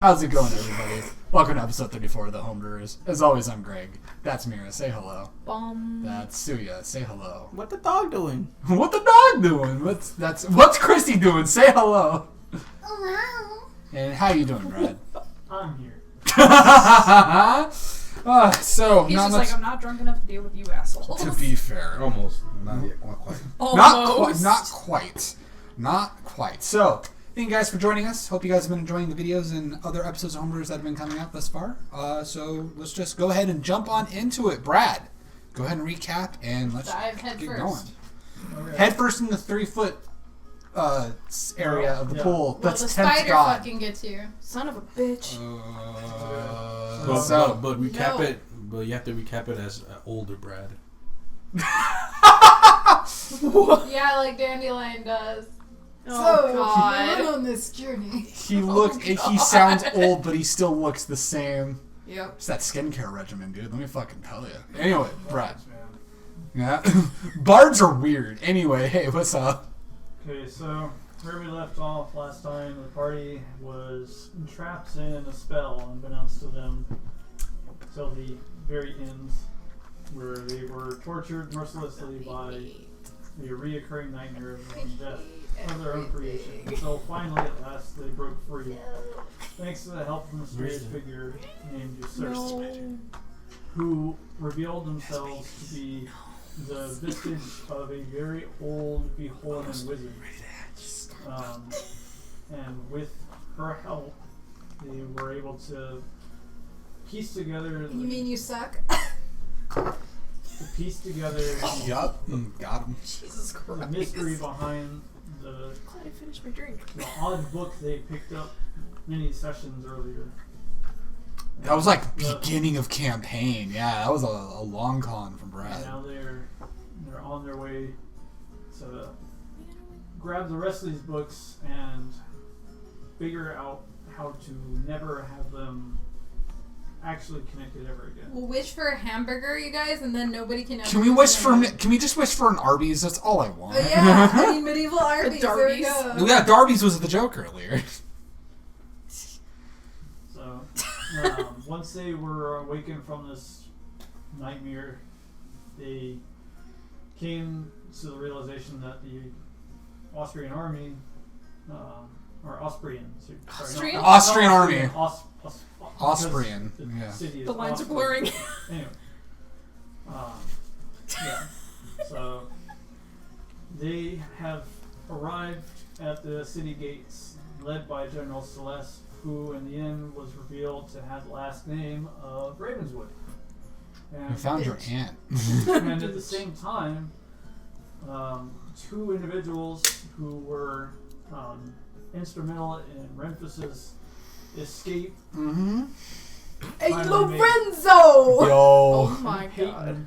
How's it going, everybody? Welcome to episode 34 of the Homebrewers. As always, I'm Greg. That's Mira. Say hello. That's Tsuya. Say hello. What the dog doing? What the dog doing? What's Crissy doing? Say hello. Hello. And how you doing, Brad? I'm here. So He's not just much. like, I'm not drunk enough to deal with you assholes. To be fair, Almost. Not yet. Not quite. Almost. Not quite. So, thank you guys for joining us. Hope you guys have been enjoying the videos and other episodes of Homebrewers that have been coming out thus far. So let's just go ahead and jump on into it. Brad, go ahead and recap and let's Dive head get first. going. Okay. Head first in the 3-foot area of the Yeah. pool. Well, That's the 10th spider god. fucking gets you. Son of a bitch. But recap No. it. But you have to recap it as older Brad. Yeah, like Dandelion does. So, Oh, if God. you went on this journey. He sounds old, but he still looks the same. Yep. It's that skincare regimen, dude. Let me fucking tell you. Anyway, Brad. Man. Yeah. Bards are weird. Anyway, hey, what's up? Okay, so where we left off last time, the party was entrapped in a spell unbeknownst to them till the very end, where they were tortured mercilessly by the reoccurring nightmare of their own death, of their own creation. Until finally, at last, they broke free, thanks to the help of a mysterious figure named Usurp, who revealed themselves to be the vestige of a very old beholden wizard. And with her help, they were able to piece together You mean you suck? Yup. Got him. Jesus the Christ. mystery behind the Glad I finished my drink. odd book they picked up many sessions earlier. That was like The- beginning of campaign. Yeah, that was a long con from And Brad. now they're on their way to grab the rest of these books and figure out how to never have them actually connected ever again. We'll wish for a hamburger, you guys, and then nobody can ever. Can we just wish for an Arby's? That's all I want. Oh, yeah, I mean, medieval Arby's. There we Darby's. go. Yeah, Darby's was the joke earlier. So once they were awakened from this nightmare, they came to the realization that the Austrian army, or Austrian, sorry, no, Austrian? Austrian army. Austrian. Austrian, yeah. City is The lines are Austrian. blurring. Anyway, yeah. So they have arrived at the city gates, led by General Celese, who in the end was revealed to have the last name of Ravenswood. I And, found your aunt. and at the same time, two individuals who were instrumental in Renfis's escape. Mm-hmm. Hey, Finally made- Lorenzo! Oh Yo. my Peyton. God.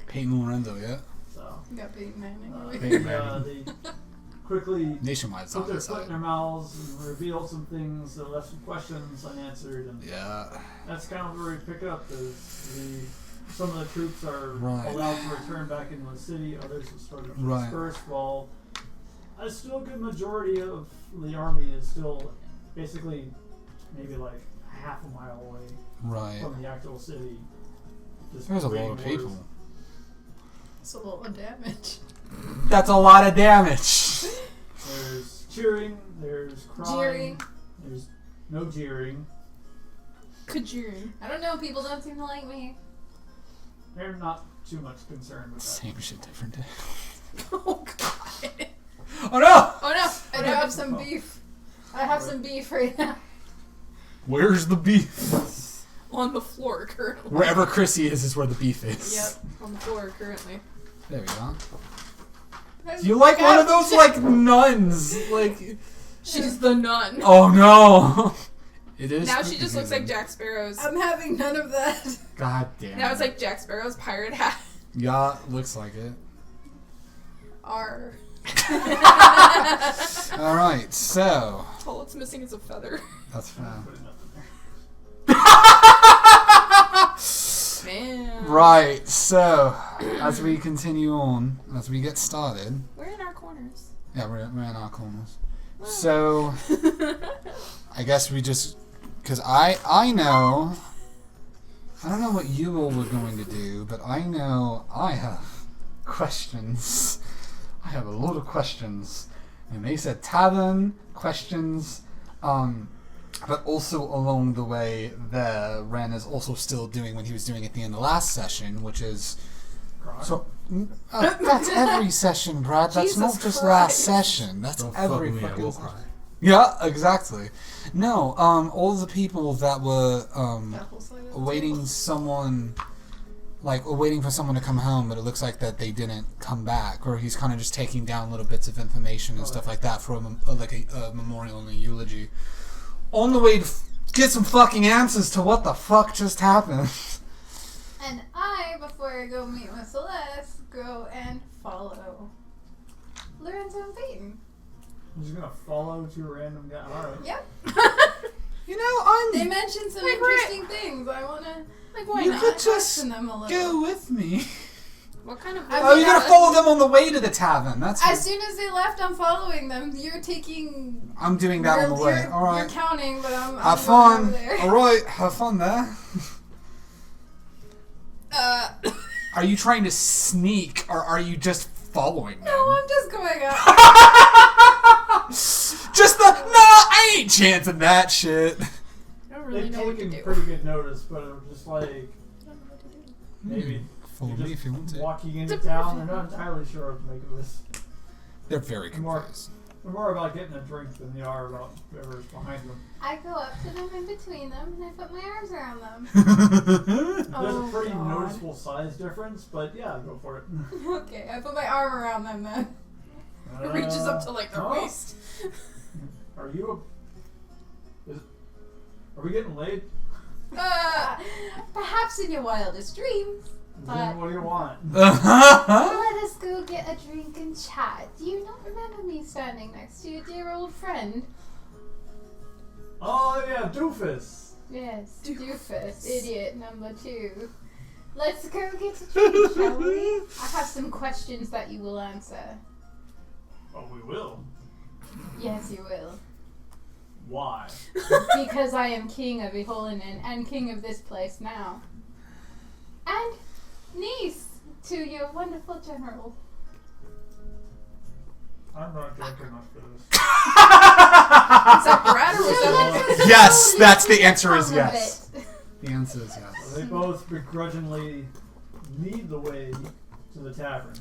Peyton Lorenzo, yeah. So You got Peyton Manning. Peyton they, Manning. they quickly Nationwide's put on their this foot in side. their mouths and revealed some things that left some questions unanswered, and Yeah. that's kind of where we pick up. Some of the troops are Right. allowed to return back into the city, others have started to Right. disperse, while a still good majority of the army is still basically maybe like half a mile away Right. from the actual city. Just There's a waiting lot of orders. people. It's a lot of damage. That's a lot of damage. There's cheering, there's crying, Jeering. there's no jeering. Kajoon. I don't know, people don't seem to like me. They're not too much concerned with that. Same shit, different day. Oh, God. Oh no! Oh no, I do have some beef. I have some beef right now. Where's the beef? On the floor currently. Wherever Crissy is where the beef is. Yep, on the floor currently. There we go. You like one of those like nuns, like. She's the nun. Oh no! It is. Now she just looks like Jack Sparrow's. I'm having none of that. God damn. Now it's like Jack Sparrow's pirate hat. Yeah, looks like it. R. All right, so All it's missing is a feather. that's fine. Putting nothing there. Man. Right, so as we continue on, as we get started, We're in our corners. yeah, we're in our corners. So I guess we just, because I know, I don't know what you all were going to do, but I know I have questions. I have a lot of questions, and they said tavern questions, but also along the way there, Ren is also still doing what he was doing at the end of the last session, which is so. That's every session, Brad. That's Jesus not just Christ. last session. That's Don't every fuck with me, I fucking will session. cry. Yeah, exactly. No, all the people that were That whole side of the awaiting table. someone, like waiting for someone to come home, but it looks like that they didn't come back, or he's kind of just taking down little bits of information and stuff like that for a memorial and a eulogy. On the way to get some fucking answers to what the fuck just happened. And I, before I go meet with Celeste, go and follow Lorenzo and Peyton. I'm just gonna follow two random guys. Alright. Yep. You know, They mentioned some Like, interesting things. I wanna Why you not? could just question them a little. go with me. What kind of? I Oh, mean, you're gonna follow them on the way to the tavern. That's. As soon as they left, I'm following them. You're taking. I'm doing that on the way. You're, All right. You're counting, but I'm. Have I'm going fun. over there. All right, have fun there. Are you trying to sneak, or are you just following them? No, I'm just going up. Just the no, I ain't chancing that shit. I don't really They've know what to taken do. pretty good notice, but I'm just like I don't know what to do. maybe Follow you're me just if you want to. walking into town. They're not entirely sure what to make of this. They're very More- confused. They're more about getting a drink than they are about whoever's behind them. I go up to them in between them and I put my arms around them. There's Oh, a pretty God. noticeable size difference, but yeah, go for it. Okay, I put my arm around them then. It reaches up to like their huh? waist. Are you are we getting laid? Perhaps in your wildest dreams. Then what do you want? Let us go get a drink and chat. Do you not remember me standing next to your dear old friend? Oh yeah, doofus. Yes, doofus, idiot number 2. Let's go get a drink, shall we? I have some questions that you will answer. Oh, we will. Yes, you will. Why? Because I am king of Iholanen and king of this place now. And niece to your wonderful general. I'm not drunk enough for this. Is that Brad or was that? Yes, that's the answer is Some of yes. it. The answer is yes. They both begrudgingly lead the way to the tavern,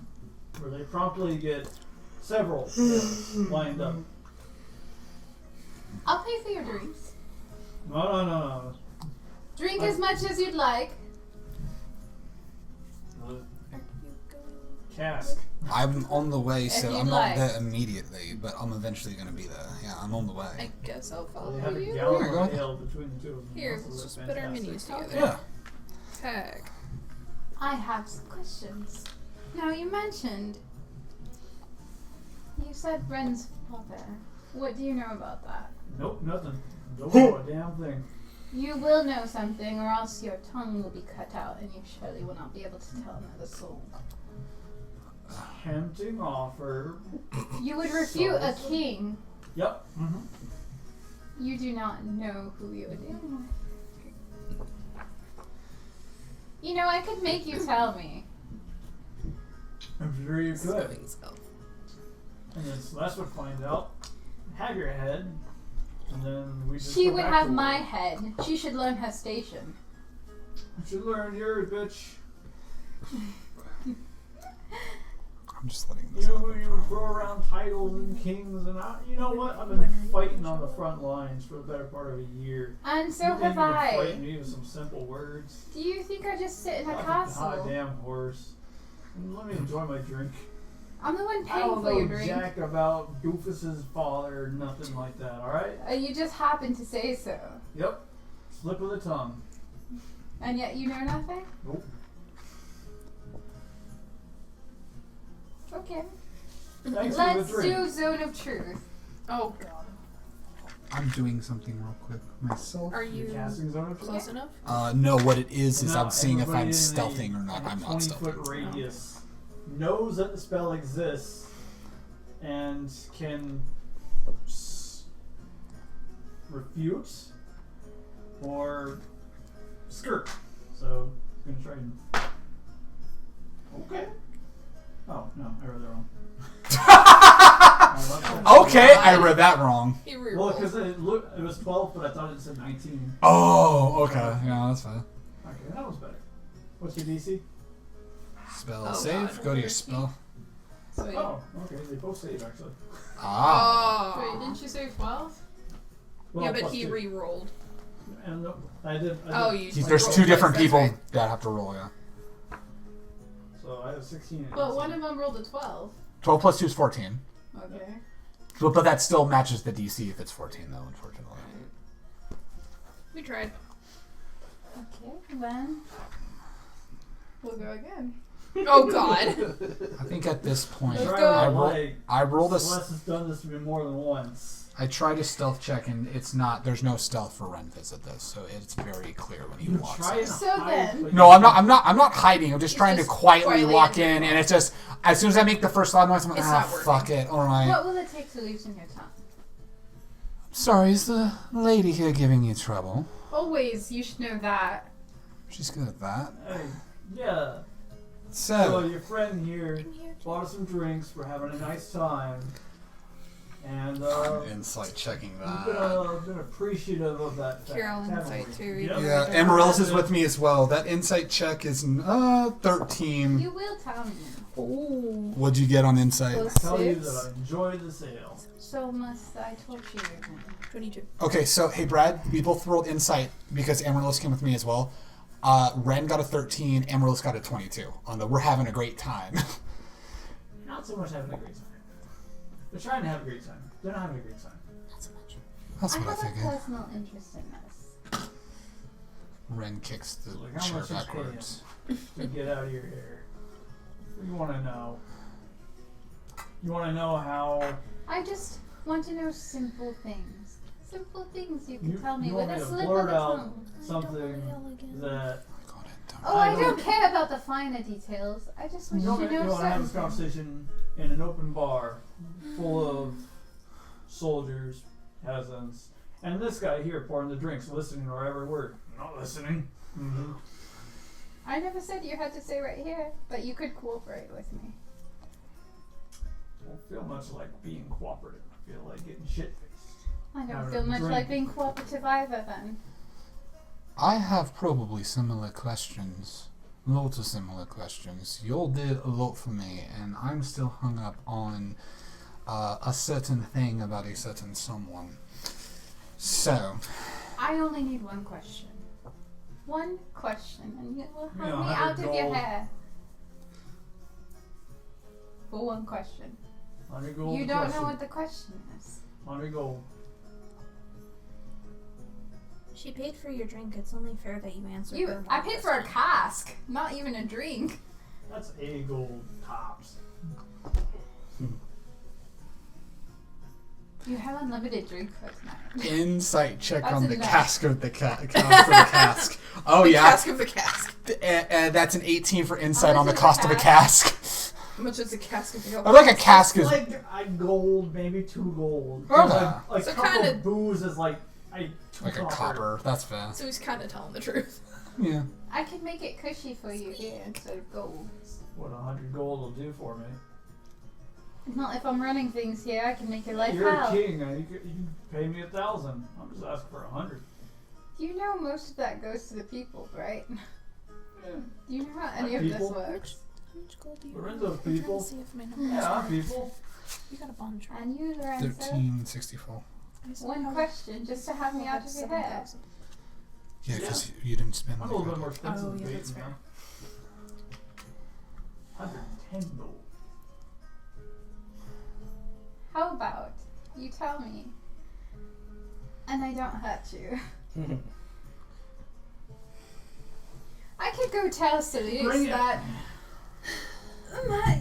where they promptly get several meals lined up. I'll pay for your drinks. No. Drink as much as you'd like. Cask. I'm on the way, so If I'm you'd not like. there immediately, but I'm eventually going to be there. Yeah, I'm on the way. I guess I'll follow They have a you. gallon Here, go of ahead. ale between the two of them. Here, That's let's just fantastic. put our menus together. Yeah. Tag. I have some questions. Now, you mentioned. You said Ren's father. What do you know about that? Nope, nothing. Don't know a damn thing. You will know something, or else your tongue will be cut out, and you surely will not be able to tell another soul. Tempting offer. You would refute a king. Yep. Mm-hmm. You do not know who you are dealing with. You know, I could make you tell me. I'm sure you could. Slowing self. And then Celeste would find out, have your head, and then we just She go would back have to my work. head. She should learn her station. You should learn yours, bitch. I'm just letting this happen. You throw around titles and kings, and you know what? I've been fighting on the front lines for the better part of a year. And so you have can't even I. fight me with some simple words. Do you think I just sit in a Like castle? goddamn horse. And let me enjoy my drink. I'm the one I paying don't for your know drink. jack about Doofus's father or nothing like that, alright? You just happen to say so. Yep. Slip of the tongue. And yet you know nothing? Nope. Okay. Thanks Let's for the drink. do Zone of Truth. Oh god. I'm doing something real quick myself. Are you Casting zone of close truth? enough? No, what it is No, I'm seeing if everybody I'm in stealthing or not. in a I'm not 20-foot stealthing. radius knows that the spell exists and can refute or skirt. So he's gonna try and. Okay. Oh no, I read that wrong. Okay, I read that wrong. He Well, rerolled. because it was 12, but I thought it said 19. Oh, okay. Yeah, that's fine. Okay, that was better. What's your DC? Spell Oh, save. God. Go to your spell. So you- Oh, okay, they both save actually. Ah. Wait, didn't you say 12? Well, yeah, but plus he 2. re-rolled. And I did. Oh, you. There's rolled two twice, different that's people right. that have to roll, yeah. So I have 16. and But 18. one of them rolled a 12. 12 plus 2 is 14. Okay. But that still matches the DC if it's 14, though, unfortunately. We tried. Okay, then we'll go again. Oh God. I think at this point, Let's Trying go. to, I roll- like, I rolled a. Celeste has done this to me more than once. I tried a stealth check, and it's not. There's no stealth for Renfis at this, so it's very clear when he You walks try in. and So hide, then- but No, you I'm not hiding. I'm just It's trying just to quietly quietly walk enter. in, and it's just as soon as I make the first loud noise, I'm like, It's ah, not working. fuck it. All right. What will it take to loosen your tongue? Sorry, is the lady here giving you trouble? Always, you should know that. She's good at that. Hey, yeah. So So, your friend here bought us some drinks. We're having a nice time, and insight checking we've been appreciative of that. fact, Carol haven't insight we? too. Yep. Yeah, Amaryllis is with me as well. That insight check is 13. You will tell me. Ooh. What'd you get on insight? Plus Tell you 6. that I enjoyed the sale. So must I torture you again? 22. Okay, so hey Brad, we both rolled insight because Amaryllis came with me as well. Ren got a 13, Amaryllis got a 22 on the we're having a great time. Not so much having a great time. They're trying to have a great time. They're not having a great time. Not so much. That's I what I have a figured. personal interest in this. Ren kicks the Like, how chair much is backwards. To get out of your hair. You want to know. You want to know how. I just want to know simple things. Simple things you can You- tell me you with want a me to slip of blurt the out tongue. something that. Go ahead, don't- Oh, I don't care about the finer details. I just want You you want to know to have this certain things. conversation in an open bar full of soldiers, peasants, and this guy here pouring the drinks, listening to our every word. Not listening. Mm-hmm. I never said you had to stay right here, but you could cooperate with me. Don't feel much like being cooperative. I feel like getting shit-faced. I don't Have a feel much drink. like being cooperative either then. I have probably similar questions. Lots of similar questions. Y'all did a lot for me, and I'm still hung up on a certain thing about a certain someone. So, I only need one question. One question, and it will help Yeah, me 100 out of your gold. hair. For one question. 100 gold. You don't question. know what the question is. 100 gold. She paid for your drink. It's only fair that you answer her. You, one I paid for a question. cask, not even a drink. That's 80 gold tops. You have unlimited drink for tonight. insight check That's on the enough. cask of the cask. Oh The yeah, cask of the cask. That's an 18 for insight How on the much is cost the of a cask? cask. How much is the cask of the I like a cask is. Like a gold, maybe 2 gold. Okay. A So cup kinda- of booze is like 2 Like a copper. That's fair. So he's kind of telling the truth. Yeah. I can make it cushy for you here instead of gold. What 100 gold will do for me. Not if I'm running things here, I can make your life You're a hell. king. You can pay me 1,000. I'm just asking for 100. You know most of that goes to the people, right? Yeah. Do you know how any What of people? this works? How much gold do you We're have? into I'm trying people. to see if my numbers Yeah, are right. people. You got a bunch, right? And you, Lorenzo? 1364. I still One have- question, just to have me out of your hair. 7,000. Yeah, because you didn't spend I'm a the little bit more credit. expensive Oh, than yeah, bacon that's now. 110 gold. How about you tell me, and I don't hurt you? I could go tell Bring Celese it. that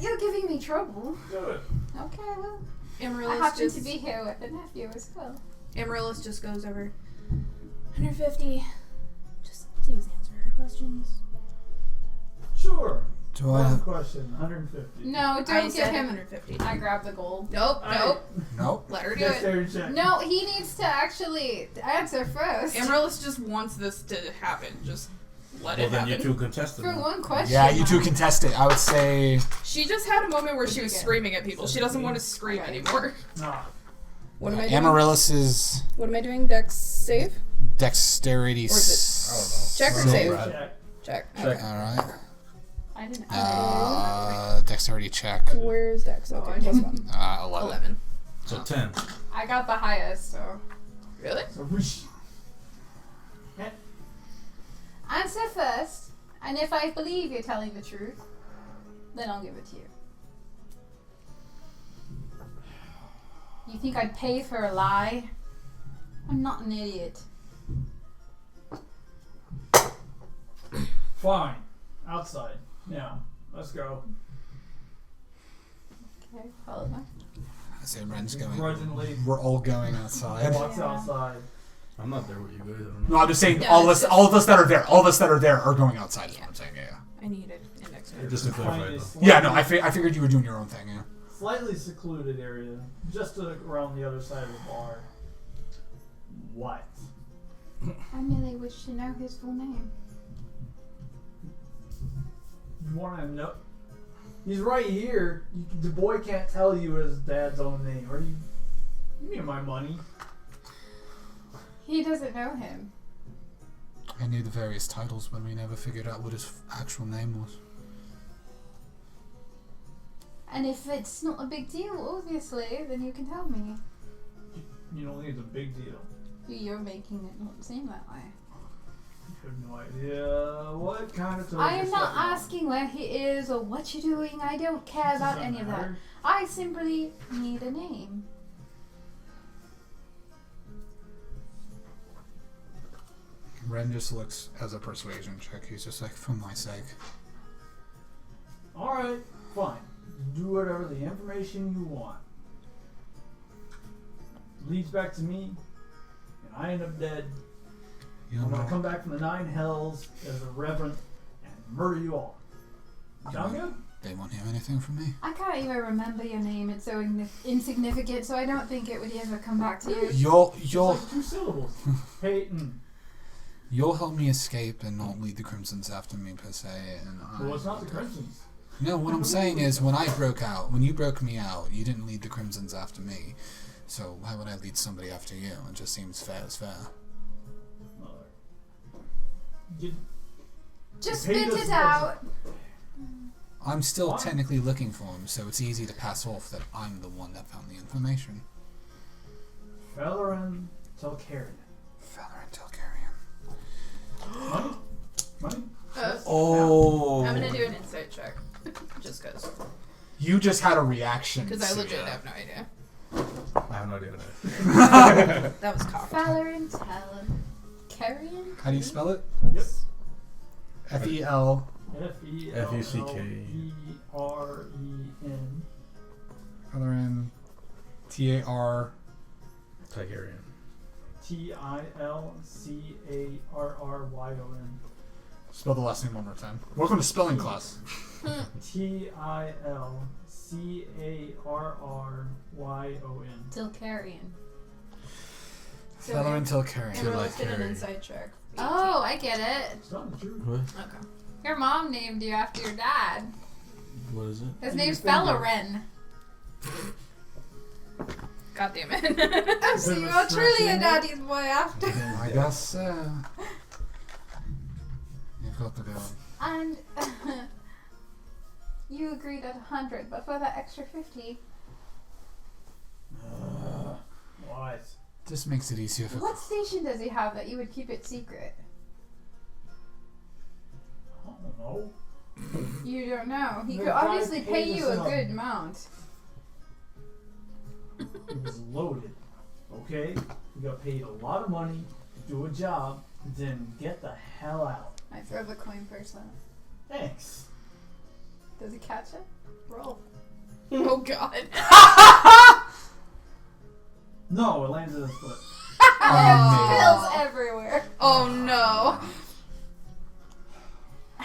you're giving me trouble. Do it. Okay, well, I Amaryllis happen just to be here with a nephew as well. Amaryllis just goes over. 150. Just please answer her questions. Sure. Do I One have... question, 150. No, I don't give said him. 150. I grab the gold. Nope, nope. Nope. Let her do it. Dexterity check. No, he needs to actually answer first. Amaryllis just wants this to happen. Just let Well, it then you happen. two contest it. For then. one question. Yeah, you two contest it. I would say... She just had a moment where she was Okay. screaming at people. She doesn't want to scream Okay. anymore. Nah. What am I doing? Amaryllis is What am I doing? Dex save? dexterity... Or is I don't know. Check or No, save? Brad. Check. Check. Check. Alright. I didn't. Dexterity check. Where's Dex? Oh, Okay, I plus didn't. 1. 11. 11. So 10. I got the highest, so. Really? So whoosh. Answer first, and if I believe you're telling the truth, then I'll give it to you. You think I'd pay for a lie? I'm not an idiot. Fine. Outside. Now, let's go. Okay, follow me. I say Ren's going. Grudgingly We're all going outside. walks Yeah. outside. I'm not there with you guys. I don't know. No, I'm just saying Yeah, all it's of us that are there. All of us that are there are going outside is what I'm saying, yeah. I need an index card. Just to clarify, Find a though. Yeah, no, I figured you were doing your own thing, yeah. slightly secluded area, just around the other side of the bar. What? I merely wish to know his full name. You want to know? He's right here. The boy can't tell you his dad's own name. Are you? Give me my money. He doesn't know him. I knew the various titles, but we never figured out what his actual name was. And if it's not a big deal, obviously, then you can tell me. You don't think it's a big deal. You're making it not seem that way. You have no idea what kind of. I am not asking where he is or what you're doing. I don't care about any of that. I simply need a name. Ren just looks as a persuasion check. He's just like, for my sake. All right, fine. Do whatever the information you want. Leads back to me, and I end up dead. You I'm gonna know, come back from the 9 hells as a reverend and murder you all. Sound good? they won't hear anything from me. I can't even remember your name. It's so insignificant, so I don't think it would ever come back to you. You'll It's like 2 syllables. Peyton. you'll help me escape and not lead the Crimsons after me per se. And Well, it's not the Crimsons. No, what I'm saying is when you broke me out, you didn't lead the Crimsons after me. So why would I lead somebody after you? It just seems fair as fair. Just Hey, spit this it out. I'm still What? technically looking for him, so it's easy to pass off that I'm the one that found the information. Fellerin Telkarian. Feather and Telkarian. Money? Money? Oh. I'm gonna do an insight check. Just cause. You just had a reaction. Because I legit Tsuya. have no idea. I have no idea what that is. That was cocked. Falarin Talon. Carrion? How do you spell it? Yep. F-E-L. F-E-L-L-E-R-E-N. Featherin. T-A-R. Tigerian. Tilcarryon. Spell the last name one more time. Welcome to spelling class. Tilcarryon. Tilcarian. Featherin Telkarian. Amaryllis did an Carry. insight check. Oh, I get it. It's not true. What? Okay. Your mom named you after your dad. What is it? His do name's you think of? Falarin. God damn it. Oh, so you are truly a daddy's boy after. I guess so. You've got the go. And you agreed at 100, but for that extra 50, What? This makes it easier for... what station does he have that you would keep it secret? I don't know. You don't know. He The could guy obviously paid pay you us a enough. good amount. It was loaded. Okay? You got paid a lot of money to do a job, then get the hell out. I throw the coin first then. Thanks. Does he catch it? Roll. Oh god. No, it lands in his foot. There's pills everywhere. Oh no.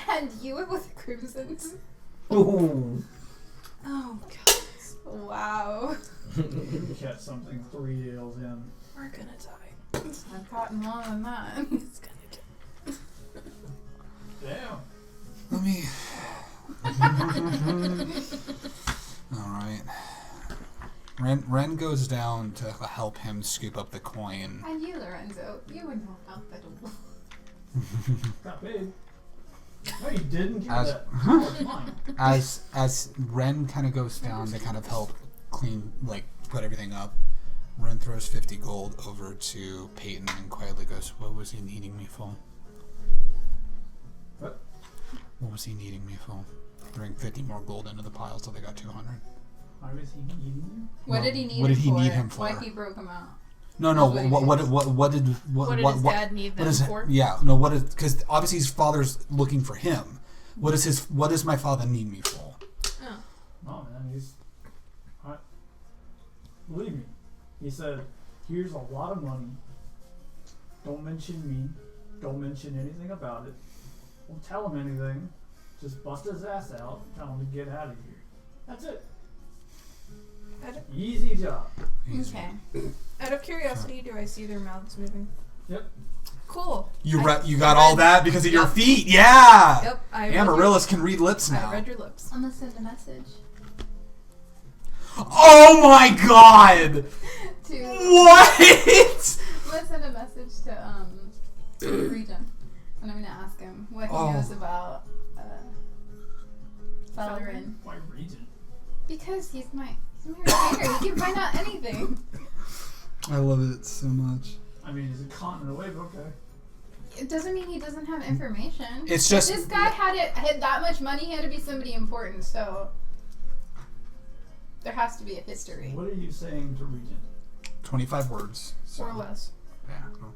And you were with the Crimsons. Ooh. Oh god. Wow. You catch something 3 ales in. We're gonna die. I've caught more than that. It's gonna kill. Damn. Let me. Alright. Ren goes down to help him scoop up the coin. And you, Lorenzo, you were not hospitable. Got paid. No, you didn't get As- that. Oh, it's mine. As Ren kind of goes down to kind of help clean, like, put everything up, Ren throws 50 gold over to Peyton and quietly goes, "What was he needing me for?" What? What was he needing me for? Throwing 50 more gold into the pile so they got 200. Why was he eating you? What did he need What him did he for? need him for? Why he broke him out? No, That's what it is. what did What did his dad need them for? Yeah, no, what is, because obviously his father's looking for him. What does my father need me for? Oh. Oh man, believe me. He said, "Here's a lot of money. Don't mention me. Don't mention anything about it. Don't tell him anything. Just bust his ass out. Tell him to get out of here. That's it. Easy job." Okay. Out of curiosity, do I see their mouths moving? Yep. Cool. You I got all read- that because of your Yep. feet, yeah. Yep. I read Amaryllis can read lips your, now. I read your lips. I'm gonna send a message Oh my god! to. What? I'm gonna send a message to Regent, and I'm gonna ask him what he Oh. knows about Valoran. Why Regent? Because he's my retainer. He can find out anything. I love it so much. I mean, he's a continent away, but okay. It doesn't mean he doesn't have information. It's If just this guy had that much money, he had to be somebody important. So there has to be a history. What are you saying to Regent? 25 words. So. Or less. Yeah. No.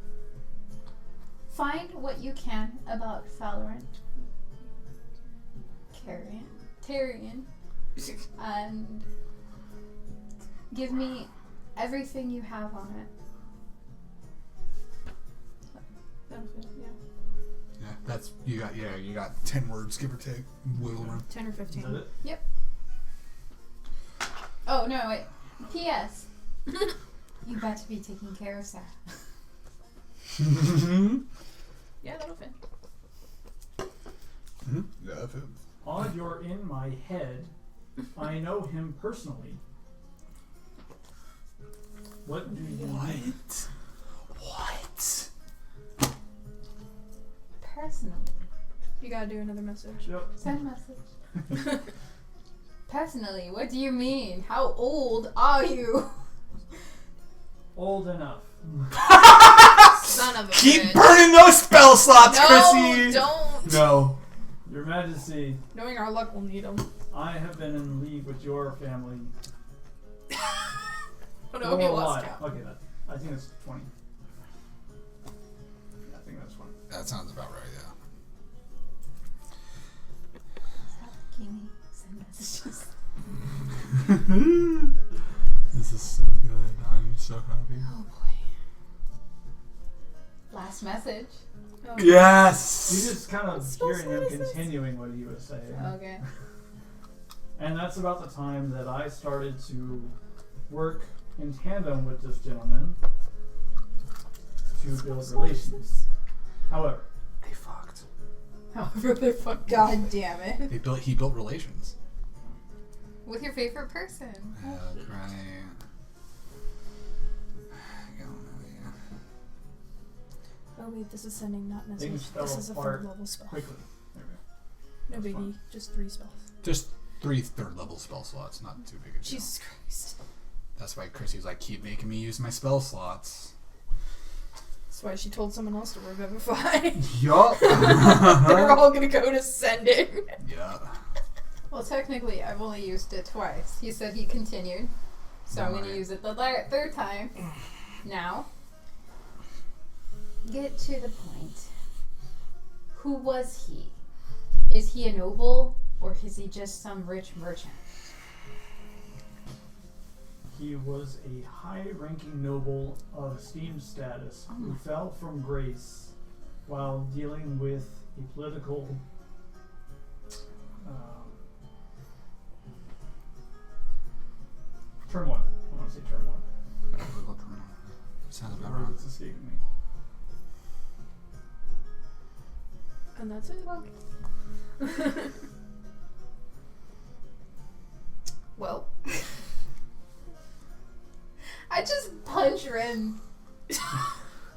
Find what you can about Valorant, Tyrion, and give me everything you have on it. Benefit, yeah. Yeah, that's you got 10 words, give or take. Wiggle room. 10 or Is 15. that it? Oh no! Wait. P.S. You got to be taking care of Sarah. Yeah, that'll fit. Yeah, that fits. Odd, you're in my head. I know him personally. What do you need? What? Personally. You gotta do another message. Yep. Send message. Personally, what do you mean? How old are you? Old enough. Son of a Keep bitch. burning those spell slots, No, Crissy! don't. No. Your Majesty, Knowing our luck, we'll need them. I have been in league with your family. Oh no, he for a lost while. count. Okay, I think that's 20. Yeah, I think that's 20. That sounds about right, yeah. Stop making me send messages. This is so good. I'm so happy. Oh boy. Last message. Oh, You Yes! just kind of So hearing him sad is this? continuing what he was saying. Okay. And that's about the time that I started to work in tandem with this gentleman to build relations. However, They fucked. However, they fuck. God damn it. He built relations. With your favorite person. Yeah, right. I don't know, yeah. Oh wait, this is sending, not message. Things fell This is a apart 3rd level spell. quickly. There we No That's biggie, fine. just 3 spells. Just 3 third level spell slots, not too big a deal. Jesus Christ. That's why Chrissy's like, keep making me use my spell slots. That's why she told someone else to revivify. Yup. They're all gonna go to sending. Yeah. Well, technically, I've only used it twice. He said he continued. So I'm going to Right. use it the 3rd time. Now, get to the point. Who was he? Is he a noble, or is he just some rich merchant? He was a high-ranking noble of esteemed status who fell from grace while dealing with a political turmoil. I want to say turmoil. Sounds The about word right. that's escaping me. And that's it. Well, I just punch Ren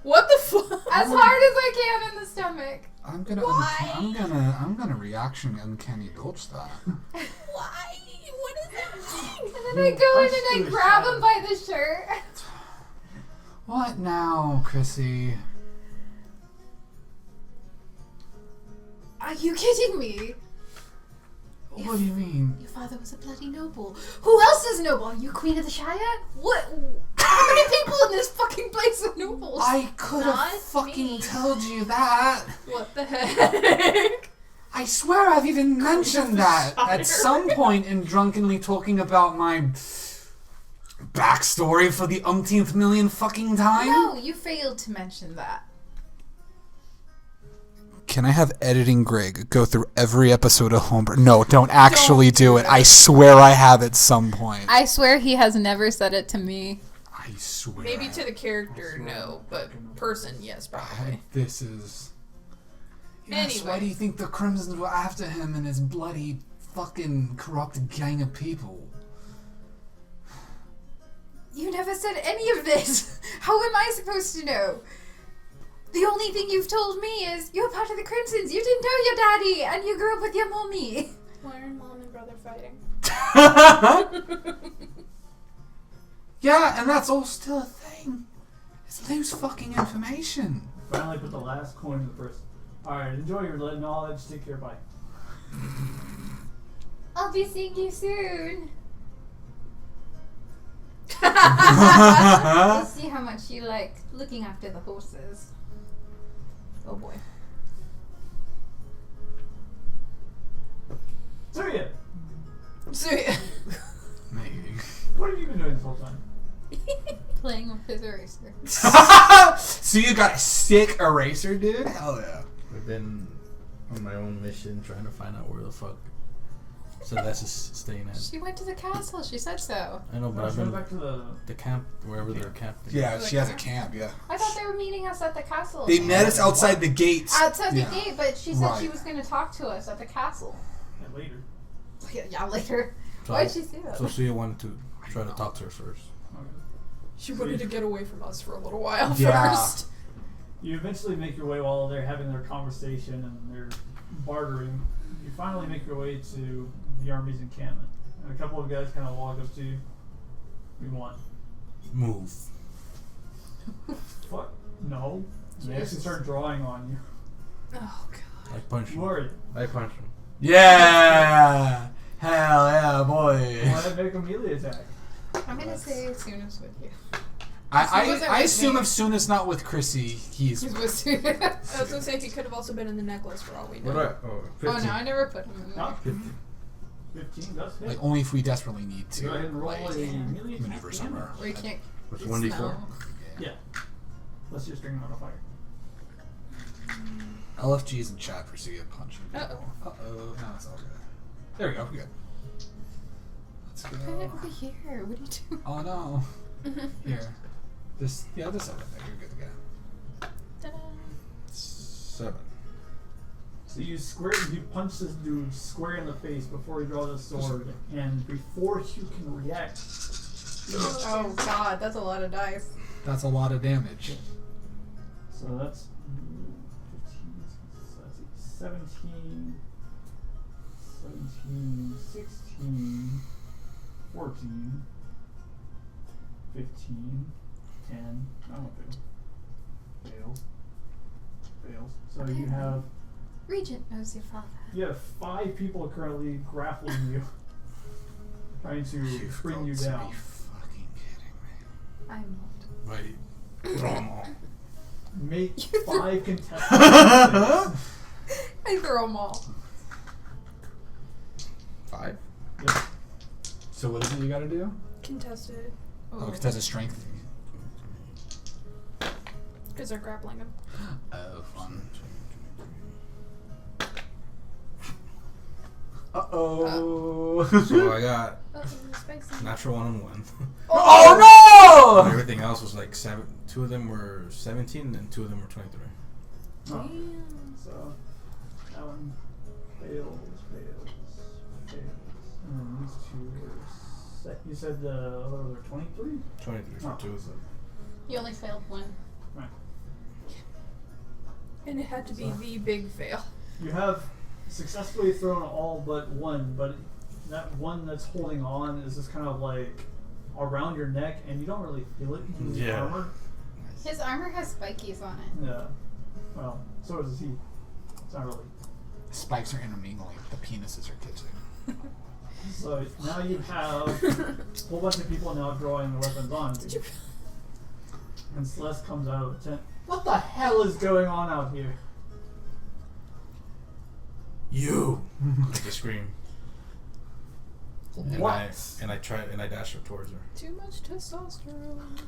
What the fuck? as hard as I can in the stomach. I'm gonna reaction uncanny dodge that. Why? What does that mean? And then I go in and I grab him by the shirt. What now, Crissy? Are you kidding me? What do you mean? Your father was a bloody noble. Who else is noble? Are you queen of the Shire? What? How many people in this fucking place are nobles? I could have Not fucking me. told you that. What the heck? I swear I've even mentioned that at some point in drunkenly talking about my backstory for the umpteenth million fucking time. No, you failed to mention that. Can I have editing Greg go through every episode of Homebrew? No, don't actually do it. I swear I have at some point. I swear he has never said it to me. I swear. Maybe to the character, no, but person, yes, probably. This is... Yes, why Anyway. do you think the Crimsons were after him and his bloody fucking corrupted gang of people? You never said any of this. How am I supposed to know? The only thing you've told me is you're part of the Crimsons. You didn't know your daddy, and you grew up with your mommy. Why are mom and brother fighting? Yeah, and that's all still a thing. It's loose fucking information. Finally put the last coin in the purse. Alright, enjoy your knowledge. Take care, bye. I'll be seeing you soon. Uh-huh. We'll see how much you like looking after the horses. Oh boy. Tsuya! Tsuya. Maybe. What have you been doing this whole time? Playing with his eraser. So you got a sick eraser, dude? Hell yeah. I've been on my own mission trying to find out where the fuck Celese is staying at. She went to the castle. She said so. I know, but Let's I've go been back to the... camp, wherever they're camping. Yeah, she has a camp, yeah. I thought they were meeting us at the castle. They met us outside the gates. Outside Yeah. the gate, but she said she Right. was going to talk to us at the castle. Yeah, later. Yeah, later. So, Why'd she say that? So Tsuya wanted to try to talk to her first. Okay. She wanted to get away from us for a little while Yeah. first. You eventually make your way while they're having their conversation and they're bartering. You finally make your way to the army's encampment. And a couple of guys kind of walk up to you. We want. Move. Fuck. No. And they actually Jesus. start drawing on you. Oh god. I punch Who him. are you? I punch him. Yeah! Hell yeah, boy. Go ahead and make a melee attack. I'm going to say Suna's with you. I wasn't I with assume me. if Suna's not with Crissy, he's... He's with Suna. I was gonna say he could have also been in the necklace for all we know. What do I? Oh, 15. Oh no, I never put him in there. No? 15. 15 does hit. Like, only if we desperately need to, Go ahead and roll like, a melee attack. maneuver somewhere. We can't. What's it's 1d4? snow. Yeah. Let's just string him on a fire. LFG's in chat for Tsuya punching. Uh-oh. Uh-oh. No, it's all good. There we go. We're good. Let's Put it go. over here. What are you doing? Oh, no. Here. Just set it there. You're good to go. Ta-da. 7. So you punch this dude square in the face before he draws his sword, and before you can react, Oh god, that's a lot of dice. That's a lot of damage. so that's 15, so let's see, 17, 16, 14, 15, 10. I won't fail. Fails. So you have Regent knows your father. 5 people currently grappling you, trying to bring you down. Be fucking kidding me. I'm not. Wait. Throw them all. Make 5 contestants. I throw them all. 5? Yep. So what is it you gotta do? Contested. Oh, because that's a strength. Because they're grappling him. Oh, fun. Uh-oh. So I got Oh, spicy. natural 1 and 1. Oh no! Everything else was like 7. 2 of them were 17, and 2 of them were 23. Oh. So that one fails. And then these two were set. You said the other were 23? 23 for 2 of them. You only failed one. Right. And it had to be the big fail. You have successfully thrown all but one, but that one that's holding on is just kind of like around your neck, and you don't really feel it. Yeah. Armor. His armor has spikies on it. Yeah. Well, so does he. It's not really. Spikes are intermingling. The penises are kissing. So now you have a whole bunch of people now drawing the weapons on you. And Celeste comes out of the tent. What the hell is going on out here? You! Like a scream. And What? I dash her towards her. Too much testosterone.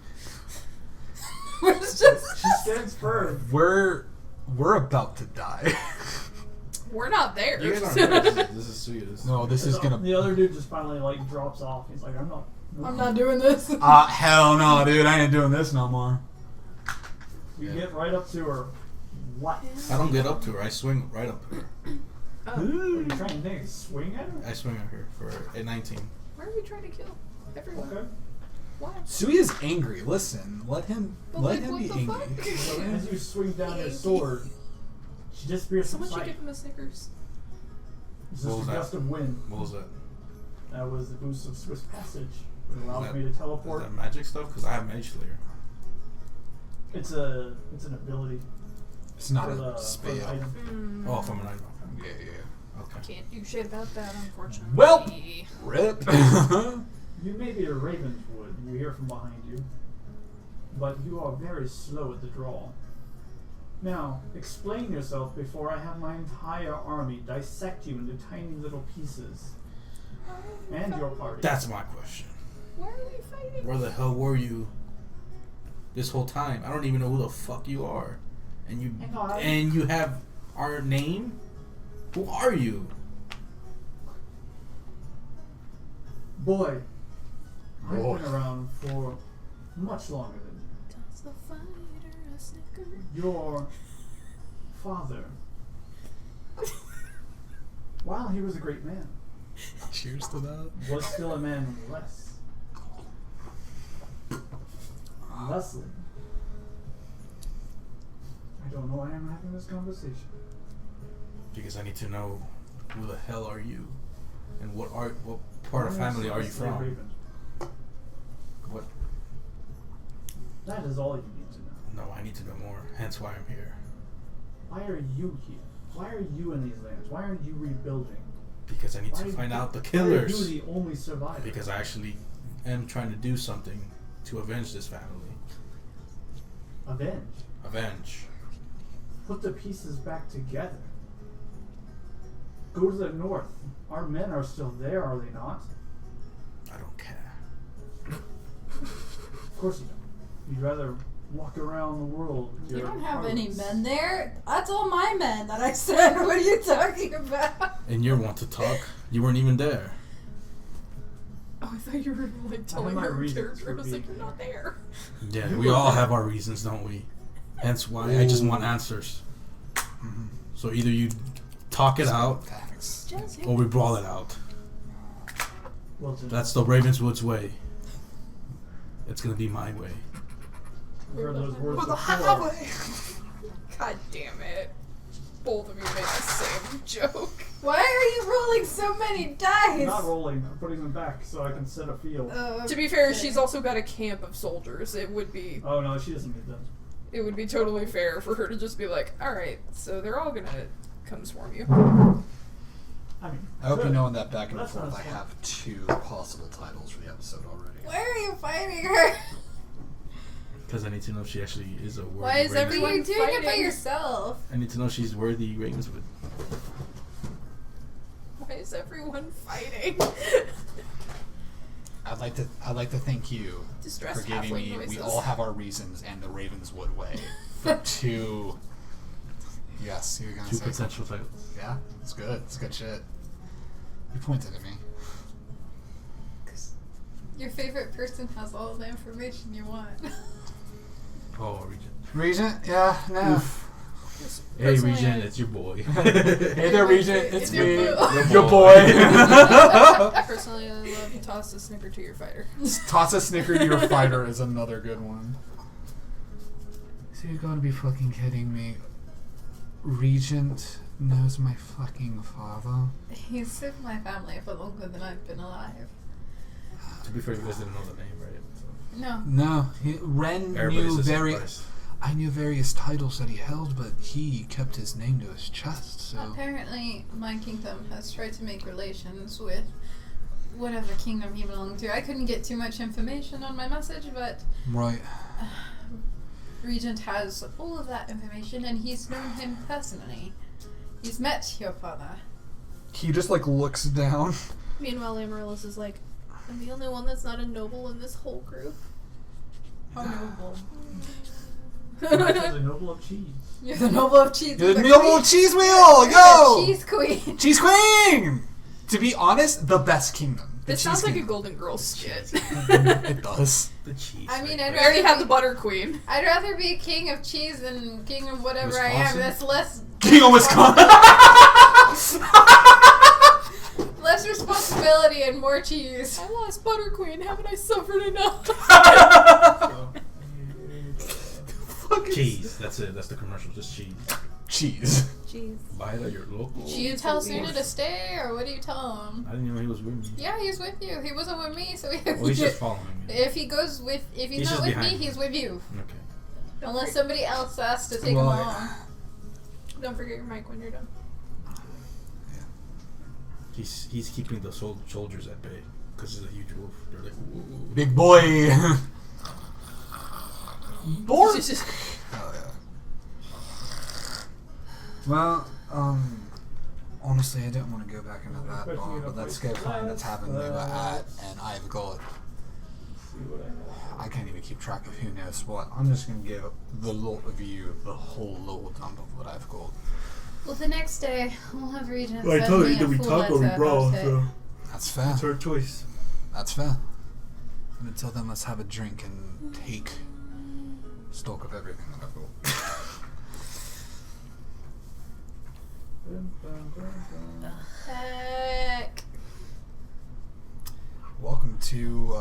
It's just She stands firm. We're about to die. We're not there. You guys aren't there. This is Tsuya. No, this is gonna. The other dude just finally like drops off. He's like, I'm not doing this. Hell no, dude! I ain't doing this no more. You get right up to her. What? I don't get up to her. I swing right up to her. What are you trying to think? Swing at her? I swing at her for a 19. Why are we trying to kill everyone? Okay. Why? Suya's angry. Listen, let him But let like, him what be the angry. fuck? So as you swing down your sword, she disappears from Someone should sight. give him a Snickers. It's What just was a that? gust of wind. What was that? That was the boost of Swiss passage. It allows that- me to Is teleport. that magic stuff? Because I have Mage Slayer. It's an ability. It's not for a the spell. item. Oh, from an item. Yeah, yeah. Okay. Can't do shit about that, unfortunately. Well. Rip. You may be a Ravenswood, you hear from behind you, but you are very slow at the draw. Now, explain yourself before I have my entire army dissect you into tiny little pieces. And your party. That's my question. Why are we fighting? Where the hell were you this whole time? I don't even know who the fuck you are. And you have our name? Who are you? Boy, I've Boy. been around for much longer than you. Does the fighter a Snicker? Your father, while he was a great man, Cheers to that. was still a man nonetheless. Leslie, I don't know why I'm having this conversation. Because I need to know who the hell are you? And what part of My name family is are you Leslie from? Raven. What? That is all you need to know. No, I need to know more. Hence why I'm here. Why are you here? Why are you in these lands? Why aren't you rebuilding? Because I need to Why- find out the Why are killers. you the only survivor? Because I actually am trying to do something to avenge this family. Avenge. Avenge. Put the pieces back together. Go to the north. Our men are still there, are they not? I don't care. Of course you don't. You'd rather walk around the world. with You your don't have any armies. men there. That's all my men that I said. What are you talking about? And you're one to talk. You weren't even there. Oh, I thought you were like telling my her reasons character. for I was like, being you're not there. Yeah, You we were all there. have our reasons, don't we? Hence why I just want answers. So either you talk it out, Facts. Just or we brawl it out. Well, just That's the Ravenswood's way. It's gonna be my way. I've heard those words For the before. highway. God damn it. Both of you made the same joke. Why are you rolling so many I'm dice? not rolling. I'm putting them back so I can set a field. To be fair, Okay. she's also got a camp of soldiers. It would be Oh no, she doesn't need them. totally fair for her to just be like, alright, so they're all gonna come swarm you. I mean, I hope you good. know in that back and That's forth not I smart. have 2 possible titles for the episode already. Why are you fighting her? Because I need to know if she actually is a worthy Why is But everyone you're doing it by fighting? yourself. I need to know if she's worthy Ravenswood. Why is everyone fighting? I'd like to thank you Distressed for giving halfling me noises. We All Have Our Reasons and the Ravenswood Way for 2. Yes, you're gonna 2 say potential titles. Yeah, it's good. It's good shit. You pointed at me. Your favorite person has all the information you want. Oh, Regent. Regent? Yeah, no. Oof. Hey, Personally, Regent, it's your boy. Hey there, Regent. It's me. Your Your boy. Personally, I love to toss a snicker to your fighter. Toss a snicker to your fighter is another good one. So you're going to be fucking kidding me. Regent knows my fucking father. He's served my family for longer than I've been alive. To be fair, you guys didn't know the name, right? So. No. No, Ren Everybody knew says I knew various titles that he held, but he kept his name to his chest, so... Apparently, my kingdom has tried to make relations with whatever kingdom he belonged to. I couldn't get too much information on my message, but Right. Regent has all of that information, and he's known him personally. He's met your father. He just, like, looks down. Meanwhile, Amaryllis is like, I'm the only one that's not a noble in this whole group. How noble. The noble of cheese. You're the noble of cheese. You're the queen. noble cheese wheel! You're Yo! the cheese queen. Cheese queen! To be honest, the best kingdom. The This cheese sounds like a kingdom. Golden Girls shit. It does. The cheese. I mean, right I'd We already rather have be- the Butter Queen. I'd rather be king of cheese than king of whatever I am. Wisconsin? That's less King of Wisconsin! less responsibility and more cheese. I lost Butter Queen. Haven't I suffered enough? Cheese. That's it. That's the commercial. Just cheese. Cheese. Jeez. Buy it at your local. Do you tell Tsuya to stay, or what do you tell him? I didn't even know he was with me. Yeah, he's with you. He wasn't with me, so Well, he's just following me. if he's He's not just with me, behind me. he's with you. Okay. Unless somebody else has to take him Right. along. Don't forget your mic when you're done. He's keeping the soldiers at bay because he's a huge wolf. They're like, ooh. Big boy. Born. It's just- Hell yeah. Well, honestly, I didn't want to go back into that bar, but let's go find the tavern they were at, and I've got... See what I have. I can't even keep track of who knows what. I'm just going to give the little view of the whole little dump of what I've got. Well, the next day, we'll have Regent Well, I send told you me either a we full talk or we letter brawl, about it. so That's fair. it's our choice. That's fair. And until then, let's have a drink and take stock of everything that I've got. Dun, dun, dun, dun. Heck. Welcome to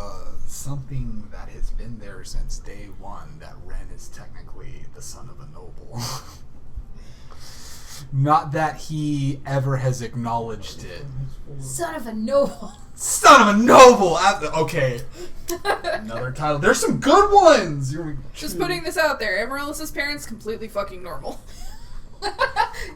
something that has been there since day one, that Ren is technically the son of a noble. Not that he ever has acknowledged it. Son of a noble. Son of a noble! Okay. Another title. There's some good ones! Just putting this out there. Amaryllis' parents completely fucking normal.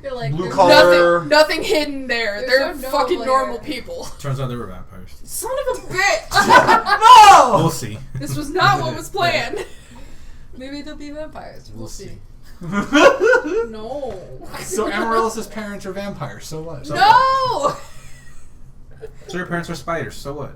You're like, Blue there's collar. Nothing hidden there. There's They're no fucking noble normal there. people. Turns out they were vampires. Son of a bitch! No! We'll see. This was not what was planned. Maybe they'll be vampires. We'll see. No. So Amaryllis' parents are vampires, so what? No! So your parents were spiders, so what?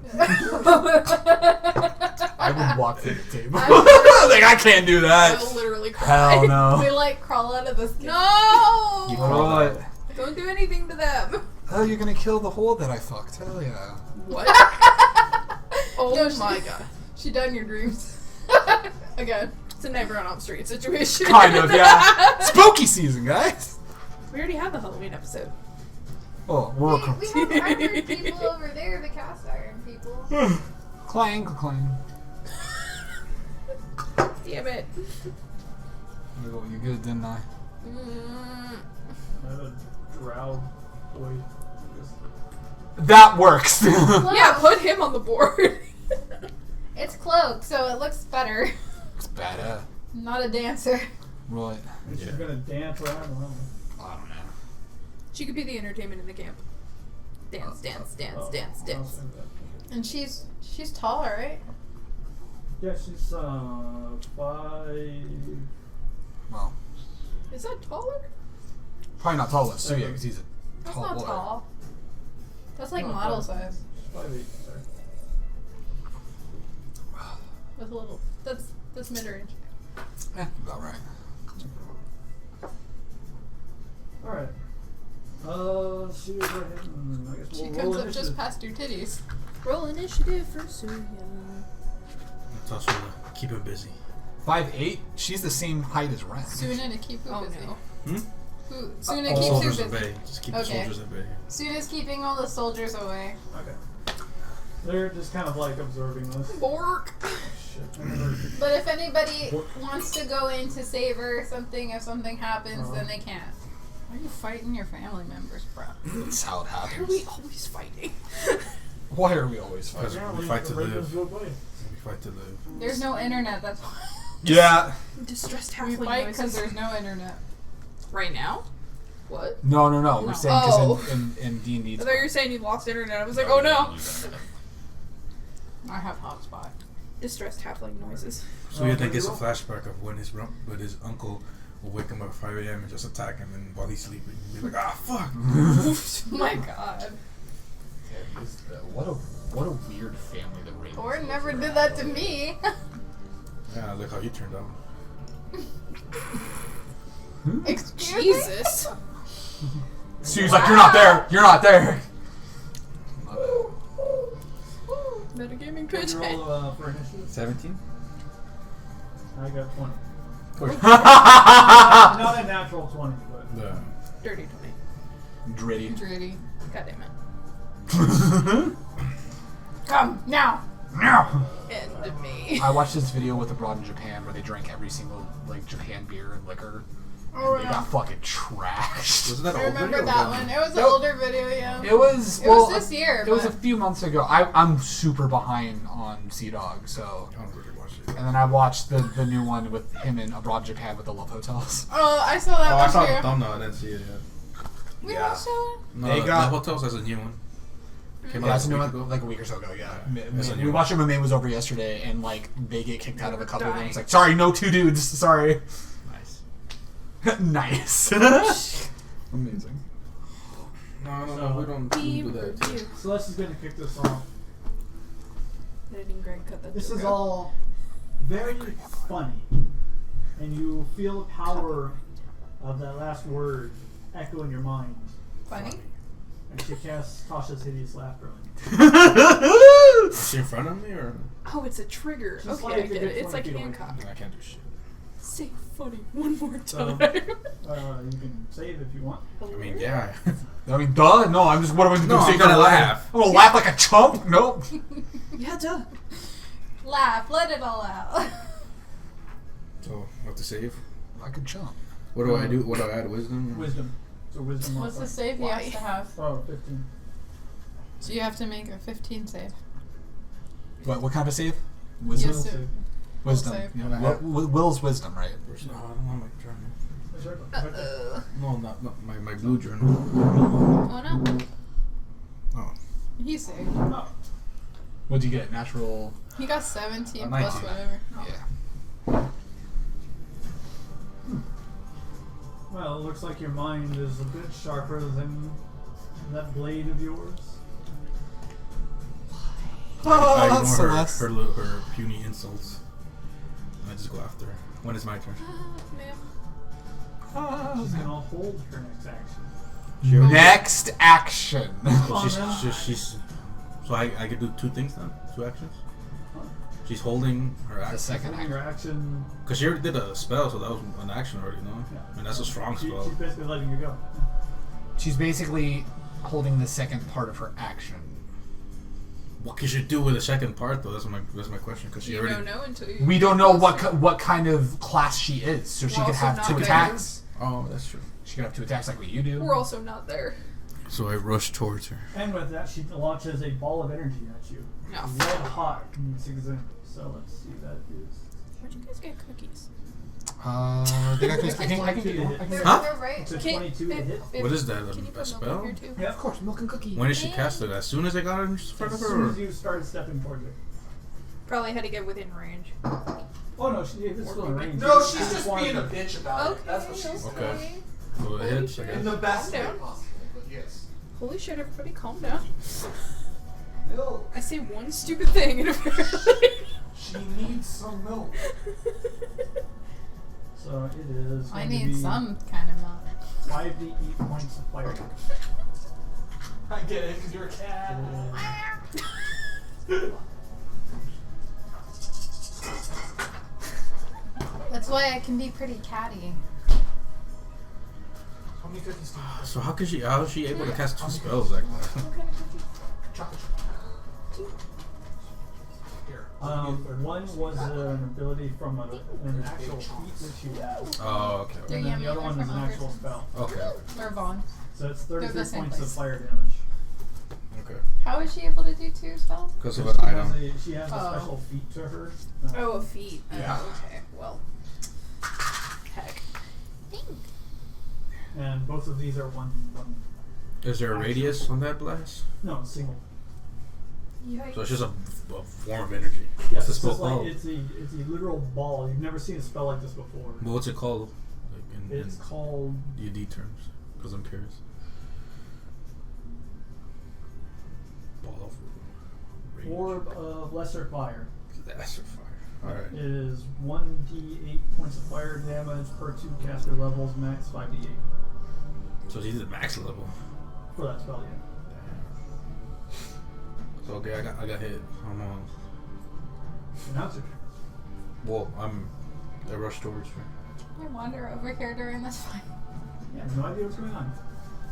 I would walk through the table. I like, I can't do I that. will literally cry. Hell no. We like crawl out of the skin. No! You crawl out. Don't do anything to them. Oh, you're gonna kill the hole that I fucked. Hell yeah. What? Oh No, my god. She done your dreams. Again, it's a Nightmare on Elm Street situation. Kind of, yeah. Spooky season, guys. We already had the Halloween episode. Oh, we're We have armored people over there, the cast iron people. clang, clang. Damn it. You good, didn't I? Mm. I had a drow boy. That works. Yeah, put him on the board. It's cloak, so it looks better. It's badass. Not a dancer. Right. And she's gonna dance around. I don't know. She could be the entertainment in the camp. Dance, dance, dance, dance, dance. And she's taller, right? Yeah, she's 5. Well, Is that taller? probably not tall as Tsuya, because he's a That's tall not boy. tall. That's like No, model five. size. 5'8", sorry. With a little. That's mid range. About right. Alright. She was right here. I guess She we'll comes roll up just initiative. past your titties. Roll initiative for Tsuya. Tell Tsuya, keep him busy. 5'8". She's the same height as Ren. Suna to keep who busy? no. Suna Oh. keeps who Soldiers at busy? bay. Just keep Okay. the soldiers at bay. Suna's keeping all the soldiers away. Okay. They're just kind of like observing this. Bork. Shit. I never- But if anybody wants to go in to save her or something, if something happens, then they can't. Why are you fighting your family members, bro? That's how it Why are happens. we always fighting? Why are we always fighting? Because Apparently we fight the to live. Ravenswood way. We fight to live. There's no internet, that's why. Yeah. Distressed We halfling fight because noises. there's no internet. Right now? What? No. No. We're saying because Oh. in D&D. I thought you were saying you lost internet. I was like, oh no. I have hotspot. Distressed halfling noises. Tsuya then gets a flashback of when his uncle will wake him up at 5 a.m. and just attack him, and while he's sleeping, he'll be like, ah, fuck. Oh my god. What a weird family that Ravens. Or never did that to me. Yeah, look how you turned out. Excuse me? Jesus. Sue's like, you're not there. You're not there. Metagaming Can pitch. you roll for initiative? 17? I got 20. Of course. Not a natural 20, but. Yeah. Dirty 20. Dritty. Dritty. God damn it. Come, now. End of me. I watched this video with abroad in Japan where they drank every single like Japan beer and liquor. Oh, And they got fucking trashed. Wasn't that I an old remember video? that one. It was an Nope. older video, yeah. It was It was this year, It was a but- few months ago. I'm super behind on Sea Dog, so. I don't really watch it. And then I watched the new one with him in Abroad Japan with the Love Hotels. Oh, I saw that Oh, I one saw the too. thumbnail. I didn't see it yet. We Yeah. watched that one? No, They got- the Hotels has a new one. Came Yeah, out that's a new week one, ago. like a week or so ago. Yeah, That's a we new watched it when May was over yesterday, and like they get kicked out of a We're couple of them. dying. It's like, sorry, no two dudes. Sorry. Nice. Nice. Amazing. No, we don't do that. Review. Celeste is going to kick this off. Editing Greg cut that This joke is out. all very funny. And you feel the power of that last word echo in your mind. Funny? And she casts Tasha's hideous laughter on you. Is she in front of me or? Oh, it's a trigger. Just Okay, like I to get get it. It's 20 like feet away. Hancock. I can't do shit. Say funny one more So- time. You can save if you want. I mean, yeah. I mean, duh. No, I'm just. What am I gonna do? No, Sit I'm here gonna and laugh. I'm gonna laugh like a chump. Nope. Yeah, duh. Laugh, let it all out. So, what to save? Like a chump. What do I do? What do I add? Wisdom? Wisdom. So wisdom What's the modifier. save he Why? has to have? Oh, 15. So you have to make a 15 save. What kind of save? Wisdom. Yes, sir. Wisdom. Will save. Yeah, Will's wisdom, right? No, I don't want my journal. Is there- No, not my blue journal. Oh no. Oh. He saved. Oh, What'd you get? Natural. He got 17 19. plus whatever. Yeah. well, it looks like your mind is a bit sharper than that blade of yours. I ignore Celeste. her puny insults. And I just go after her. When is my turn? Ma'am. She's gonna hold her next action. Next action. So so I could do two things then? Two actions? She's holding her The action. second Holding your action. Because she already did a spell, so that was an action already, no? Yeah. I mean, that's a strong She's spell. basically letting you go. She's basically holding the second part of her action. What could you do with the second part, though? That's my question. Because she You already. don't know until you. We don't know what kind of class she is, so she We're could also have not two there. attacks. Oh, that's true. She could have two attacks like what you do. We're also not there. So I rush towards her. And with that, she launches a ball of energy at you. No. Red hot in this example. So let's see what that is. Where'd you guys get cookies? I think I can get one. I can get Huh? They're right. It's a Can't- 22 to hit. What is that? Can you A put milk in spell? here too? Yeah. Of course, milk and cookie. When did she cast it? As soon as I got her in front of As her? soon Or? as you started stepping towards her. Probably had to get within range. Oh no, she is still in range. No, She she's just wanted being a to- bitch about it. That's what she's doing. Okay. So it hits, I In guess. the best way Calm down. possible. But yes. Holy shit, everybody calm down. Milk. I say one stupid thing and apparently. She needs some milk. So it is. I going to need be some kind of milk. 5d8 points of fire. I get it, because you're a cat. That's why I can be pretty catty. How many cookies do you have? So how is she able to cast 2 spells like that? Chocolate. Here. One was an ability from an actual feat that she has. Oh, okay. They're And then yummy. the other one They're is an from actual Albertsons. spell. Okay. Or Vaughn. So it's They're 33 the same points of place. fire damage. Okay. How is she able to do 2 spells? Because of So an item. she has a Oh. special feat to her. Oh, a feat. Yeah. Oh, okay. Well. Heck. And both of these are one. Is there a radius on that blast? No, single. So it's just a form of energy. Yeah, What's the it's spell just like called? it's a literal ball. You've never seen a spell like this before. Well, what's it called? Like in It's called D&D terms. Because I'm curious. Ball of rage. Orb of Lesser Fire. Lesser fire. Alright. It is 1d8 points of fire damage per 2 caster levels, max 5d8 So she's at max level. for that spell. Yeah. So okay, I got hit. I'm on. So now it's your turn. Well, I rushed towards her. I wander over here during this fight. Yeah, I have no idea what's going on.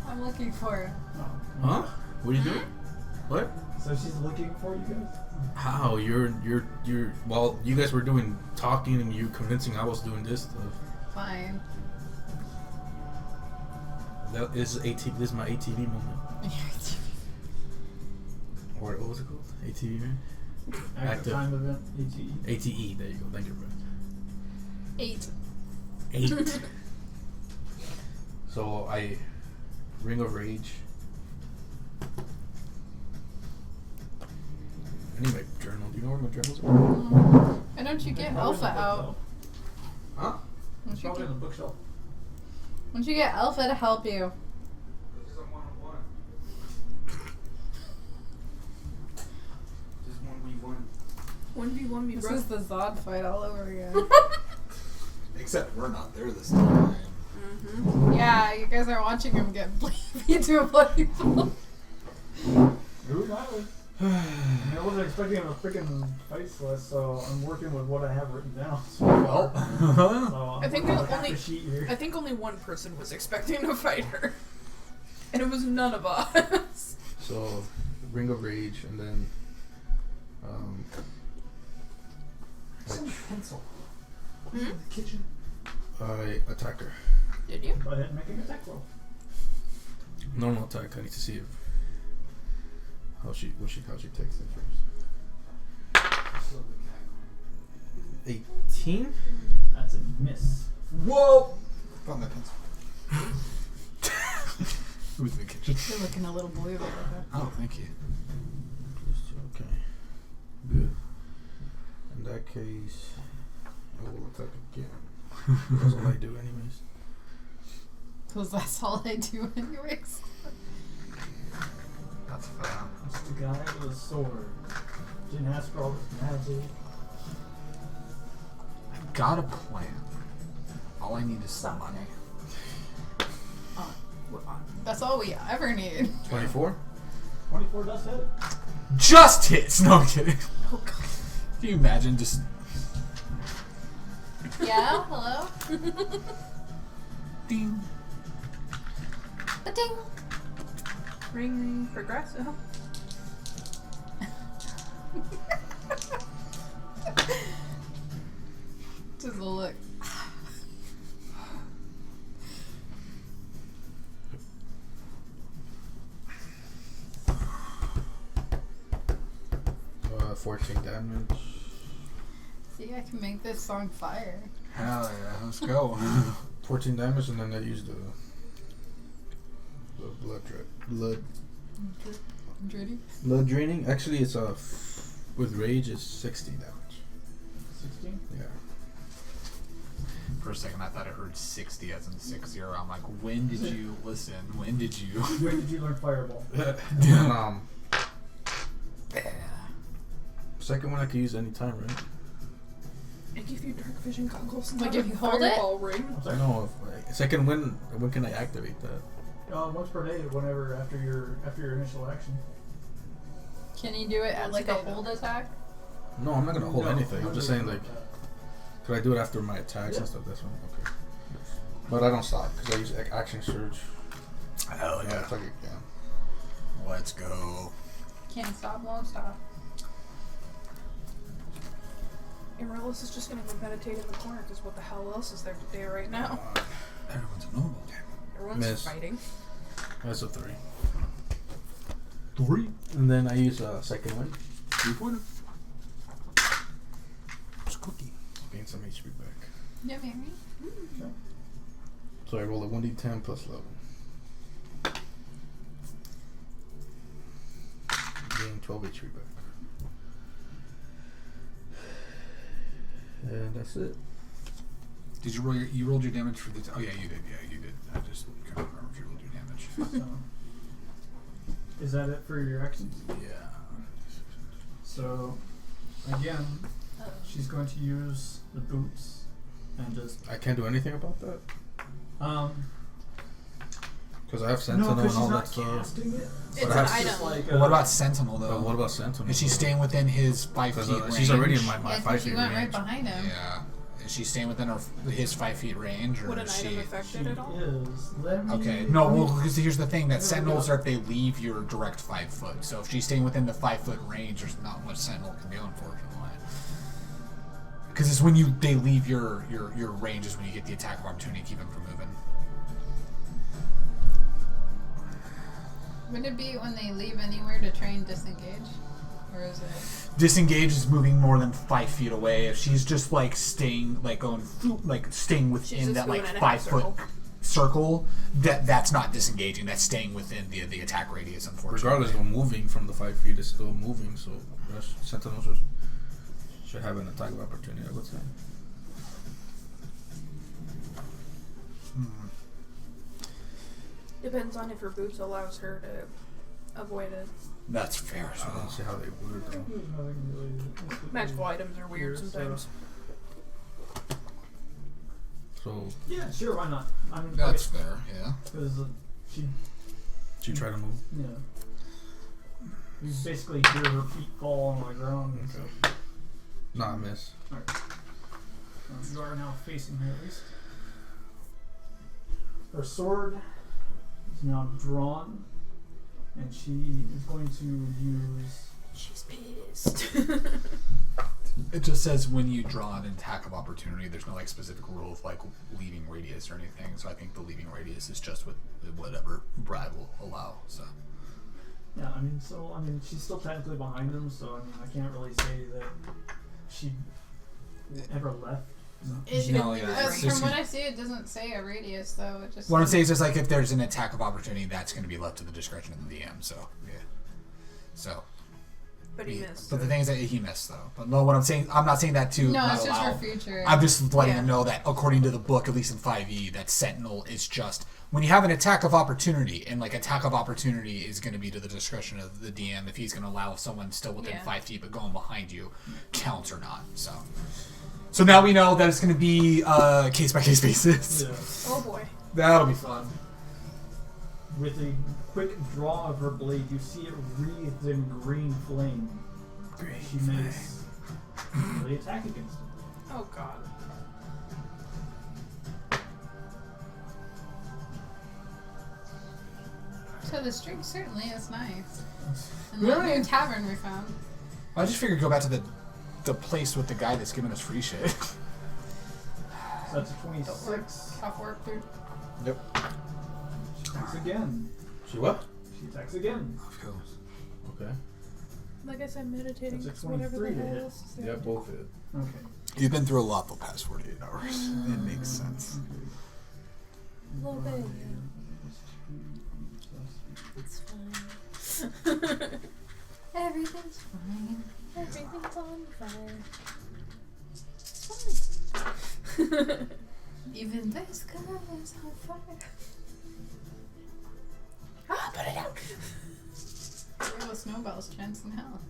I'm looking for her. No. Huh? What are you doing? What? So she's looking for you guys. How? You're well, you guys were doing talking and you convincing I was doing this stuff. Fine. That is this is my ATV moment. Or what was it called? ATV, right? Active time event, ATE. ATE, there you go. Thank you, bro. 8. 8. So I Ring of Rage. I need my journal. Do you know where my journals are? Why don't you get Probably Alpha in the out? bookshelf. Huh? Why Probably in the bookshelf. don't you get Alpha to help you? This is a one-on-one. This is 1v1. 1v1 me, This bro. is the Zod fight all over again. Except we're not there this time. Mm-hmm. Yeah, you guys are watching him get beat to a bloody pulp. Who knows? I wasn't expecting a freaking face list, so I'm working with what I have written down. So Well. I think working with half only- the sheet here. I think only one person was expecting to fight her. And it was none of us. So, Ring of Rage, and then Some pencil. Hmm? In the kitchen. I attack her. Did you? Go ahead and make an attack roll. Normal attack. I need to see if how she takes it first. 18. That's a miss. Whoa! Found my pencil. Who's in the kitchen? You're looking a little blue there. Oh, thank you. Okay. Good. In that case, I will attack again. That's all I do, anyways. Because that's all I do anyways. That's fine. It's the guy with a sword. Didn't ask for all this magic. I've got a plan. All I need is some money. That's all we ever need. 24. 24 does hit it. Just hits! No, I'm kidding. Oh god. Can you imagine just... Yeah, hello? Ding. Ba-ding. Ring progressive. Just a look. 14 damage. See, I can make this song fire. Hell yeah, let's go. 14 damage, and then I use the blood draining. Actually, it's with rage it's 60 damage. 16? Yeah. For a second, I thought I heard 60 as in 6-0. I'm like, when did you listen? When did you? When did you learn Fireball? Second one I can use any time, right? I give you dark vision goggles. Like not if a you hold it? fireball ring. I'm sorry. No. Second, when can I activate that? Once per day, whenever after your initial action. Can you do it at Once like a a day, though. hold attack? No, I'm not gonna hold No, anything. I'm no, just no, saying no, like no. Could I do it after my attacks and stuff? That's one. Okay. But I don't stop because I use action surge. Hell yeah. It's like, yeah. Let's go. Can't stop, won't stop. Amaryllis is just gonna go meditate in the corner because what the hell else is there to do right now? Everyone's a noble. Everyone's Miss. fighting. That's a 3. 3. And then I use second wind. 3-pointer. It's a cookie. Gain some HP back. Yeah, Mary. Okay. So I roll a 1d10 plus level. Gain 12 HP back. And that's it. Did you roll you rolled your damage for the oh yeah you did I just couldn't remember if you rolled your damage. So, is that it for your actions? Yeah. So, again, she's going to use the boots and just I can't do anything about that because I have Sentinel no, and because all she's that not stuff. casting it. It's But I an have item. Just like, Well, what about Sentinel though? But what about Sentinel? Is she staying within his 5 feet Because range? she's already in my Yeah, 5 she feet went right range. behind him. Yeah. Is she staying within his 5 feet range, or Would an is she? item affect She it at all? is. Let me, Okay. No. Well, because here's the thing: that Yeah, sentinels yeah. are if they leave your direct 5 foot. So if she's staying within the 5 foot range, there's not much sentinel can do, unfortunately. Because it's when they leave your range is when you get the attack of opportunity to keep them from moving. Would it be when they leave anywhere to try and disengage? Or is it... Disengage is moving more than 5 feet away. If she's just like staying, like going, like staying She's within just that like moving in a 5 half foot circle. circle, that's not disengaging. That's staying within the attack radius. Unfortunately, Regardless of moving from the 5 feet, it's still moving. So Sentinel should have an attack of opportunity, I would say. Depends on if her boots allows her to avoid it. That's fair as I don't well. see how they would though. There's nothing really. Magical items are weird Here, so- sometimes. So Yeah, sure. Why not? I mean, That's fair. Yeah. because she, she try to move. yeah. You basically hear her feet fall on the ground. And Okay. Nah, I miss. You are now facing her at least. Her sword is now drawn, and she is going to use. She's pissed. It just says when you draw an attack of opportunity, there's no like specific rule of like leaving radius or anything. So I think the leaving radius is just with whatever Brad will allow. So Yeah, I mean, she's still technically behind him, so I mean, I can't really say that she ever left. It, No, yeah, it's from just- what I see, it doesn't say a radius, though. It just what I'm saying is just like if there's an attack of opportunity, that's going to be left to the discretion of the DM. So yeah. So. But he missed. But the thing is that he missed though. But no, what I'm saying, I'm not saying that to No, not it's just allow. for future. I'm just letting Yeah. them know that according to the book, at least in 5e, that Sentinel is just when you have an attack of opportunity, and like attack of opportunity is going to be to the discretion of the DM if he's going to allow someone still within Yeah. 5 feet but going behind you counts or not. So now we know that it's going to be case by case basis. Yeah. Oh boy. That'll be fun. With a quick draw of her blade, you see it wreathed in green flame. She makes the attack against it. Oh god. So this drink certainly is nice. And Yeah. that new tavern we found. I just figured go back to the place with the guy that's giving us free shit. So that's a 26. Tough work, dude. Yep. She attacks again. She what? She attacks again. Of course. Okay. Like I said, meditating. That's a is whatever 23 the to hell hit. else is there. Yeah, both hit. Okay. You've been through a lot the past 48 hours. It makes sense. A little bit. It's fine. Everything's fine. Everything's on fire. It's fine. Even this girl is on fire. Ah, put it out. Real snowballs, chance in hell.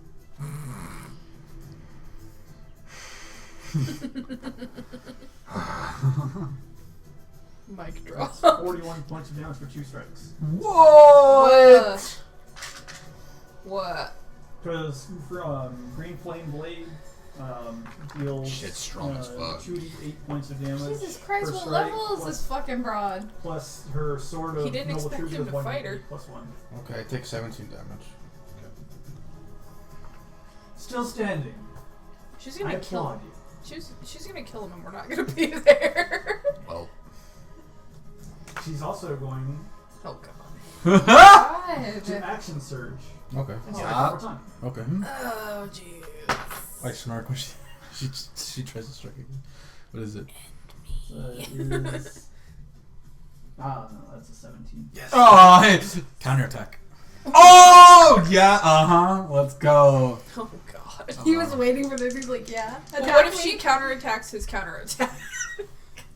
Mic drop. That's 41 points of damage for 2 strikes. What? What? Because green flame blade deals Shit's strong as fuck. 2d8 points of damage. Jesus Christ, per what strike, level is this fucking broad? Plus her sword of He didn't noble expect troops him of to 1 fight her. plus 1. Okay, I take 17 damage. Still standing. She's I gonna kill applaud him. you. She's gonna kill him and we're not gonna be there. Well. She's also going Oh god. God. to action surge. Okay. It's Yeah. like one more time. Okay. Oh jeez. I snark when she tries to strike again. What is it? Is... no, that's a 17. Yes. Oh, hey. Counterattack. Oh, yeah, let's go. Oh god. He was waiting for them to be like, yeah. Well, attack what if me. she counterattacks his counterattack?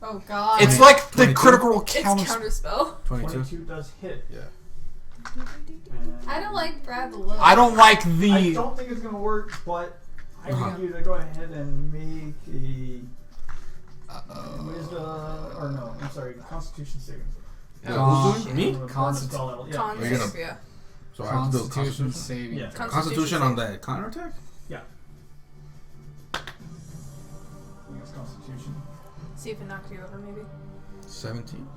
Oh God. It's like the 22? critical It's counter. counterspell. 22. 22 does hit. Yeah. And I don't like Brad the look. I don't like I the. don't think it's going to work, but I Uh-huh. need you to go ahead and make a wisdom, or no, I'm sorry, Constitution saving throw. Oh, Who's doing? Me? On the Constitu- spell level. Yeah. Con Are you gonna- save, yeah. So I have to do a Constitution Constitution. saving. Yeah. Constitution on that counterattack? Yeah. I think it's Constitution. See if it knocks you over, maybe. 17.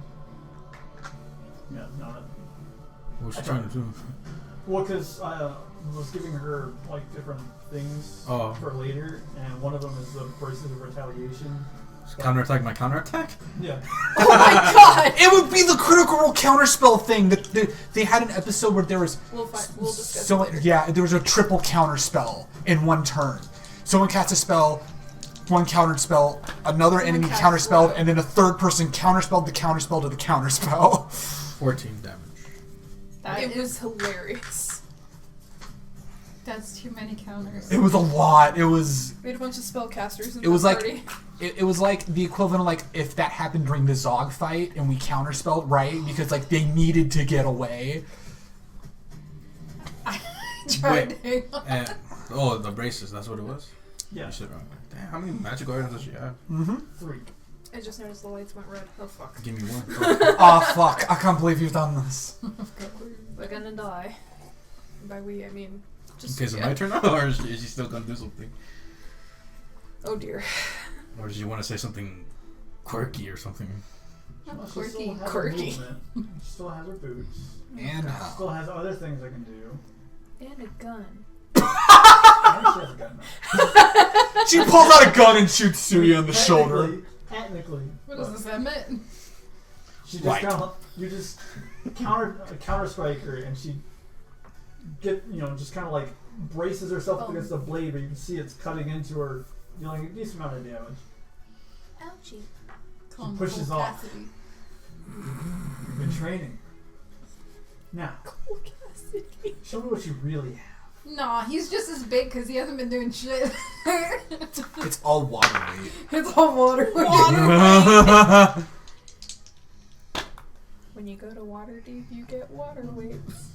Yeah, no, that, What's I she trying to do? well, because I was giving her like different things Oh. for later, and one of them is the braces of retaliation. Counterattack my counterattack? Yeah. Oh my god! It would be the critical role counterspell thing. That they had an episode where there was We'll discuss so it later. yeah, there was a triple counterspell in one turn. Someone casts a spell, one counterspell, another enemy casts counterspelled, one. and then a third person counterspelled the counterspell to the counterspell. 14 damage. It was hilarious. That's too many counters. It was a lot. It was. We had a bunch of spellcasters in It was the like party. it was like the equivalent of like if that happened during the Zog fight and we counterspelled, right? Because like they needed to get away. I tried to. And, oh, the braces, that's what it was? Yeah. You should run. Damn, how many magical items does she have? 3. I just noticed the lights went red. Oh fuck. Give me one. Oh fuck! I can't believe you've done this. We're gonna die. By we, I mean just. Okay, is it yeah. my turn now, or is she still gonna do something? Oh dear. Or does she want to say something quirky or something? Well, she Quirky. still has Quirky. her movement. She still has her boots. And Still has other things I can do. And a gun. And she has a gun now. she pulls out a gun and shoots Tsuya in the shoulder. Technically. What does this admit? She just Right. kinda, you just counter strike her, and she just kind of like braces herself up against the blade, but you can see it's cutting into her, dealing a decent amount of damage. Ouchie. Calm pushes Cole off. Cassidy. You've been training. Now, show me what you really have. Nah, he's just as big because he hasn't been doing shit. It's all water weight. It's all water. When you go to Waterdeep, you get water weights.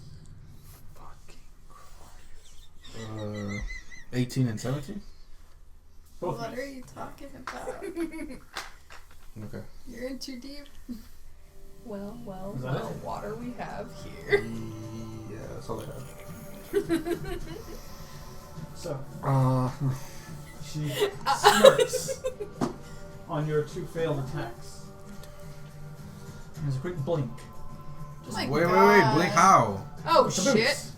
18 and 17? Both What miss. are you talking about? Okay. You're in too deep. Well, Is that it? water we have here. Yeah, that's all I have. So, Uh, she smirks on your 2 failed attacks. There's a quick blink. Wait, blink how? Oh With the shit! boots.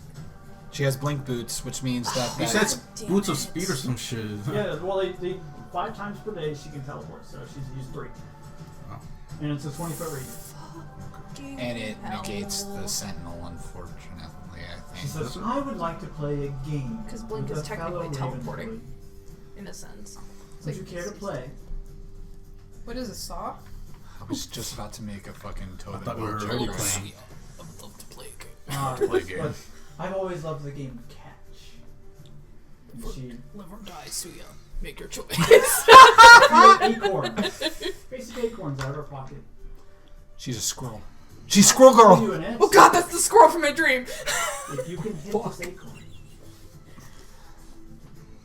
she has blink boots, which means that. You that said boots of speed or some shit. Yeah, well, they 5 times per day she can teleport, so she's used 3. Oh. And it's a 20-foot radius. and it negates the sentinel, unfortunately. I She think. says, I would like to play a game. Because Blink with is a technically fellow teleporting, Ravenswood. in a sense. Would you care to play? What is a saw? I was just about to make a fucking totem. I thought we were already playing. I would love to play a game. But Play a game. I've always loved the game of catch. And she Live or die, Tsuya. Make your choice. threw acorns. Basic acorns out of her pocket. She's a squirrel. She's Squirrel Give Girl. you an answer. Oh god, that's the squirrel from my dream! If you can hit this acorn,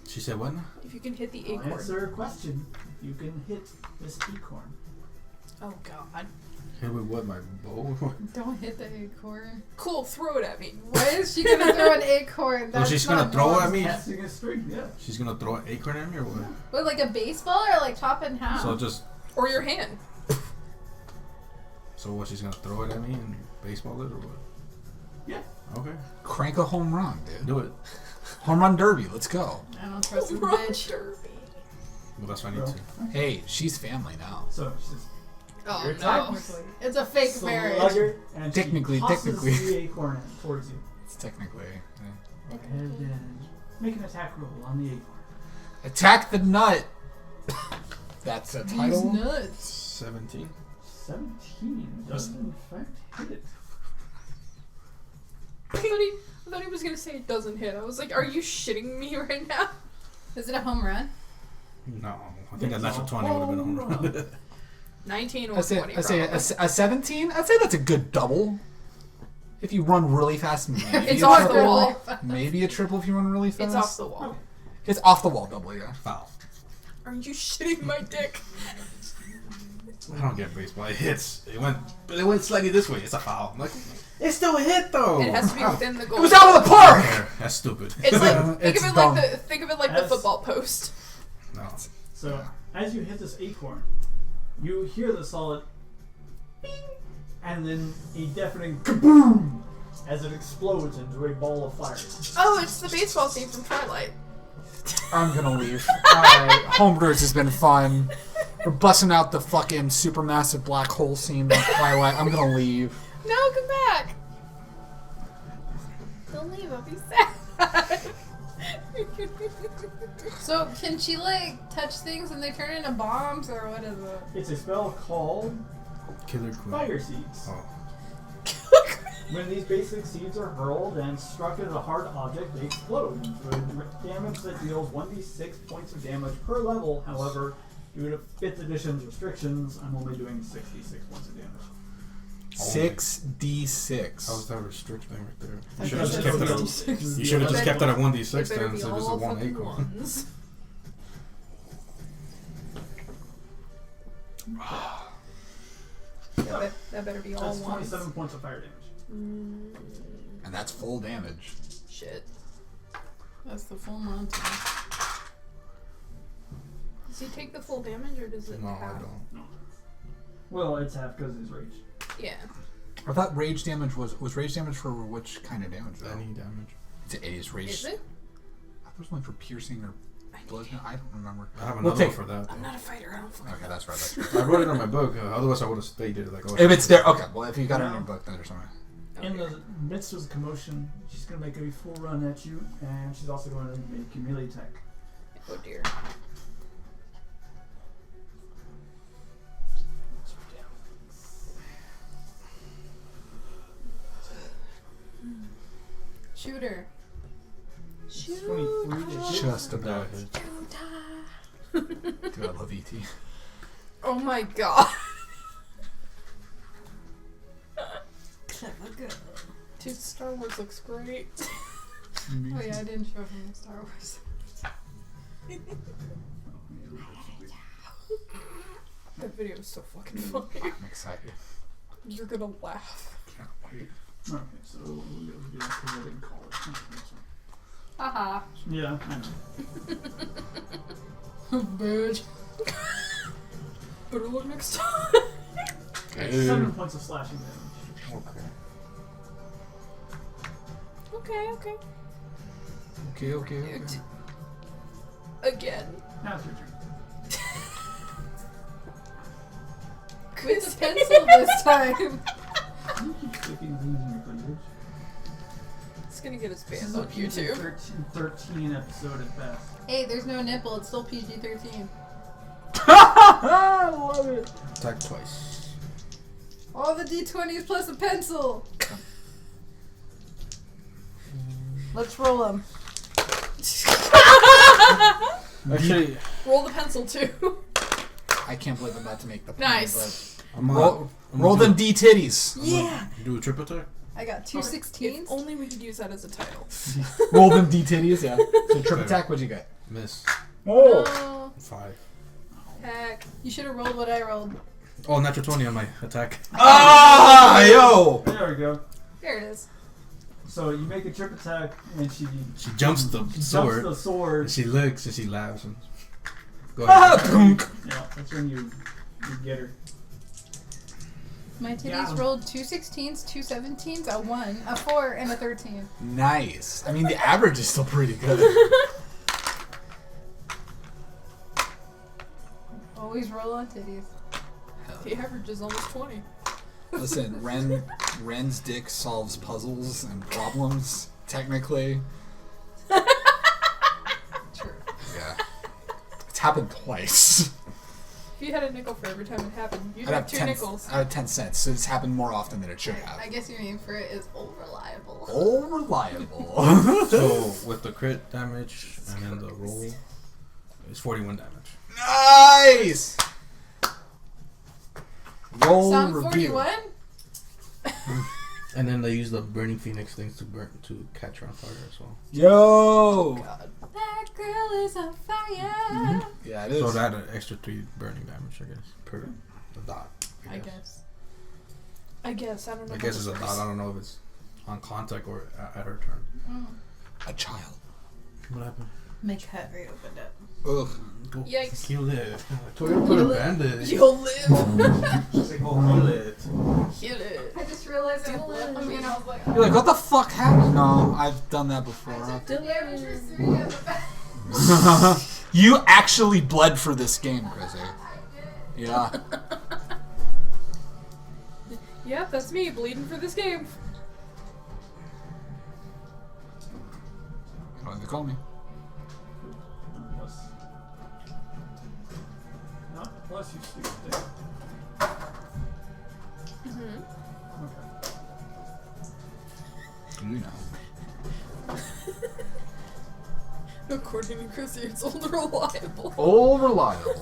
She said what now? If you can hit the I'll acorn. answer a question. If you can hit this acorn. Oh god. Hit with what? My bow? Don't hit the acorn. Cool, throw it at me. Why is she gonna throw an acorn? Oh, she's gonna throw it at me? Casting a string, yeah. She's gonna throw an acorn at me or what? What, like a baseball or like chop it in half? So just. Or your hand. So what? She's gonna throw it at me and baseball it or what? Yeah. Okay. Crank a home run, dude. Do it. Home run derby. Let's go. I don't trust this Run bitch. derby. Well, that's what I need to. Hey, she's family now. So she's Oh Your no. time. It's a fake marriage. slugger, and Technically, she tosses technically. the acorn towards you. It's technically. Go ahead and make an attack roll on the acorn. Attack the nut. That's a These title. nuts. 17. 17 does in fact hit it. I thought he was gonna say it doesn't hit. I was like, are you shitting me right now? Is it a home run? No. I think that natural 20 would have been a home run. 19 or I say 20. a 17. I'd say that's a good double. If you run really fast, maybe It's a off the triple. wall. Maybe a triple if you run really fast. It's off the wall. It's off the wall double, yeah. Foul. Are you shitting my dick? I don't get baseball. It hits. It went slightly this way. It's a foul. I'm like, it's still a hit though. It has to be within the goal. It was out of the park. That's stupid. It's like It's think dumb. of it like the As- football post. No. So as you hit this acorn, you hear the solid bing, and then a deafening kaboom as it explodes into a ball of fire. Oh, it's the baseball scene from Twilight. I'm gonna leave. Alright, Homebrewers has been fun. We're busting out the fucking supermassive black hole scene from Twilight. I'm gonna leave. No, come back. Don't leave, I'll be sad. So, can she, like, touch things and they turn into bombs, or what is it? It's a spell called Killer Queen. Fire Seeds. Oh. When these basic seeds are hurled and struck at a hard object, they explode into a damage that deals 1d6 points of damage per level. However, due to 5th edition's restrictions, I'm only doing 66 points of damage. 6d6. How's that restrict thing right there? I You should have just guess kept it at. it's You should have just kept it at 1d6 It better then, be so it was a all 1 fucking acorn. ones. Yeah, that better be all That's ones. 27 points of fire damage. And that's full damage. Shit. That's the full Monty. Does he take the full damage or does it No, I half? don't. Well, it's half because he's rage. Yeah. I thought rage damage was rage damage for which kind of damage though? Any damage. It is rage. Is it? I thought it was only for piercing or blood. I don't remember. I have We'll another take- one for that. I'm not a fighter. I don't fucking Okay, that's right. That's right. I wrote it on my book. Otherwise, I would have stated like. Oh, If it's there, okay. Well, if you got it in your book, then there's something. In the midst of the commotion, she's going to make a full run at you, and she's also going to make a melee attack. Oh dear. Shooter. It's 23 to hit. Just No, about. it hit. Dude, I love ET. Oh my god. Clever girl. Dude, Star Wars looks great. Oh yeah, I didn't show from the Star Wars. That video is so fucking funny. I'm excited. You're gonna laugh. Can't wait. Okay, so we'll do that because I didn't call it. Haha. Yeah, I know. Bitch. Better look next time. Hey. 7 points of slashing damage. Okay. Okay. Okay, okay, okay. Again. Now it's your turn. With the pencil this time. You keep sticking things in your fingers. It's gonna get us This banned is a on YouTube. PG-13 episode at best. Hey, there's no nipple. It's still PG-13. I love it. Attack twice. All the D20s plus a pencil. Let's roll them. Actually, Roll the pencil too. I can't believe I'm about to make the point. Nice. I'm Roll, I'm roll gonna them D titties. Yeah. Do a triple attack. I got two If 16s. only we could use that as a title. Roll them D titties. Yeah. So trip attack. What'd you get? Miss. Oh. 5. Heck. You should have rolled what I rolled. Oh, natural 20 on my attack. Ah, yo! There we go. There it is. So you make a trip attack, and she She jumps the sword. the sword. And she looks and she laughs. And go Ah, ahead. punk. Yeah, that's when you get her. My titties Yeah. rolled 2 16s, 2 17s, a 1, a 4, and a 13. Nice. I mean, the average is still pretty good. Always roll on titties. The average is almost 20. Listen, Ren's dick solves puzzles and problems, technically. True. Yeah. It's happened twice. If you had a nickel for every time it happened, you'd I'd have have 2 10, nickels. I have 10 cents, so it's happened more often than it should I have. guess your name for it is unreliable. Oh, reliable. So with the crit damage and then the roll, it's 41 damage. Nice! Roll Song review. 41? And then they use the burning phoenix things to catch her on fire as well. Yo! God. That girl is on fire. Mm-hmm. Yeah, it is. So that an extra 3 burning damage, I guess, per dot. I guess. I don't know. I guess it's a dot. I don't know if it's on contact or at her turn. A child. What happened? miq'ote reopened it. Ugh. Go Yikes. kill it. I told you to put a bandage. You'll live. She's like, go kill it. Kill it. I just realized I left. I mean, I was like, You're like, what the fuck happened? No, I've done that before. You actually bled for this game, Crissy. Yeah. Yep, that's me bleeding for this game. What do they call me? Plus you stupid thing. Okay. You know. According to Crissy, it's unreliable. All reliable.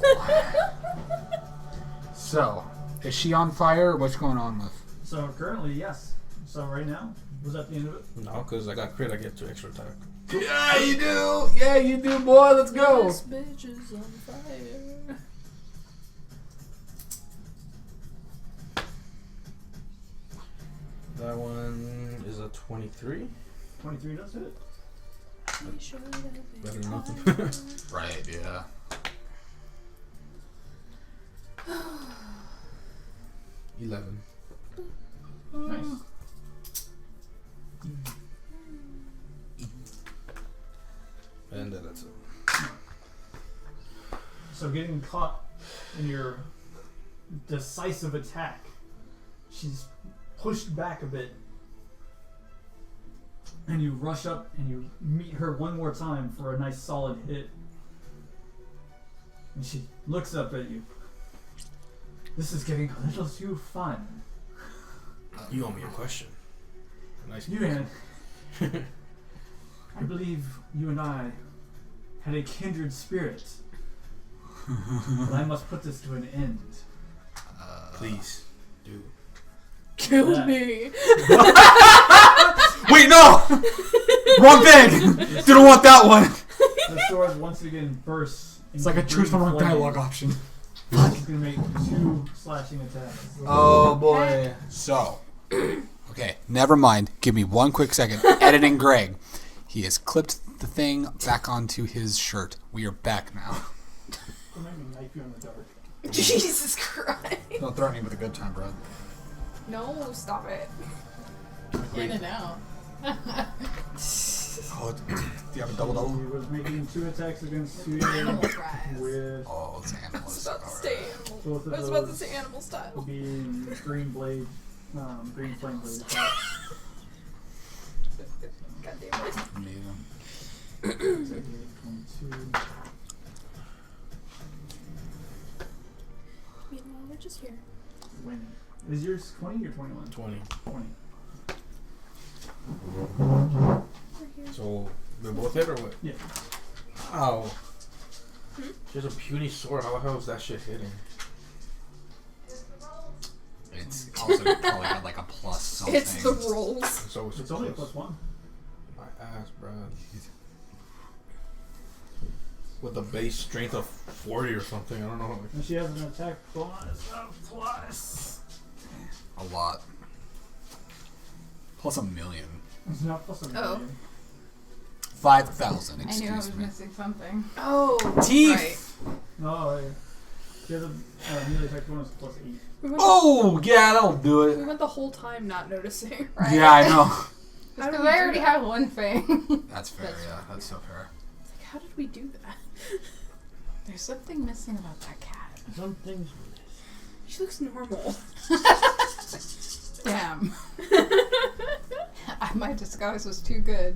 So, is she on fire? What's going on with? So currently, yes. So right now, was that the end of it? No, because I got crit, I get 2 extra attack. Yeah, you do. Yeah, you do, boy. Let's go. This bitch is on fire. That one is a 23. 23 does hit it. Better than nothing. Right. Yeah. $11. Nice. And then that's it. So getting caught in your decisive attack, she's pushed back a bit. And you rush up and you meet her one more time for a nice solid hit. And she looks up at you. This is getting a little too fun. You owe me a question. Nice. Yuan, I believe you and I had a kindred spirit. But I must put this to an end. Please, do. Kill Yeah. me. Wait, no. Wrong thing. Didn't want that one. The sword once again bursts. It's like a truth or wrong dialogue option. She's gonna make 2 slashing attacks. Oh boy. So, okay, never mind. Give me one quick second. Editing Greg. He has clipped the thing back onto his shirt. We are back now. Don't make me knife you in the dark. Jesus Christ. Don't threaten me with a good time, bro. No, stop it. In and out. Oh, do you have a double? He was making 2 attacks against Tsuya Animal fries. with Oh, it's I was animals. about to say animal. both of I was about to those say animal style. being green blade, green flame blade attacks. God damn it. So 22. Meanwhile, we're just here. Win. Is yours 20 or 21? 20. 20. We're here. So, they both hit or what? Yeah. Ow. She has a puny sword. How the hell is that shit hitting? It's also probably got like a plus something. It's the rolls. So It's only a +1. My ass, bro. with a base strength of 40 or something. I don't know. And she has an attack bonus of plus. A lot. Plus $1 million. It's not plus a Oh. million. 5,000. I knew I Excuse was me. missing something. Oh, Teeth! No, she has a melee attack bonus plus 8. We went, Oh, yeah, that'll do we it. went the whole time not noticing. Right? Yeah, I know. How Because did we I do already that? have one thing. That's fair, yeah. That's so fair. It's like, how did we do that? There's something missing about that cat. Some things. She looks normal. Damn. My disguise was too good.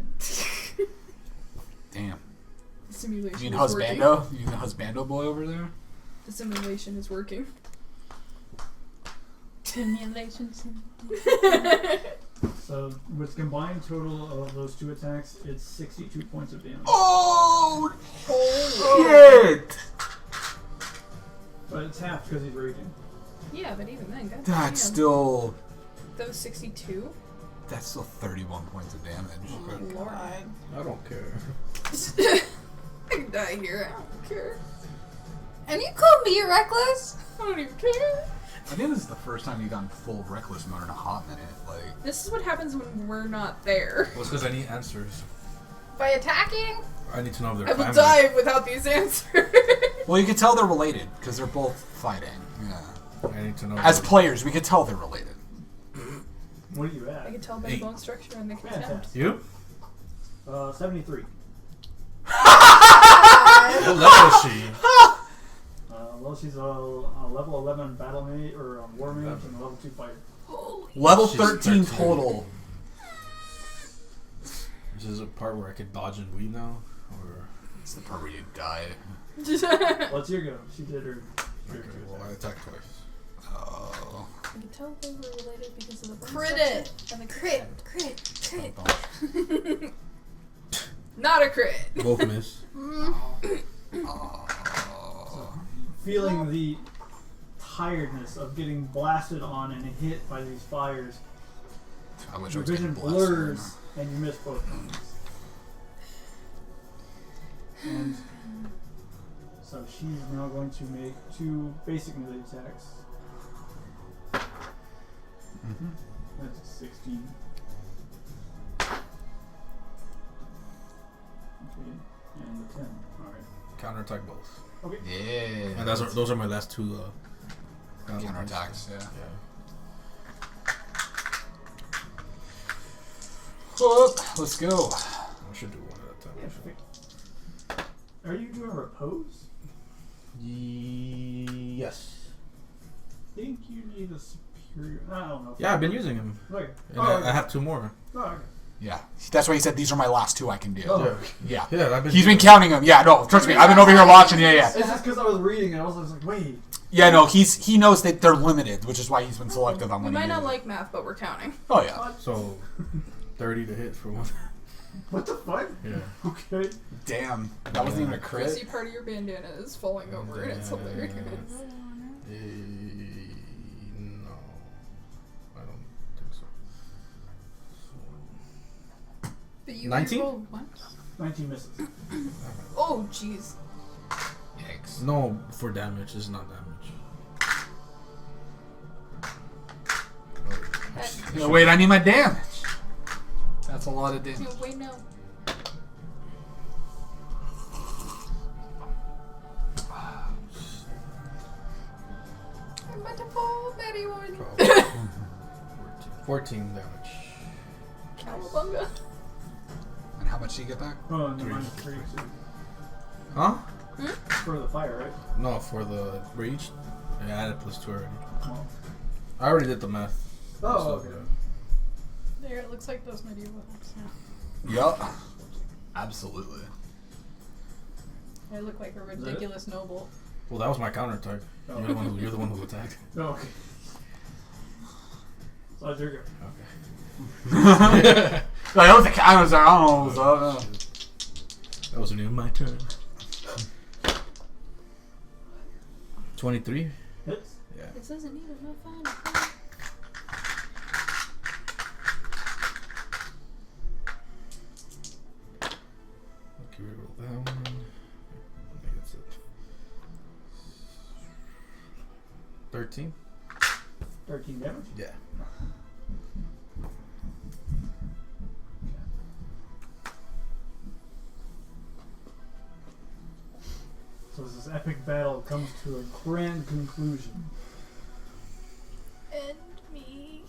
Damn. The simulation You mean is working. husbando? You mean the husbando boy over there? The simulation is working. Simulation. So, with combined total of those two attacks, it's 62 points of damage. Oh, Holy shit! But it's half because he's raging. Yeah, but even then, God That's damn. still... That was 62? That's still 31 points of damage. Oh my lord. I don't care. I can die here. I don't care. And you call me reckless? I don't even care. I think this is the first time you've gone full reckless mode in a hot minute. Like, This is what happens when we're not there. Well, it's because I need answers. By attacking? I need to know if I they're will family. die without these answers. well, you can tell they're related because they're both fighting. Yeah. I need to know. As players, we can tell they're related. What are you I at? can tell by the 8. bone structure and the contempt. Fantastic. You? 73. What level is she? Well, she's a level 11 battle mage or war mage and a level 2 fighter. Holy Level She's 13 13. total. This is a part where I could dodge and weave now? Or... It's the part where you die. Well, it's your go. She did her. Okay, well, I attacked twice. Oh. I can tell they were related because of the bone Crit structure it. and the Crit, contempt. crit. Not a crit. Both miss. Feeling the tiredness of getting blasted on and hit by these fires, I wish I your was getting vision blessed. blurs and you miss both times. And so she's now going to make 2 basic melee attacks. Mm-hmm. That's a 16. Okay, and a 10. Alright. Counterattack both. Okay. Yeah. And those are my last 2 battle counterattacks, yeah. Yeah. Oh, let's go. I should do one at a time. Yeah, perfect. Are you doing repose? Yes. I think you need a superior. I don't know. Yeah, I've been using him. Okay. And Oh, I have 2 more. okay. Yeah. That's why he said these are my last 2 I can do. Oh. Yeah. Yeah, I've been He's been using counting them. Yeah, no, trust me. I've been over here watching. Yeah, yeah. It's just because I was reading and I was like, wait. Yeah, no, he knows that they're limited, which is why he's been selective on We when might he not uses it. like math, but we're counting. Oh, yeah. So, 30 to hit for one. What the fuck? Yeah. Okay. Damn. That wasn't even a crit. See, part of your bandana is falling over, and it's hilarious. No. I don't think so. But you 19? rolled once? 19 misses. Oh, jeez. Yikes. No, for damage. It's not damage. No, wait, I need my damage. That's a lot of damage. No, wait, no. I'm about to fall, Betty one. 14 damage. Cowabunga. And how much do you get back? Oh, and then minus 3 too. Huh? For the fire, right? No, for the rage. I added +2 already. Oh, I already did the math. oh So, okay. There, it looks like those medieval ones. Yup. Absolutely. They look like a ridiculous noble. Well, that was my counterattack. Oh. You're the one who attacked. Oh, okay. So there you go. Okay. Like, that was the counters. I don't know. That wasn't even my turn. 23? Hits. Yeah. This isn't even my fun. Okay, we roll that one. 13. 13 damage? Yeah. So as this epic battle comes to a grand conclusion. And me.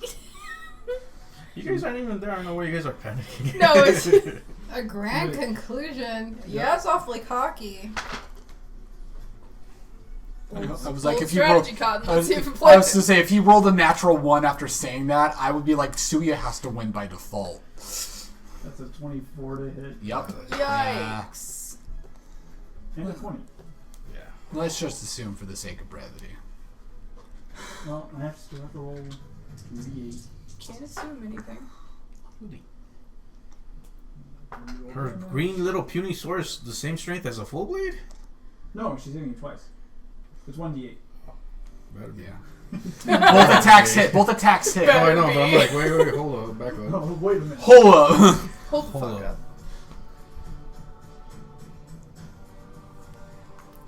You guys aren't even there. I don't know where you guys are panicking. No, it's A grand conclusion. Yeah. Yeah, it's awfully cocky. I was old like, if you rolled, strategy card. I Let's was, see if it I plays was to say, if he rolled a natural 1 after saying that, I would be like, Tsuya has to win by default. That's a 24 to hit. Yep. Yikes. And a 20. Yeah. Let's just assume for the sake of brevity. Well, I still have to roll 2d8. Can't assume anything. Her green little puny sword is the same strength as a full blade? No, she's hitting you twice. It's 1d8. Better be. Both attacks hit. Both attacks hit. Oh, I know, but I'm like, wait, hold up, back up. Oh, wait a minute. Hold up. Hold the Hold fuck up. up.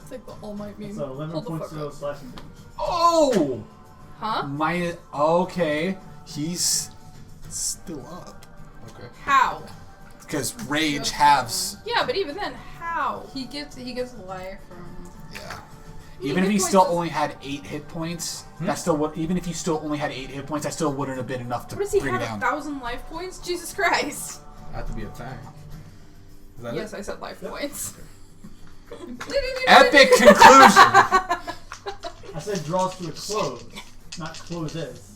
It's like the All Might meme. It's 11 Hold the points fuck of up. slashing damage. Oh! Huh? Minus. Okay. He's still up. Okay. How? Because rage halves. Yeah, but even then, how? He gets life from. Yeah. He Even if hit he points still is- only had 8 hit points, that still would. Even if he still only had 8 hit points, that still wouldn't have been enough to What does he bring it have? down. 1,000 life points? Jesus Christ! I have to be a tank. Is that Yes, it? I said life points. Epic conclusion. I said draws to a close, not closes.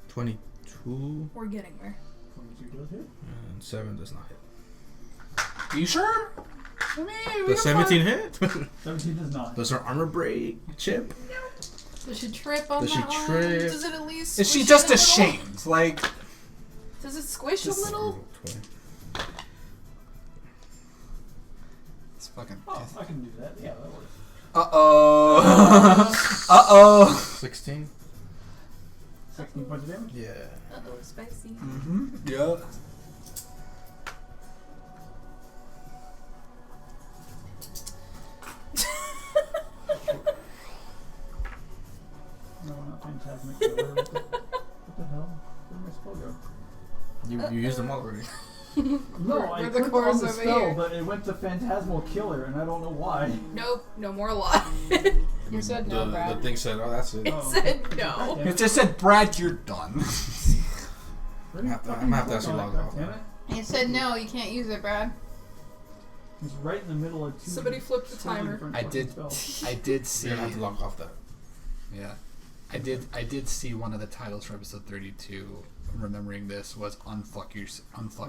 22 We're getting there. 22 does hit. and 7 does not hit. Are you sure? I mean, we Does can 17 hit? 17 does not. Does her armor break? Chip? Does she trip on Does she that one? trip? Does it at least? Is she squish just it a little? ashamed? Like, Does it squish a little? 20. it's fucking. Oh, I can do that. Yeah, that works. Uh-oh. 16? 16 points of damage. Yeah. Uh-oh, spicy. Mm-hmm. Yeah. No, not phantasmic. What the hell? Where did my spell go? You used them all already. No, I Where the clicked core's on the over spell, here. but it went to Phantasmal Killer, and I don't know why. Nope, no more lie. You said no, the Brad. thing said, oh, that's it. It Oh. said no. It just said, Brad, you're done. Where did I'm you gonna have to fucking actually click log on it, off. goddammit? He said no, you can't use it, Brad. It's right in the middle of two. Somebody flipped the totally timer. different I fucking did. spells. I did see. You're gonna have to log off that. Yeah, I did see one of the titles for episode 32. Remembering this was unfuck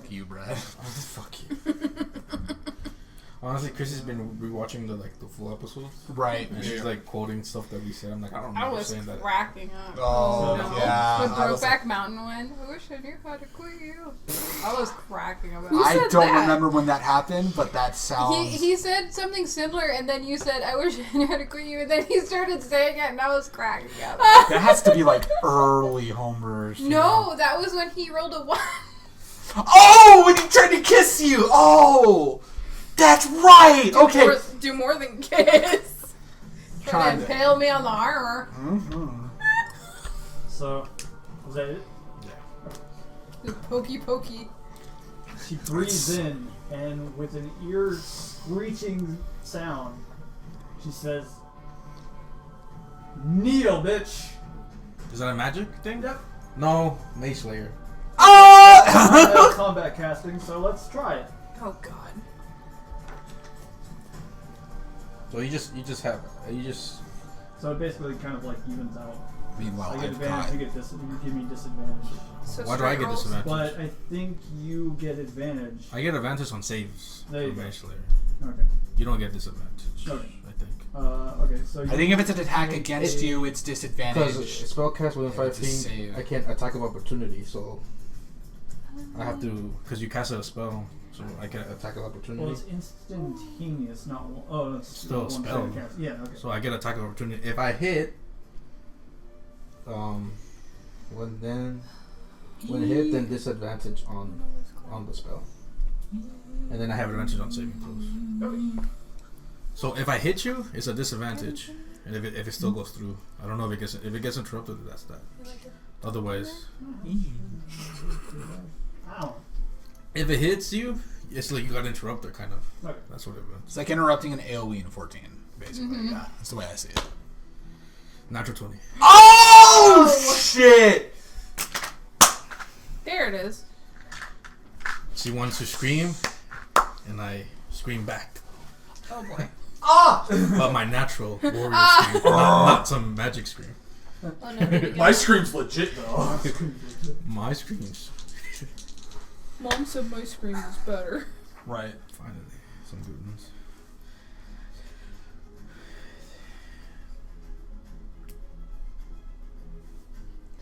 you, Brad. Oh, fuck you. Honestly, Chrissy's been rewatching the full episodes, Right. and she's like quoting stuff that we said. I'm like, I don't I remember was saying that. cracking up. Oh, no. yeah. When I was like, Brokeback Mountain went, I wish I knew how to quit you. I was cracking up. Who I said don't that? remember when that happened, but that sounds. He said something similar, and then you said, I wish I knew how to quit you, and then he started saying it, and I was cracking up. That has to be like early Homebrewers. you know? No, that was when he rolled a 1. Oh, when he tried to kiss you. Oh, that's right. Okay. Do more than kiss. Trying Kinda. to impale me on the armor. Mm-hmm. So, was that it? The pokey. She breathes in, and with an ear screeching sound, she says, "Kneel, bitch." Is that a magic thing? Yep. No, Mage Slayer. Oh! I have combat casting, so let's try it. Oh God. So you just So it basically kind of like evens out. Meanwhile, I get I've advantage. got. You give me disadvantage. So why do I straight get rolls? disadvantage? But I think you get advantage. I get advantage on saves There you for go. Mage Slayer. Okay. You don't get disadvantage. Okay. I think. Okay. So I think if it's an attack make against a- you, it's disadvantage. Because spell cast within Yeah, 5 it's a feet, save. I can't attack of opportunity, so I have to. Because you cast a spell, so I can attack of opportunity. Well, it's instantaneous, not one. Oh, it's Still a one spell. time cast. Yeah. Okay. So I get attack of opportunity. If I hit, when hit, then disadvantage on the spell, and then I have advantage on saving throws. So if I hit you, it's a disadvantage, and if it still goes through, I don't know if it gets interrupted. That's that. Otherwise, Ow. if it hits you, it's like you got interrupted, kind of. Okay. That's what it was. It's like interrupting an AoE in 14, basically. Yeah, that's the way I see it. Natural 20. Oh shit! There it is. She wants to scream, and I scream back. Oh boy. Ah! But my natural warrior scream, not some magic scream. Oh, no, My scream's legit though. My screams. Mom said my scream is better. Right. Finally, some good ones.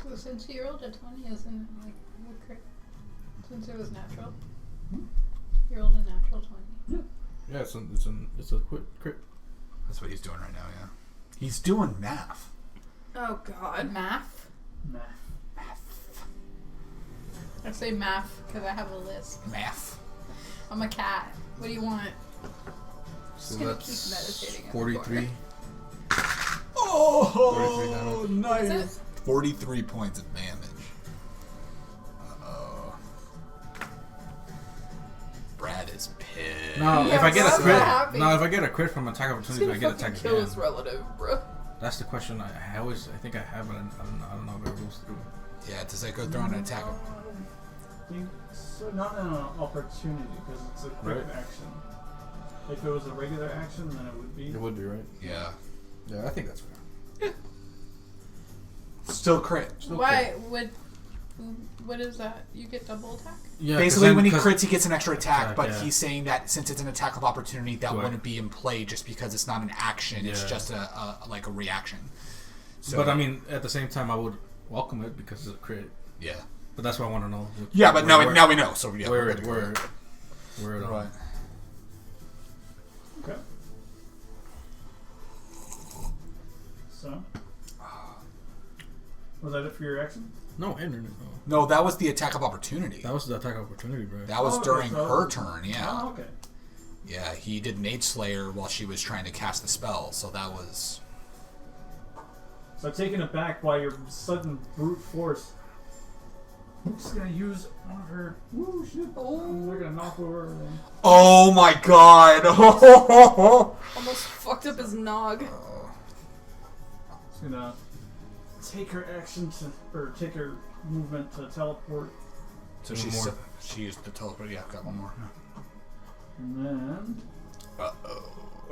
So since you rolled a 20, isn't it like a crit? Since it was natural? You rolled a natural 20. Yeah, it's a crit. That's what he's doing right now, yeah. He's doing math. Oh god. Math? Nah. I say math because I have a list. Math. I'm a cat. What do you want? So gonna that's keep meditating in the 43. Oh, 43 Is nice. it? 43 points of damage. Uh-oh. Brad is pissed. No, Yeah, if I get a I'm crit, happy. no, if I get a crit from attack He's opportunity, gonna I get fucking attack kill again. his relative, bro. That's the question I think I have, but I don't know if it goes through. Yeah, does that go through an attack? So not an opportunity because it's a quick Right. action. If it was a regular action, then it would be. It would be, right? Yeah. Yeah, I think that's fair. Still crit. Why would... What is that? You get double attack? Yeah, Basically, when he crits, he gets an extra attack, but yeah. he's saying that since it's an attack of opportunity, that Right. wouldn't be in play just because it's not an action. It's Yeah. just like a reaction. So, But I mean, at the same time, I would welcome it because it's a crit. yeah. But that's what I want to know. Yeah, but now we know. So yeah, where we're it right. Okay. So. Was that it for your action? No, no. No, that was the attack of opportunity. That was the attack opportunity, bro. That was Oh, okay, during so- her turn. Yeah. Oh, okay. Yeah, he did Mage Slayer while she was trying to cast the spell, so that was... So taken aback by your sudden brute force, I'm just gonna use one of her. Woo, shit. Oh. They're gonna knock over. And Oh my god! Almost fucked up his nog. just gonna take her action to, or take her movement to teleport, So One she more. she used the teleport. Yeah, got one more. and then Uh-oh.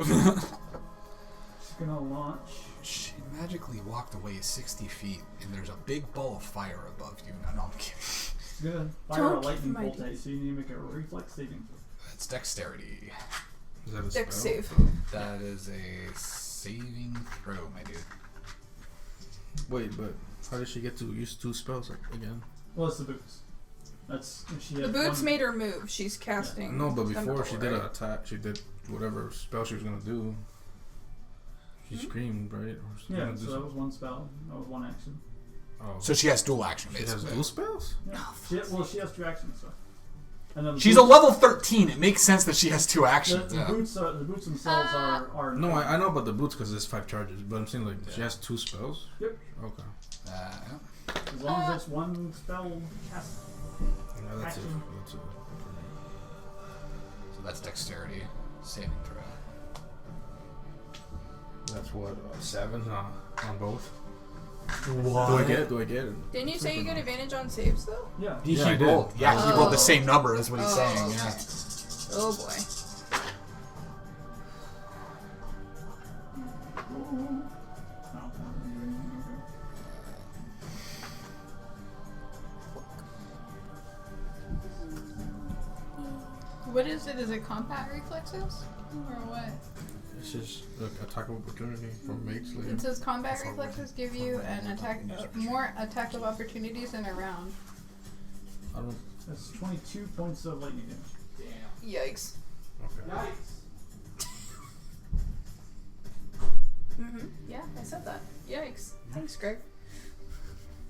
just gonna launch. She magically walked away 60 feet, and there's a big ball of fire above you. No, I'm kidding. She's gonna fire Don't a lightning my bolt at you, so you need to make a reflex saving. That's dexterity. Is that a Dex spell? save. That is a saving throw, my dude. Wait, but how did she get to use 2 spells again? Well, it's the boots. That's she The has boots one, made her move. She's casting. No, but before Thunderbolt, she did right? an attack, she did whatever spell she was gonna do. She screamed, right? Or she Yeah, gonna so do that was one spell. That was one action. oh. So she has dual action, She has basically. dual spells? Yeah. She has 2 actions. So. And then the She's a boots, level 13. It makes sense that she has 2 actions. The yeah. boots themselves are. No, I know about the boots because there's 5 charges, but I'm saying like she has 2 spells. Yep. Okay. Yeah. As long as it's one spell cast. Yeah, that's it. Action. That's it. So that's dexterity. Saving throw. That's what 7 on both. What? Do I get it? Didn't you say you get advantage on saves though? Yeah. He Yeah, I did. rolled. Yeah, he Oh. rolled the same number as what he's Oh, saying. okay. Yeah. Oh boy. What is it? Is it combat reflexes? Or what? It's just like attack of opportunity from Mage Slayer. It says combat reflexes give you an attack, more attack of opportunities in a round. I don't. That's 22 points of lightning damage. Yikes. Okay. Mm-hmm. Yeah, I said that. Yikes. Thanks, Greg.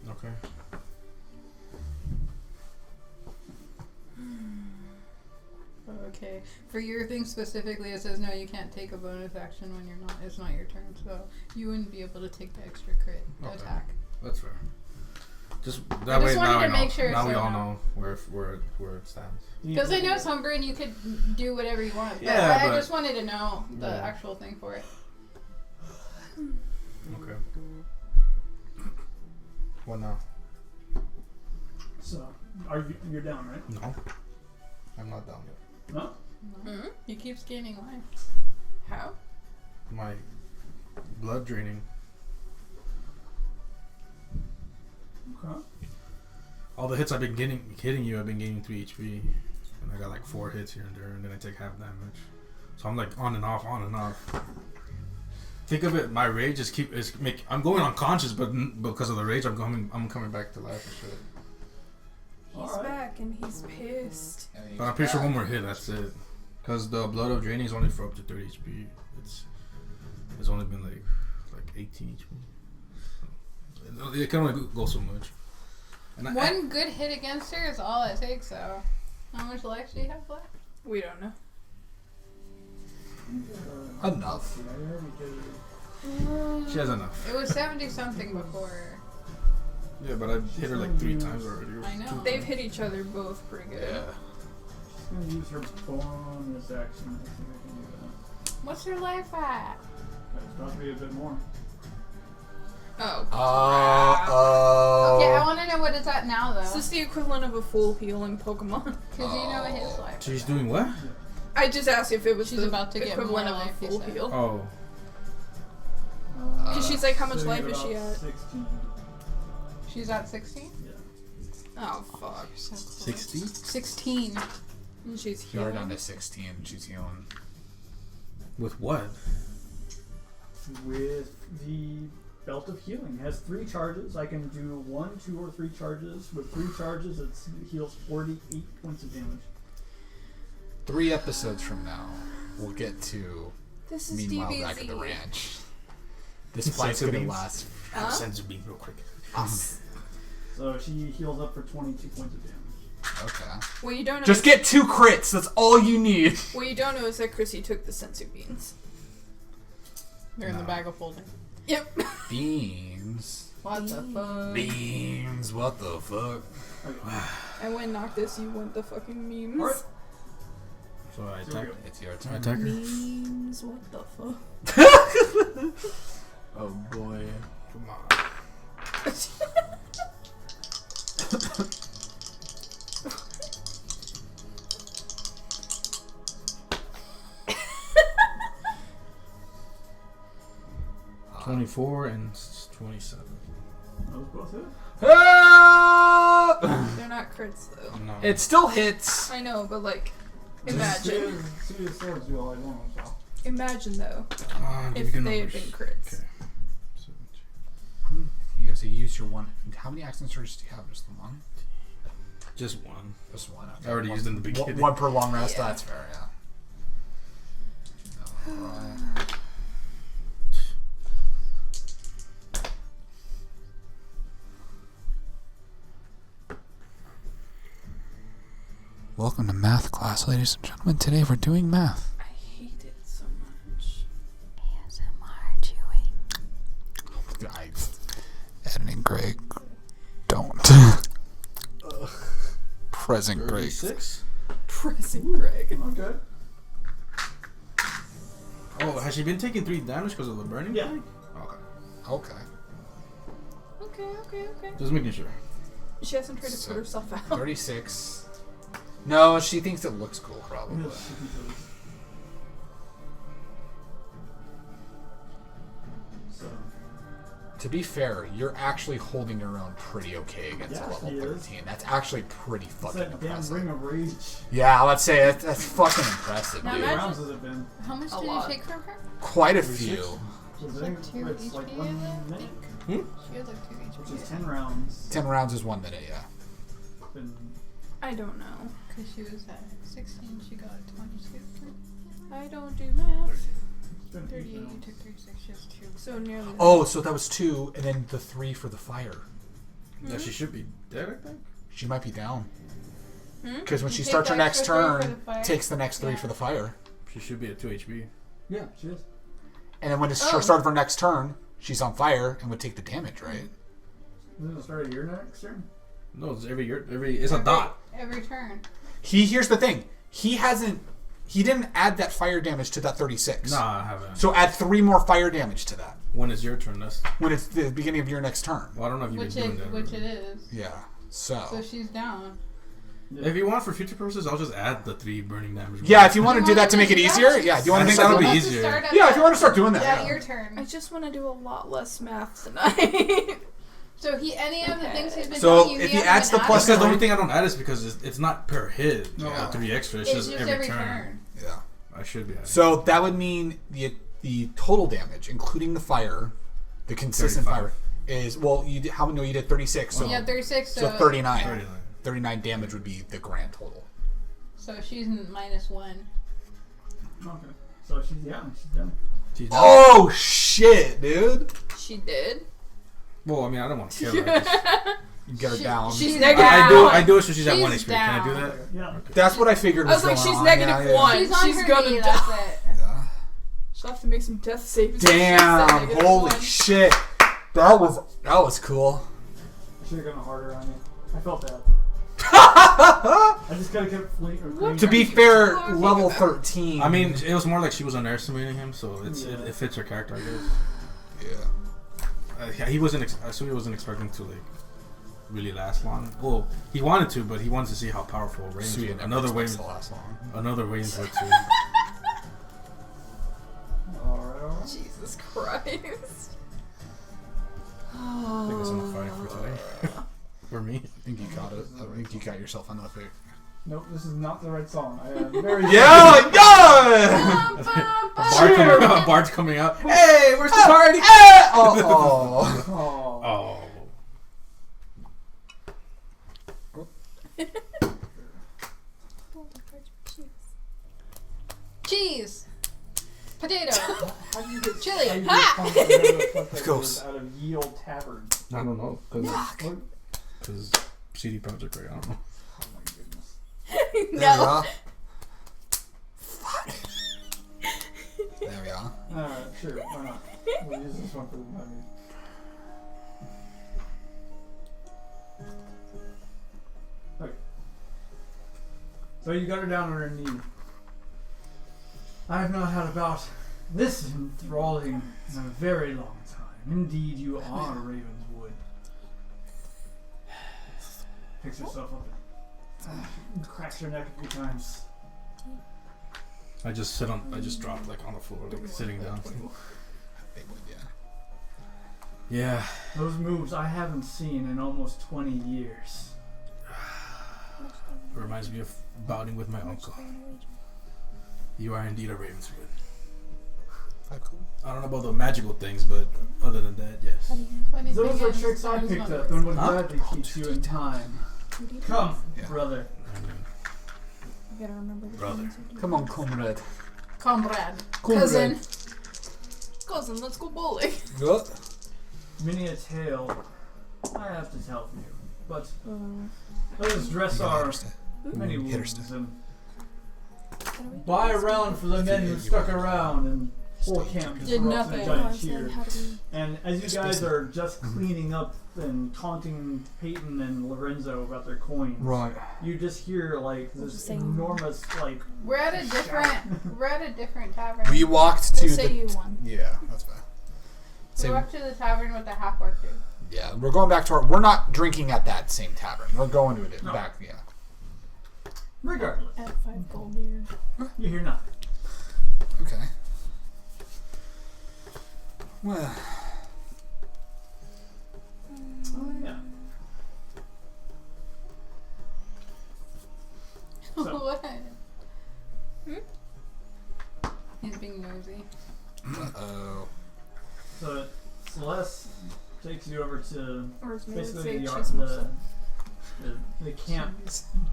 Okay. okay. For your thing specifically, it says no, you can't take a bonus action when it's not your turn, so you wouldn't be able to take the extra crit attack. That's fair. Just I that way just wanted now to I know. make sure Now so we all no. know where it stands. Because I know Somber and you could do whatever you want, but Yeah, I but- just wanted to know the Yeah. actual thing for it. Okay. What now? So, you're down, right? No. I'm not down yet. No? Mm-hmm. He keeps gaining life. How? My blood draining. Okay. All the hits I've been hitting you, I've been gaining 3 HP. And I got like 4 hits here and there, and then I take half damage. So I'm like on and off. Think of it, my rage I'm going unconscious, but because of the rage, I'm coming back to life and shit. He's Alright. back and he's pissed. But I'm pretty sure one more hit, that's it. Because the blood of draining is only for up to 30 HP. It's only been like 18 HP. It can only go so much. And One good hit against her is all it takes, so. How much life do you have left? We don't know. Enough. she has enough. It was 70 something before. Yeah, but I hit her like 3 times already. I know. They've hit each other both pretty good. Yeah. She's going to use her bonus action. I think I can do that. What's her life at? It's about to be a bit more. Oh. Okay, I want to know what it's at now, though. This is the equivalent of a full healing Pokemon. Because you know his life. She's doing what? I just asked if it was She's the about to get equivalent more of life, a you full said. heal. Oh. Because she's like, how much Sitting life is about she at? 16. She's at 16? Yeah. Oh, fuck. 60? 16. And she's You're healing. down to 16. She's healing. With what? With the Belt of Healing. It has 3 charges. I can do 1, 2, or 3 charges. With 3 charges, it heals 48 points of damage. 3 episodes from now, we'll get to This is Meanwhile DBZ. back at the ranch. This fight's Senzu gonna beans. last. Huh? Senzu bean real quick. So she heals up for 22 points of damage. Okay. What you don't know Just get 2 crits. That's all you need. What you don't know is that Crissy took the sensu beans. They're in the No. bag of holding. Yep. Beans. What the fuck? Beans. What the fuck? I went knock this, you want the fucking memes. Alright. So I So we attack. go. It's your I turn. attack her. Memes, what the fuck? Oh boy. Come on. Uh, 24 and 27. Those both hit. Ah! They're not crits though. No. It still hits. I know, but like, imagine. Tsuya's swords do all I want, so. Imagine though, Come on, give if me good they had numbers. been crits. Okay. You guys use your one. How many accent surges do you have? Just the one? Just one. Just one. Okay. I already used it in the beginning. One per long rest. Yeah. That's fair. Yeah. Alright. Welcome to math class, ladies and gentlemen. Today we're doing math. I hate it so much. ASMR chewing. Editing Greg. Don't. Present Greg. 36? Pressing Greg. Okay. Oh, has she been taking 3 damage because of the burning? Yeah. thing? Okay. Okay. Okay. Just making sure. She hasn't tried to So, put herself out. 36. No, she thinks it looks cool, probably. Yes, she does. So, To be fair, you're actually holding your own pretty okay against Yeah, a level she is. 13. That's actually pretty it's fucking that damn impressive. ring of rage. Yeah, let's say that's fucking impressive, Now dude. imagine- Rounds has it been? How much A did lot. you take from her? Quite a 36? few. So It's I like think 2 it's like HP, 1 I minute, think. She had like 2 which HP. is 10 rounds. 10 rounds is 1 minute, yeah. Been I don't know. Because she was at 16, she got 22. I don't do math. it's been 38, 8 you rounds. took 36, she has 2. So nearly. Oh, so that was 2, and then the 3 for the fire. Yeah, she should be dead, I think. She might be down. Because when she You starts her take the next extra 3 for turn, the fire. takes the next 3 Yeah. for the fire. She should be at 2 HP. Yeah, she is. And then when it's Oh. the start of her next turn, she's on fire and would take the damage, right? This is the start of your next turn? No, it's it's a dot. Every turn. Here's the thing. He didn't add that fire damage to that 36. Nah, I haven't. So add 3 more fire damage to that When it's your turn, that's. when it's the beginning of your next turn. Well, I don't know if you've been doing that. Which already. it is. Yeah. So she's down. If you want for future purposes, I'll just add the 3 burning damage. Yeah, if you want to do that to make it easier, yeah. Do you want I to think make that'll be that easier. Yeah, if you want to start doing that. Yeah, Yeah. your turn. I just want to do a lot less math tonight. So any of the things he's been So telling you, if he he adds the hasn't plus Because the three- only thing I don't add is because it's not per hit. No. Yeah. 3 extra. It's, It's just just every turn. Yeah. I should be adding. So that would mean the total damage, including the fire, the consistent 35. fire, is how many? No, you did 36. So Yeah, 36. so 39. 39. 39 damage would be the grand total. So she's -1. Okay. So she's done. She's Oh shit, dude! She did. Well, I mean, I don't want to kill her. You get her down. She's I negative. do it so she's at She's 1 HP. Can I do down. that? Yeah. That's what I figured I was was like, going she's on. negative Yeah, 1. She's on She's her gonna knee, die. that's it. Yeah. She'll have to make some death saves. if she's at Damn! negative Holy 1. shit! That was cool. I should have gone harder on you. I felt bad. I just kind of kept fleeing. To be fair, level 13. I mean, it was more like she was underestimating him, so Yeah. it fits her character, I guess. yeah. He wasn't. Tsuya wasn't expecting to really last long. Well, he wanted to, but he wanted to see how powerful Ravenswood. Tsuya never Another way. expects to last long. Another Ravenswood too. Alright. Jesus Christ. I think it's enough fighting for today. For me. I think you got it. I think you got yourself enough here. Nope, this is not the right song. I am very Yeah, yeah! Bard's coming out. Hey, where's the party? Oh. Oh. Cheese. Potato. How do you get Chili. how do you Ha! get confident Ghost. out of Yield Tavern? I don't know. What? Because CD Projekt Red. I don't know. Oh my goodness. There we No. are. Fuck. There we are. Alright, sure, why not? We'll use this one for the money. Okay. So you got her down on her knee. I have not had about this enthralling in a very long time. Indeed, you are Ravenswood. Picks herself up and cracks her neck a few times. I just dropped on the floor, sitting down. They would, yeah. Yeah. Those moves I haven't seen in almost 20 years. It reminds me of bouting with my uncle. You are indeed a Ravenswood. Cool. I don't know about the magical things, but other than that, yes. Funny Those thing are is, tricks I was picked not up and would Huh? gladly teach you in time. Come, Yeah. brother. I mean, I gotta remember the Brother. things I do. Come on, comrade. Comrade. Comrade. Cousin. Cousin, let's go bowling. What? Many a tale I have to tell you, but Uh, let us dress You gotta our understand. many Hit her wounds stick. and how do we do buy this? around for the men who stuck around and whole camp just Did erupts in nothing. a Oh, I giant said, cheer. how do we... And as you guys are just cleaning up and taunting Peyton and Lorenzo about their coins, Right. you just hear We'll this just say- enormous We're at a different tavern. We walked to We'll say the. you won. Yeah, that's fine. We Same. walked to the tavern with the half orc dude. Yeah, we're going back to our. We're not drinking at that same tavern. We're going to it No. back. Yeah. regardless. At 5 gold here. You hear nothing. Okay. Well, Yeah. So- What? He's being nosy. oh. So Celeste takes you over to Or as May would basically say, the cheese muscle. the camp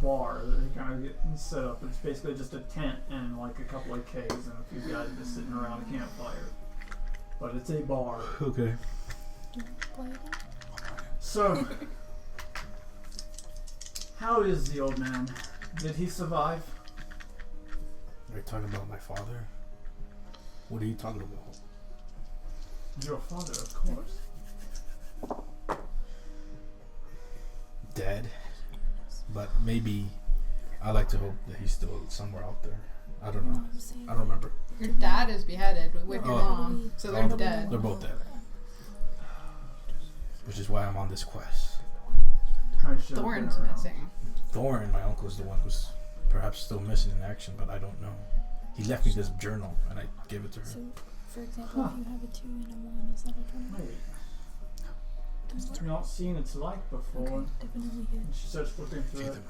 bar that they kind of get set up. It's basically just a tent and a couple of kegs and a few guys just sitting around a campfire. But it's a bar. Okay. Play it out. So, how is the old man? Did he survive? Are you talking about my father? What are you talking about? Your father, of course. Dead. But maybe I like to hope that he's still somewhere out there. I don't know. I don't remember. Your dad is beheaded with your Oh. mom, so they're dead. They're both dead. Which is why I'm on this quest. I should have Thorn's been around. missing. Thorn, my uncle, is the one who's perhaps still missing in action, but I don't know. He left me this journal, and I gave it to her. So, for example, if you have a 2 and a 1, is that a 20? Wait, Does I've not seen its like before. Okay, definitely And good. she starts looking through Either it.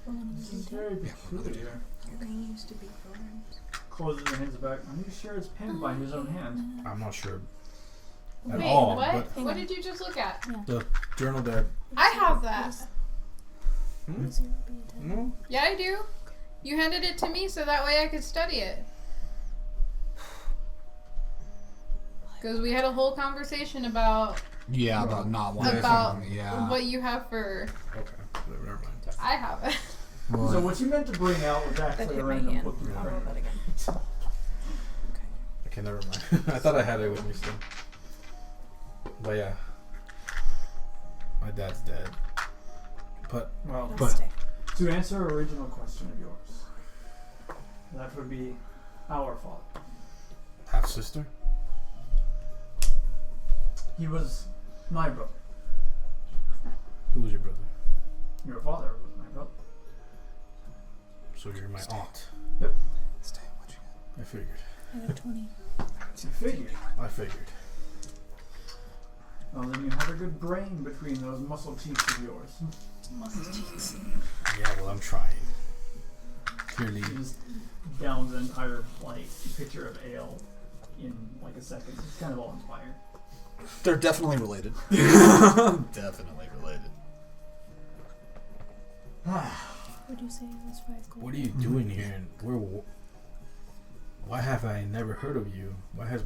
For one of This them, is too. very Yeah, peculiar. Your ring used to be Thorns. Closes her hands back. Are you sure it's penned by his own hand? I'm not sure at Wait, all, what? but What did you just look at? the journal that... I have that. Hmm? Would 0 be a 10? No? Yeah, I do. You handed it to me so that way I could study it. Because we had a whole conversation about Yeah, about not wanting About to. Yeah. what you have for. Okay, never mind. I have it. So what you meant to bring out was actually a random book. I'll roll that again. Okay, never mind. I thought I had it with me still. But yeah. My dad's dead. But Well, It'll But- stay. to answer an original question of yours, that would be our father. half-sister? He was my brother. Who was your brother? Your father was my brother. So you're my aunt. Stay. What you got? I figured. I got a 20. You figured. I figured. Well, then you have a good brain between those muscle cheeks of yours. Yeah, well, I'm trying. Clearly. He just downs an entire pitcher of ale in like a second. It's kind of all inspired. They're definitely related. Definitely related. Would you say it was 5 gold? What are you doing here? And why have I never heard of you? Why has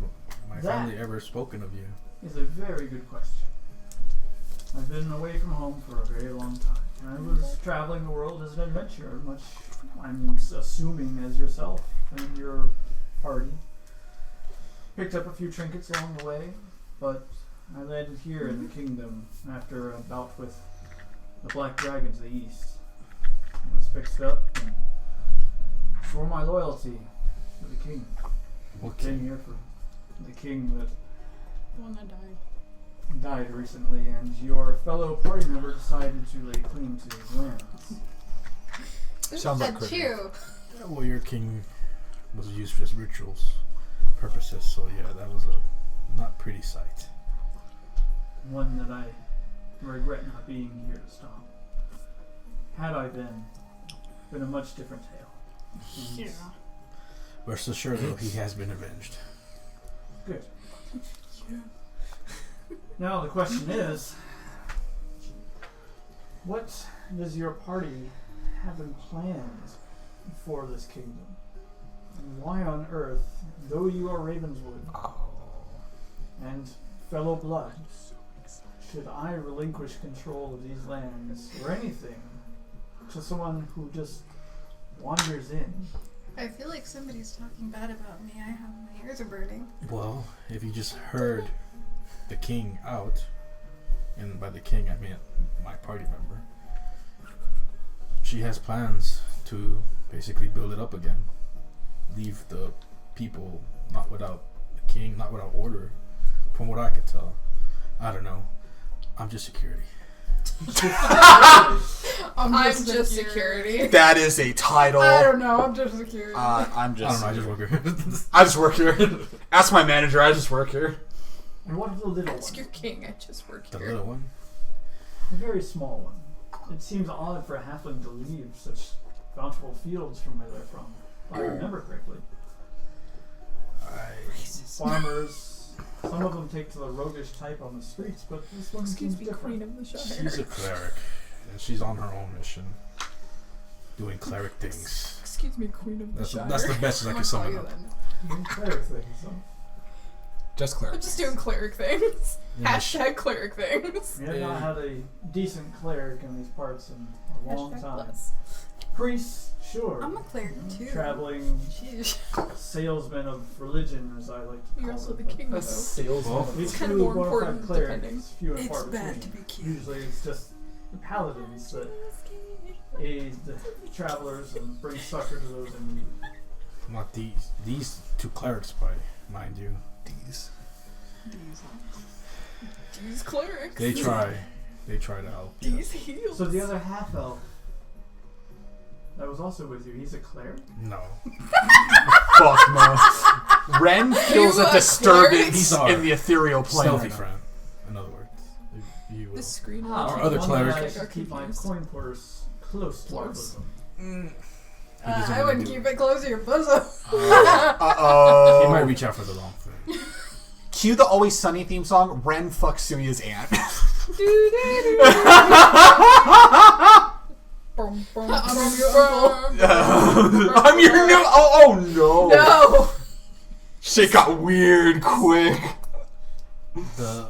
my family ever spoken of you? It's a very good question. I've been away from home for a very long time. I was traveling the world as an adventurer, much I'm assuming as yourself and your party. Picked up a few trinkets along the way, but I landed here in the kingdom after a bout with the Black Dragons of the East. I was fixed up and swore my loyalty to the king. What Came king? here for the king that The one that died. died recently, and your fellow party member decided to lay claim to his lands. Sounds like That Crissy. too. Yeah, well, your king was used for just rituals purposes, so yeah, that was a not pretty sight. One that I regret not being here to stop. Had I been a much different tale. And Rest assured, though, he has been avenged. Good. Now the question is, what does your party have in plans for this kingdom? And why on earth, though you are Ravenswood and fellow blood, should I relinquish control of these lands or anything to someone who just wanders in? I feel like somebody's talking bad about me. I have my ears are burning. Well, if you just heard the king out, and by the king I mean my party member, she has plans to basically build it up again. Leave the people not without the king, not without order, from what I could tell. I don't know. I'm just security. I'm just security. That is a title. I don't know. I'm just security. I'm I don't just. know, I just work here. I just work here. Ask my manager. I just work here. And what of the little Ask one? your king. I just work The here. little one? A very small one. It seems odd for a halfling to leave such bountiful fields from where they're from. If I remember correctly. Farmers, some of them take to the roguish type on the streets, but this one seems Excuse me, different. queen of the Shire. She's a cleric, and she's on her own mission, doing cleric things. Excuse me, queen of the Shire. That's the best I I'm can gonna sum call it you up. that. Doing cleric things, so. Just I'm cleric. just doing cleric things. Yeah, Hashtag cleric things. We have not had a decent cleric in these parts in a long Hashtag time. plus. Priests, sure. I'm a cleric too. Traveling Jeez. salesmen of religion, as I like to You're call also it. the But king, though. Salesman. Well, these It's kinda two more bona fide important, clerics, depending. few and It's far bad between. to be cute. Usually it's just the paladins that aid the travelers and bring succor to those in need. Not these. These two clerics, by mind you. These. These clerics. They try. They try to help. These heals. So the other half elf that was also with you, he's a cleric? No. Fuck no. Ren feels You a are disturbance These are in the ethereal plane. Stealthy right now. friend. In other words. If you will. The screen. Or other well, cleric. I I should got keep my confused. coin purse close to my Close. bosom. He doesn't I really wouldn't do keep it close to your bosom. Uh-oh. He might reach out for the wrong thing. Cue the Always Sunny theme song, Ren fucks Tsuya's aunt. I'm your uncle. I'm your new... Oh no. No. Shit got weird quick. The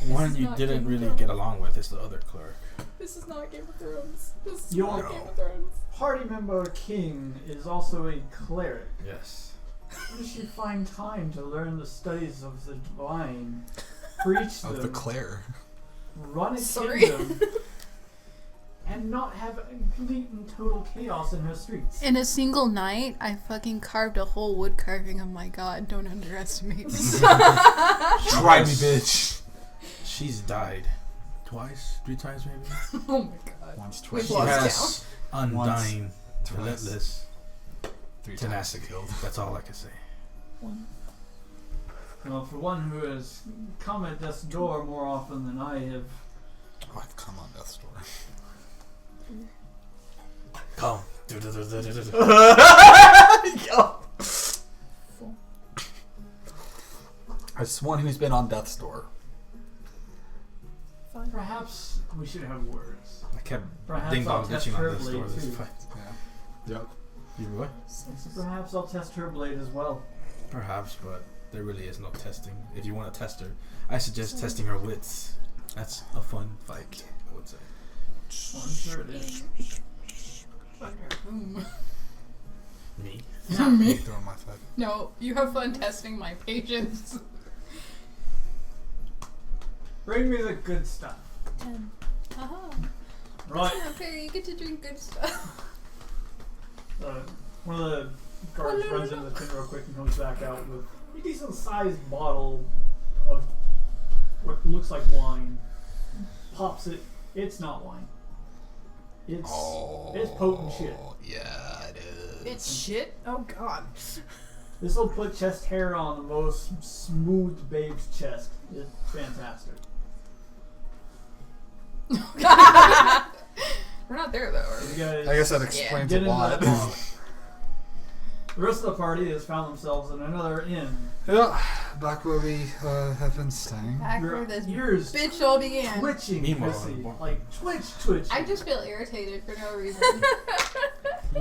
one you not didn't Game of really Thrones. get along with is the other clerk. This is not Game of Thrones. This is Your not Game of Thrones. party member King is also a cleric. Yes. Where does she find time to learn the studies of the divine, preach them, Of the Claire. run a Sorry. kingdom, and not have complete and total chaos in her streets? In a single night, I fucking carved a whole wood carving of my god. Don't underestimate me. Try me, bitch. She's died. Twice? 3 times maybe? Oh my god. Once, We've twice. She lost has undying, twice. relentless 3 times tenacity. killed. That's all I can say. Well, for one who has come at death's door more often than I have, Oh, I've come on death's door. Come. As one who's been on death's door. perhaps we should have words. I kept Perhaps ding I'll dong test ditching her on this door blade this too. fight. Yeah. Yep. You what? So perhaps I'll test her blade as well. Perhaps, but there really is no testing. If you want to test her, I suggest testing her wits. That's a fun fight, I would say. Well, I'm sure it is. Me? Me throwing my side. No, you have fun testing my patience. Bring me the good stuff. 10. Haha. Right. Yeah, fair. You get to drink good stuff. One of the guards runs into the tent real quick and comes back out with a decent sized bottle of what looks like wine. Pops it. It's not wine. It's potent shit. Yeah, it is. It's shit? Oh god. This will put chest hair on the most smooth babe's chest. It's fantastic. We're not there though, are we? You guys I guess that explains get a into lot. that bottle. The rest of the party has found themselves in another inn. Yeah, back where we have been staying. Back Your where this ears bitch all began. twitching, Meanwhile, Crissy. Like twitch. I just feel irritated for no reason.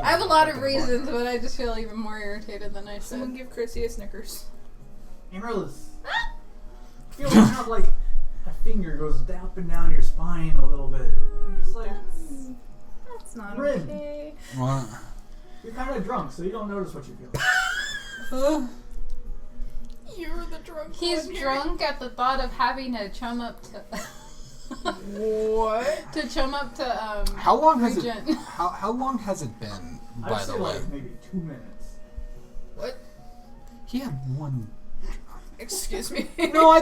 I have a lot of reasons, but I just feel even more irritated than I Someone should. give Crissy a Snickers. Amaryllis. Feel kind of like a finger goes up and down your spine a little bit. You're just like, That's not Rin. okay. What? you're kind of drunk, so you don't notice what you feel. You're the drunk He's one here. drunk at the thought of having to chum up to. What? To chum up to How long has it? Regent. How long has it been? I'd By say the way, like maybe 2 minutes. What? he had one. Excuse me. No, I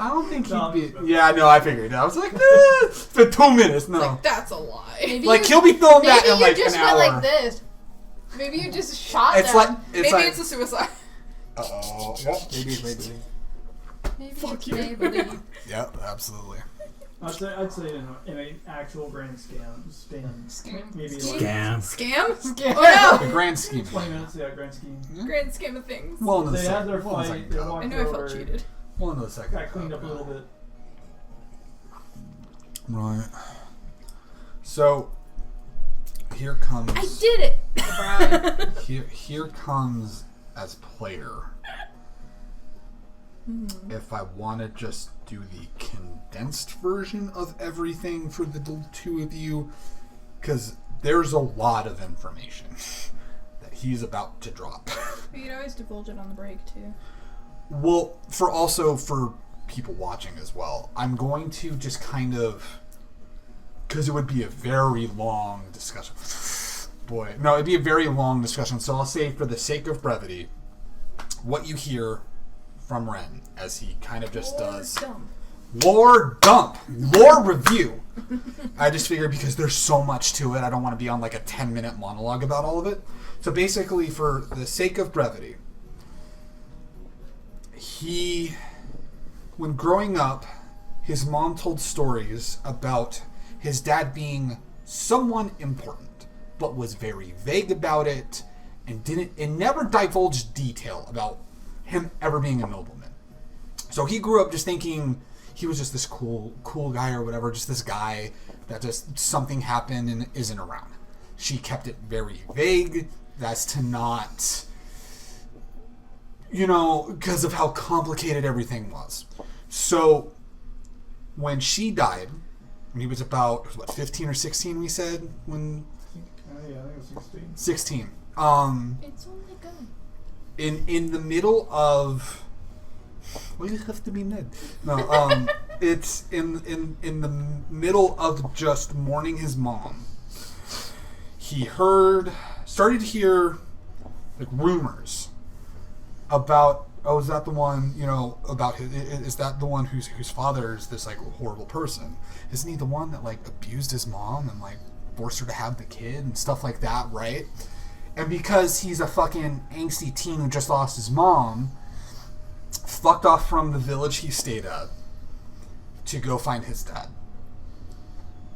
don't think No, he'd I'm just- be. Yeah, no, I figured. I was like, it's been 2 minutes. No, Like, that's a lie. Maybe like you, he'll be filming that maybe in you like just an went hour. like this. Maybe you just shot It's them. like Maybe like. it's a suicide. Uh-oh. Yep. Maybe. Maybe Fuck it's you. Maybelline. Yep. Absolutely. I'd say in an actual grand span, Scam. maybe like Scam. Scam? Oh The grand scheme. 20 minutes. Yeah, grand scheme. no! Grand scheme of things. Well, in the They had their second. Well, in the fight. second They cup. I walked knew I over. felt cheated. Well, in the second. Got cleaned cup, up a yeah. little bit. Right. So here comes. I did it. Here comes as player. if I want to just do the condensed version of everything for the two of you, because there's a lot of information that he's about to drop. You can always divulge it on the break too. Well, for people watching as well, I'm going to just kind of, because it would be a very long discussion. Boy, no, it'd be a very long discussion. So I'll say, for the sake of brevity, what you hear from Ren as he kind of just does lore review. I just figured, because there's so much to it, I don't want to be on like a 10-minute monologue about all of it. So basically, for the sake of brevity, when growing up, his mom told stories about his dad being someone important, but was very vague about it and never divulged detail about him ever being a nobleman. So he grew up just thinking he was just this cool guy or whatever, just this guy that just something happened and isn't around. She kept it very vague as to not, because of how complicated everything was. So when she died, when he was about 15 or 16, we said, when Yeah, I think it was 16. 16. It's only good. In the middle of, well, you have to be Ned. No, it's in the middle of just mourning his mom. He started to hear like rumors about, is that the one, about is that the one whose father is this like horrible person? Isn't he the one that like abused his mom and like forced her to have the kid and stuff like that, right? And because he's a fucking angsty teen who just lost his mom, fucked off from the village he stayed at to go find his dad.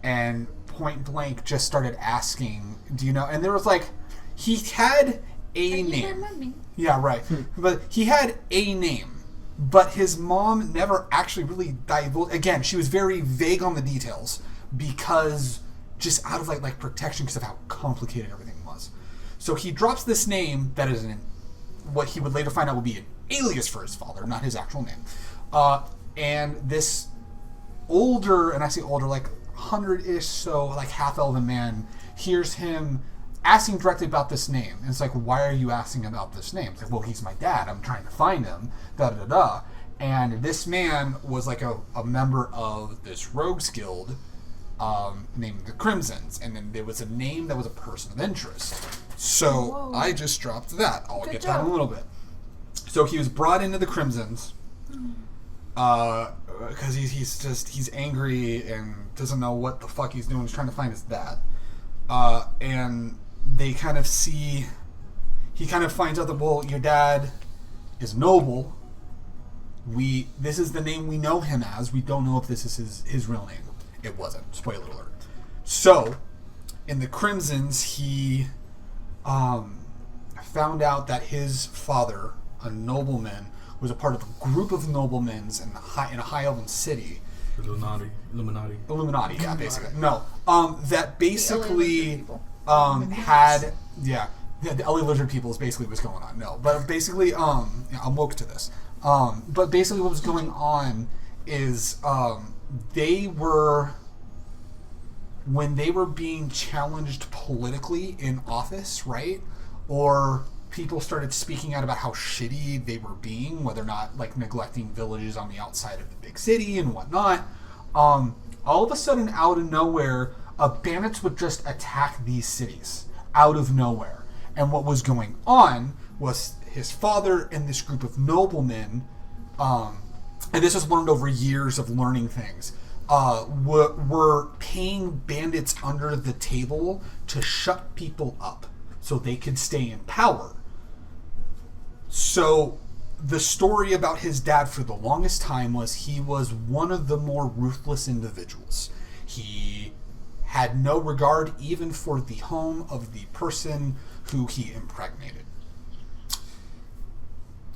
And point blank just started asking, do you know? And there was like, he had a name. Yeah, right. But he had a name. But his mom never actually really divulged. Again, she was very vague on the details because just out of like protection because of how complicated everything was. So he drops this name that is what he would later find out would be an alias for his father, not his actual name. And this older, and I say older, like 100-ish, so like half-elven man, hears him asking directly about this name. And it's like, why are you asking about this name? It's like, well, he's my dad. I'm trying to find him. Da-da-da-da. And this man was like a member of this rogues guild named the Crimsons. And then there was a name that was a person of interest. So I just dropped that. I'll get that in a little bit. So he was brought into the Crimsons because he's angry and doesn't know what the fuck he's doing. He's trying to find his dad. And they kind of he kind of finds out that, well, your dad is noble. This is the name we know him as. We don't know if this is his real name. It wasn't. Spoiler alert. So, in the Crimsons, he found out that his father, a nobleman, was a part of a group of noblemen in a high elven city. Illuminati, yeah, basically. No, that basically had, yeah, the LA lizard people is basically what's going on. No, but basically, I'm woke to this. But basically what was going on is when they were being challenged politically in office, right? Or people started speaking out about how shitty they were being, whether or not like neglecting villages on the outside of the big city and whatnot. All of a sudden, out of nowhere, bandits would just attack these cities out of nowhere. And what was going on was his father and this group of noblemen, and this was learned over years of learning things, were paying bandits under the table to shut people up so they could stay in power. So the story about his dad for the longest time was he was one of the more ruthless individuals. He had no regard even for the home of the person who he impregnated.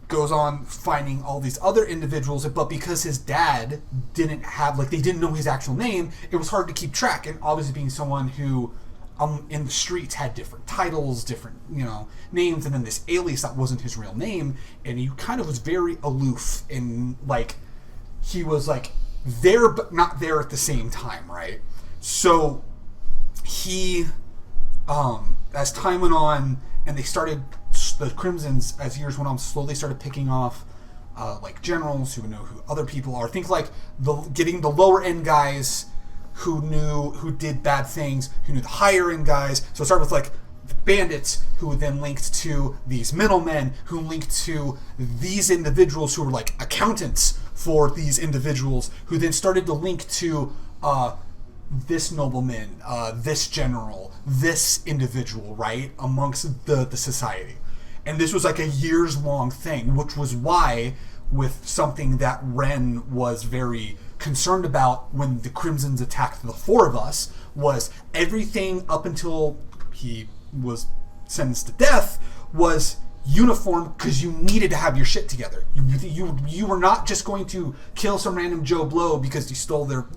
Goes on finding all these other individuals, but because his dad didn't have, like, they didn't know his actual name, it was hard to keep track. And obviously being someone who in the streets had different titles, different, names, and then this alias that wasn't his real name, and he kind of was very aloof, and, like, he was, like, there but not there at the same time, right? So he, as time went on, and the Crimsons, as years went on, slowly started picking off, like, generals who would know who other people are. Think, like, getting the lower end guys who did bad things, who knew the higher end guys. So it started with, like, the bandits, who then linked to these middlemen, who linked to these individuals who were, like, accountants for these individuals, who then started to link to this nobleman, this general, this individual, right, amongst the society. And this was like a years-long thing, which was why, with something that Ren was very concerned about when the Crimsons attacked the four of us, was everything up until he was sentenced to death was uniform, because you needed to have your shit together. You were not just going to kill some random Joe Blow because you stole their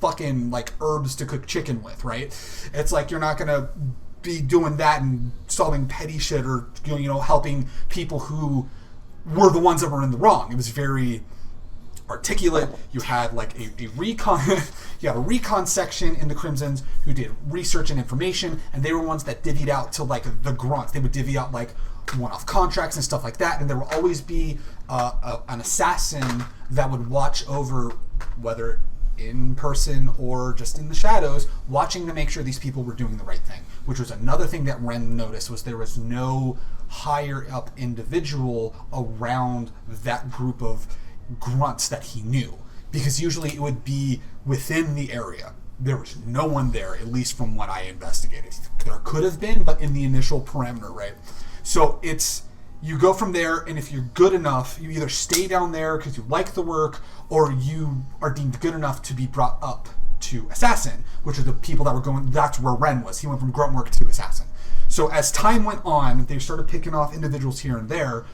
fucking, like, herbs to cook chicken with, right? It's like you're not gonna be doing that and solving petty shit, or helping people who were the ones that were in the wrong. It was very articulate. You had, like, a recon you had a recon section in the Crimsons who did research and information, and they were ones that divvied out to, like, the grunts. They would divvy out, like, one-off contracts and stuff like that, and there would always be an assassin that would watch over, whether in person or just in the shadows, watching to make sure these people were doing the right thing, which was another thing that Ren noticed, was there was no higher up individual around that group of grunts that he knew, because usually it would be within the area. There was no one there, at least from what I investigated. There could have been, but in the initial parameter, right? So you go from there, and if you're good enough, you either stay down there because you like the work, or you are deemed good enough to be brought up to Assassin, which are the people that were going, that's where Ren was. He went from grunt work to Assassin. So as time went on, they started picking off individuals here and there,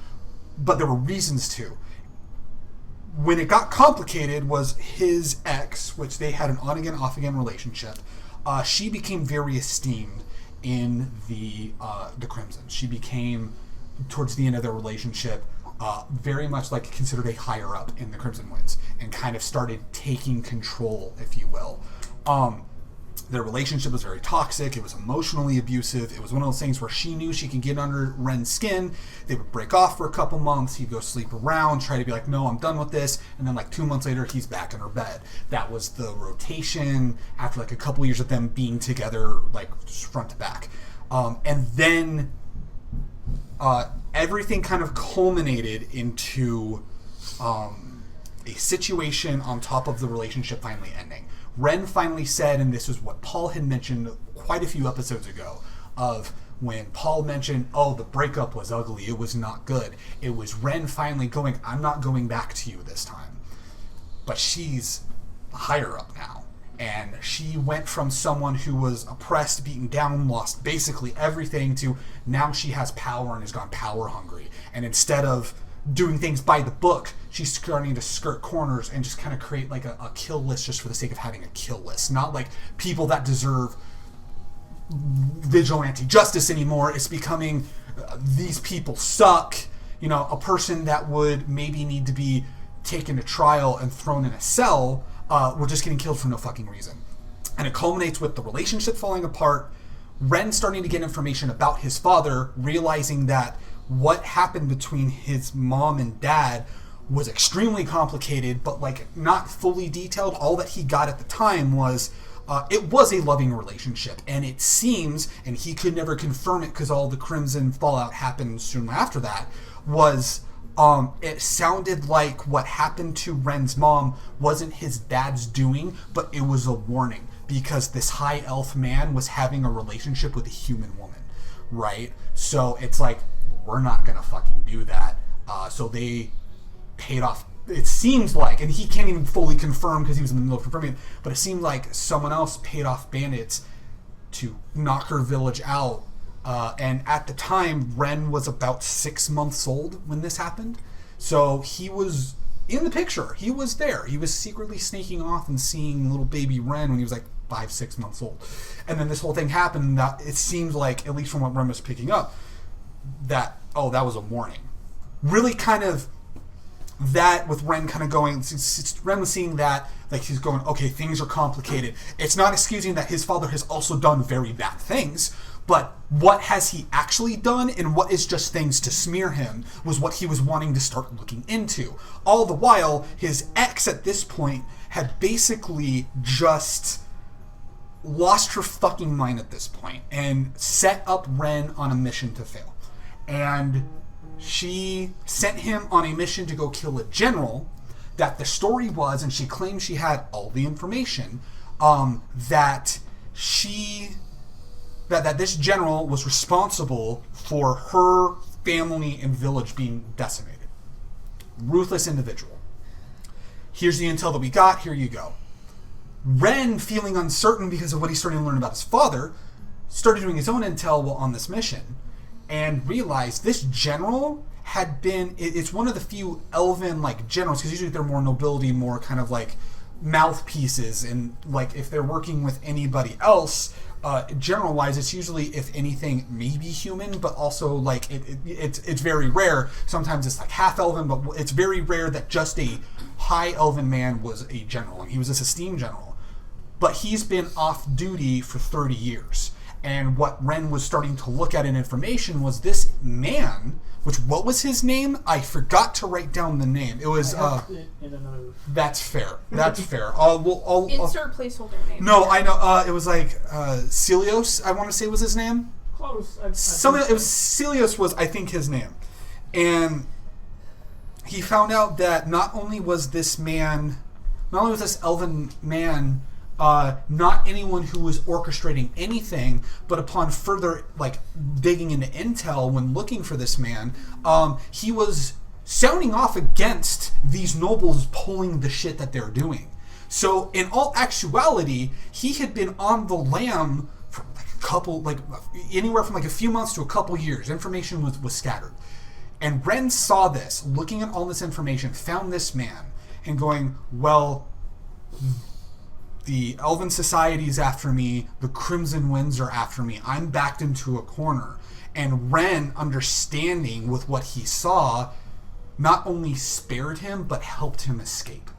but there were reasons to. When it got complicated was his ex, which they had an on-again, off-again relationship. She became very esteemed in the Crimson. She became, towards the end of their relationship, very much like considered a higher up in the Crimson Winds, and kind of started taking control, if you will. Their relationship was very toxic. It was emotionally abusive. It was one of those things where she knew she could get under Ren's skin. They would break off for a couple months. He'd go sleep around, try to be like, no, I'm done with this. And then, like, 2 months later, he's back in her bed. That was the rotation after, like, a couple years of them being together, like, front to back. And then everything kind of culminated into a situation on top of the relationship finally ending. Ren finally said, and this is what Paul had mentioned quite a few episodes ago, of when Paul mentioned, oh, the breakup was ugly, it was not good. It was Ren finally going, I'm not going back to you this time. But she's higher up now. And she went from someone who was oppressed, beaten down, lost basically everything, to now she has power and has gone power hungry. And instead of doing things by the book, she's starting to skirt corners and just kind of create like a kill list just for the sake of having a kill list. Not like people that deserve vigilante justice anymore. It's becoming these people suck. A person that would maybe need to be taken to trial and thrown in a cell, we're just getting killed for no fucking reason. And it culminates with the relationship falling apart, Ren starting to get information about his father, realizing that what happened between his mom and dad was extremely complicated, but like not fully detailed. All that he got at the time was it was a loving relationship, and it seems, and he could never confirm it because all the Crimson fallout happened soon after that, was it sounded like what happened to Ren's mom wasn't his dad's doing, but it was a warning, because this high elf man was having a relationship with a human woman, right? So it's like, we're not gonna fucking do that. So they paid off, it seems like, and he can't even fully confirm because he was in the middle of confirming it, but it seemed like someone else paid off bandits to knock her village out. And at the time, Ren was about 6 months old when this happened. So he was in the picture. He was there. He was secretly sneaking off and seeing little baby Ren when he was like 5-6 months old. And then this whole thing happened. That it seems like, at least from what Ren was picking up, that that was a warning. Really kind of that with Ren kind of going, Ren was seeing that, like he's going, okay, things are complicated. It's not excusing that his father has also done very bad things, but what has he actually done and what is just things to smear him was what he was wanting to start looking into. All the while, his ex at this point had basically just lost her fucking mind at this point and set up Ren on a mission to fail. And she sent him on a mission to go kill a general that the story was, and she claimed she had all the information, that this general was responsible for her family and village being decimated. Ruthless individual. Here's the intel that we got, here you go. Ren, feeling uncertain because of what he's starting to learn about his father, started doing his own intel while on this mission, and realized this general had been, it's one of the few elven like generals, because usually they're more nobility, more kind of like mouthpieces, and like if they're working with anybody else, general wise, it's usually, if anything, maybe human, but also like it's very rare. Sometimes it's like half elven, but it's very rare that just a high elven man was a general, and he was this esteemed general. But he's been off duty for 30 years. And what Ren was starting to look at in information was this man, which, what was his name? I forgot to write down the name. It was, in another... That's fair. That's fair. Insert placeholder name. No, I know. It was like, Celios, I want to say was his name. Close. It was Celios was, I think, his name. And he found out that not only was this elven man, not anyone who was orchestrating anything, but upon further like digging into intel when looking for this man, he was sounding off against these nobles pulling the shit that they're doing. So in all actuality, he had been on the lam for like a couple, like anywhere from like a few months to a couple years. Information was scattered. And Ren saw this, looking at all this information, found this man, and going, well, the Elven Society's after me, the Crimson Winds are after me, I'm backed into a corner. And Ren, understanding with what he saw, not only spared him, but helped him escape.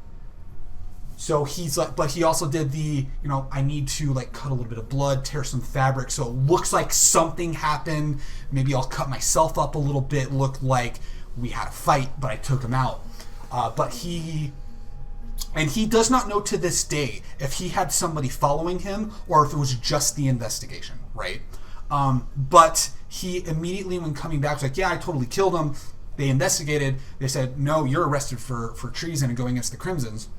So he's like, but he also did the, I need to like cut a little bit of blood, tear some fabric, so it looks like something happened. Maybe I'll cut myself up a little bit, look like we had a fight, but I took him out. But he does not know to this day if he had somebody following him or if it was just the investigation, right? But he immediately, when coming back, was like, yeah, I totally killed him. They investigated. They said, no, you're arrested for treason and going against the Crimsons.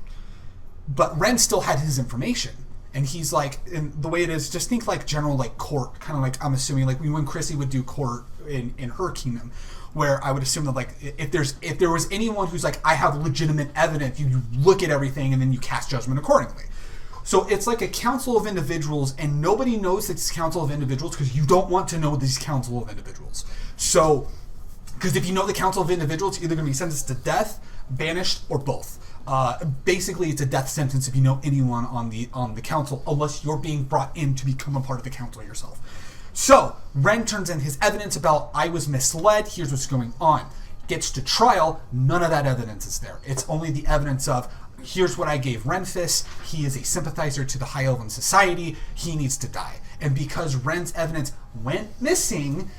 But Ren still had his information. And he's like, and the way it is, just think like general like court, kind of like, I'm assuming like when Crissy would do court in her kingdom, where I would assume that like if there was anyone who's like, I have legitimate evidence, you look at everything and then you cast judgment accordingly. So it's like a council of individuals, and nobody knows this council of individuals because you don't want to know this council of individuals. So, because if you know the council of individuals, you're either going to be sentenced to death, banished, or both. Basically, it's a death sentence if you know anyone on the council, unless you're being brought in to become a part of the council yourself. So, Ren turns in his evidence about, I was misled, here's what's going on. Gets to trial, none of that evidence is there. It's only the evidence of, here's what I gave Renfis, he is a sympathizer to the High Elven Society, he needs to die. And because Ren's evidence went missing,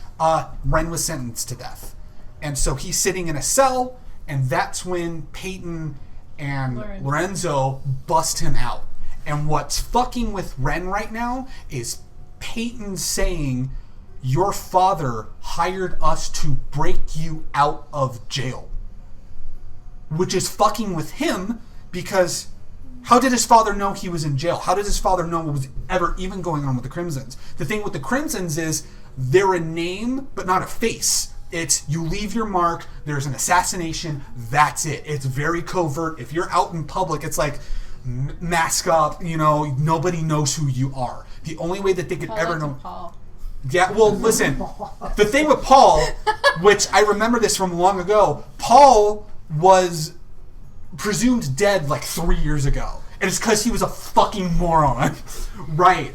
Ren was sentenced to death. And so he's sitting in a cell, and that's when Peyton and Lorenzo bust him out. And what's fucking with Ren right now is Peyton saying, your father hired us to break you out of jail. Which is fucking with him, because how did his father know he was in jail? How did his father know what was ever even going on with the Crimsons? The thing with the Crimsons is they're a name, but not a face. It's, you leave your mark, there's an assassination, that's it. It's very covert. If you're out in public, it's like, mask up, nobody knows who you are. The only way that they could ever know... Paul. Yeah, well, listen, the thing with Paul, which I remember this from long ago, Paul was presumed dead like 3 years ago. And it's because he was a fucking moron. Right.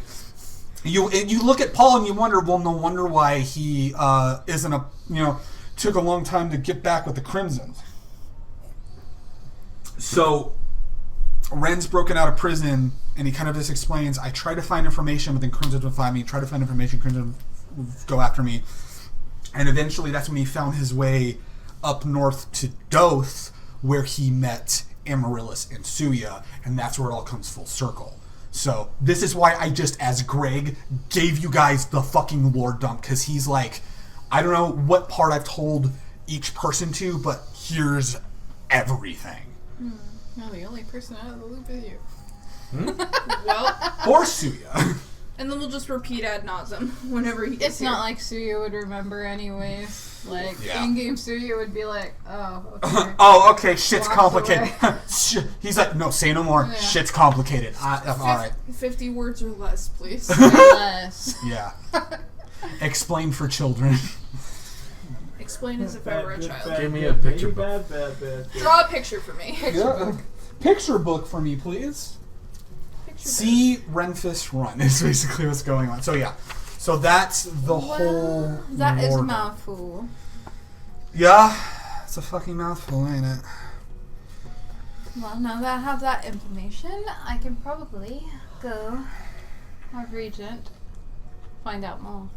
You look at Paul and you wonder, well, no wonder why he took a long time to get back with the Crimsons. So, Ren's broken out of prison, and he kind of just explains, I try to find information, but then Crimsons would find me, try to find information, Crimsons would go after me. And eventually that's when he found his way up north to Doth, where he met Amaryllis and Tsuya, and that's where it all comes full circle. So, this is why I just, as Greg, gave you guys the fucking lore dump, because he's like, I don't know what part I've told each person to, but here's everything. No, the only person out of the loop is you. Well, Or Tsuya. and then we'll just repeat ad nauseum whenever he gets It's here. not like Tsuya would remember anyways. Like, Yeah. in-game Tsuya would be like, oh, okay. Oh, okay, shit's Walks complicated. He's like, no, say no more. Yeah. Shit's complicated. Alright. 50 words or less, please. Less. Yeah. Explain for children. Explain as if I were a child. Give me a picture Bad, book. bad, bad, bad. Draw a picture for me. Picture book for me, please. Picture See Renfis run is basically what's going on. So yeah. So that's the whole That is a lore. mouthful. Yeah. It's a fucking mouthful, ain't it? Well, now that I have that information, I can probably go have Regent find out more.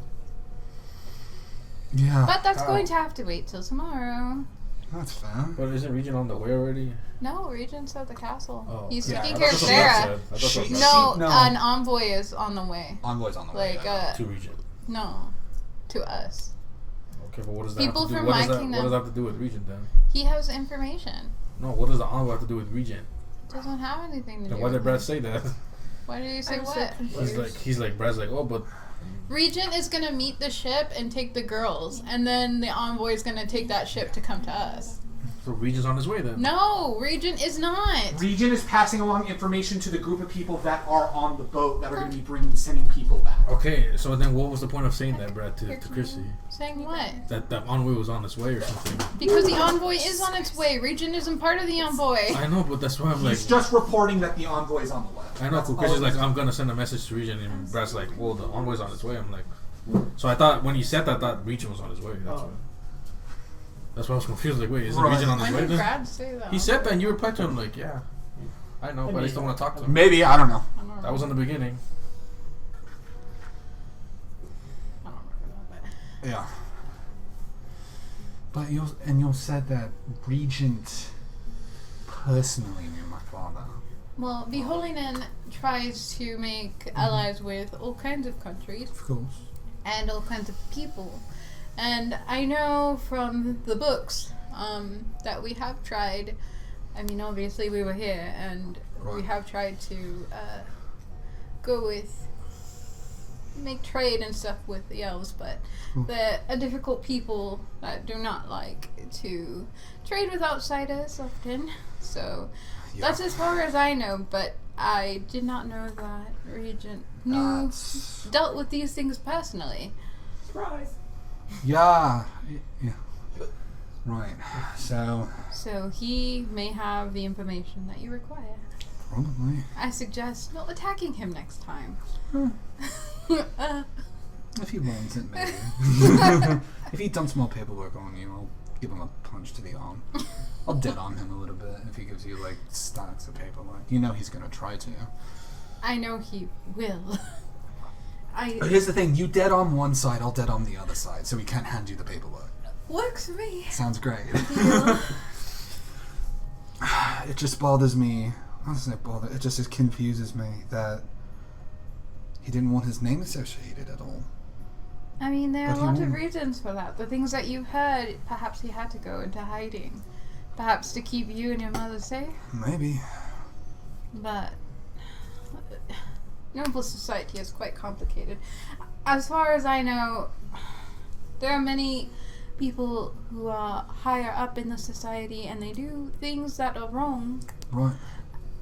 Yeah. But that's going to have to wait till tomorrow. That's fair. But isn't Regent on the way already? No, Regent's at the castle. Oh. He's Yeah, taking I care of thought Sarah. that's what She- Brad No, No. an envoy is on the way. Envoy's on the way. Like, yeah. said. To Regent. no, to us. Okay, but what does that People have to do? from What my does that kingdom. have to do with Regent then? He has information. No, what does the envoy have to do with Regent? Doesn't have anything to Then do why with did Brad him. say that? Why did you say I'm so what? confused. He's like Brad's like, oh, but Regent is gonna meet the ship and take the girls, and then the envoy is gonna take that ship to come to us. so Regent's on his way then. No, Regent is not. Regent is passing along information to the group of people that are on the boat that are going to be sending people back. Okay, so then what was the point of saying that, Brad, to Crissy? Saying what? That envoy was on its way or something? Because the envoy is on its way. Regent isn't part of the envoy. I know, but that's why I'm like. He's just reporting that the envoy is on the way. I know, That's all Crissy's it like, is. I'm gonna send a message to Regent, and Brad's like, well, the envoy's on its way. I'm like, so I thought when he said that, I thought Regent was on his way. That's Oh. why. That's why I was confused. Like, wait, isn't Right. Regent on his When way did then? Brad say that? He said that, and you replied to him like, yeah, I know, but I just don't want to talk to him. Maybe, I don't know. I don't remember. That was in the beginning. I don't remember that, Yeah. But you said that Regent personally knew my father. but- Well, the Holy Nan tries to make allies with all kinds of countries Of course. and all kinds of people. And I know from the books that we have tried. I mean, obviously we were here, and we Right. have tried to go with make trade and stuff with the elves, but they're a difficult people that do not like to trade with outsiders often. So that's as far as I know. But I did not know that Regent dealt with these things personally. Surprise. Yeah. Yeah. Right. So, So he may have the information that you require. probably. I suggest not attacking him next time. If he wants it, maybe. If he dumps more paperwork on you, I'll give him a punch to the arm. I'll dead on him a little bit if he gives you, like, stacks of paperwork. You know he's gonna try to. I know he will. But here's the thing, you dead on one side, I'll dead on the other side, so he can't hand you the paperwork. Works for me. Sounds great. Yeah. It just bothers me. Honestly, it just confuses me that he didn't want his name associated at all. I mean, there are But a he lot of won't. reasons for that. The things that you've heard, perhaps he had to go into hiding. Perhaps to keep you and your mother safe. Maybe. But noble society is quite complicated. As far as I know, there are many people who are higher up in the society and they do things that are wrong. Right.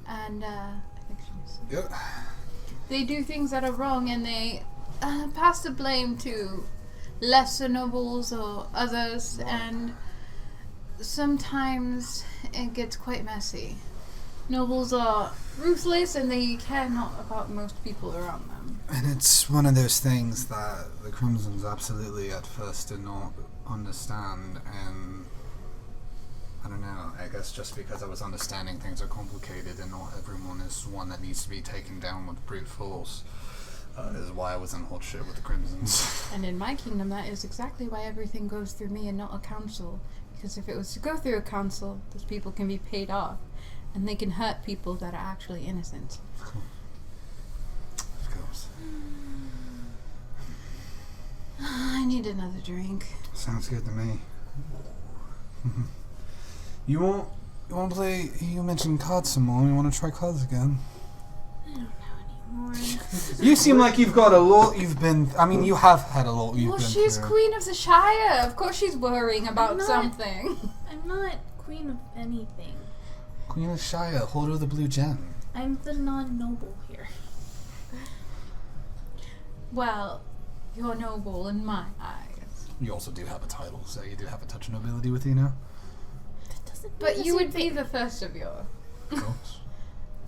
And I think she was. Yeah. They do things that are wrong and they pass the blame to lesser nobles or others, and sometimes it gets quite messy. Nobles are ruthless and they care not about most people around them. And it's one of those things that the Crimsons absolutely at first did not understand, and I don't know, I guess just because I was understanding things are complicated and not everyone is one that needs to be taken down with brute force, is why I was in hot shit with the Crimsons. And in my kingdom, that is exactly why everything goes through me and not a council. Because if it was to go through a council, those people can be paid off, and they can hurt people that are actually innocent. Cool. Of course. I need another drink. Sounds good to me. You want to play? You mentioned cards some more. You want to try cards again? I don't know anymore. You seem like you've got a lot. You have had a lot. Well, she's Queen of the Shire. Of course, she's worrying about I'm not- something. I'm not queen of anything. Queen of Shire, holder of the blue gem. I'm the non-noble here. Well, you're noble in my eyes. You also do have a title, so you do have a touch of nobility with you now. That doesn't mean But the you same would be thing. the first of your. Of course.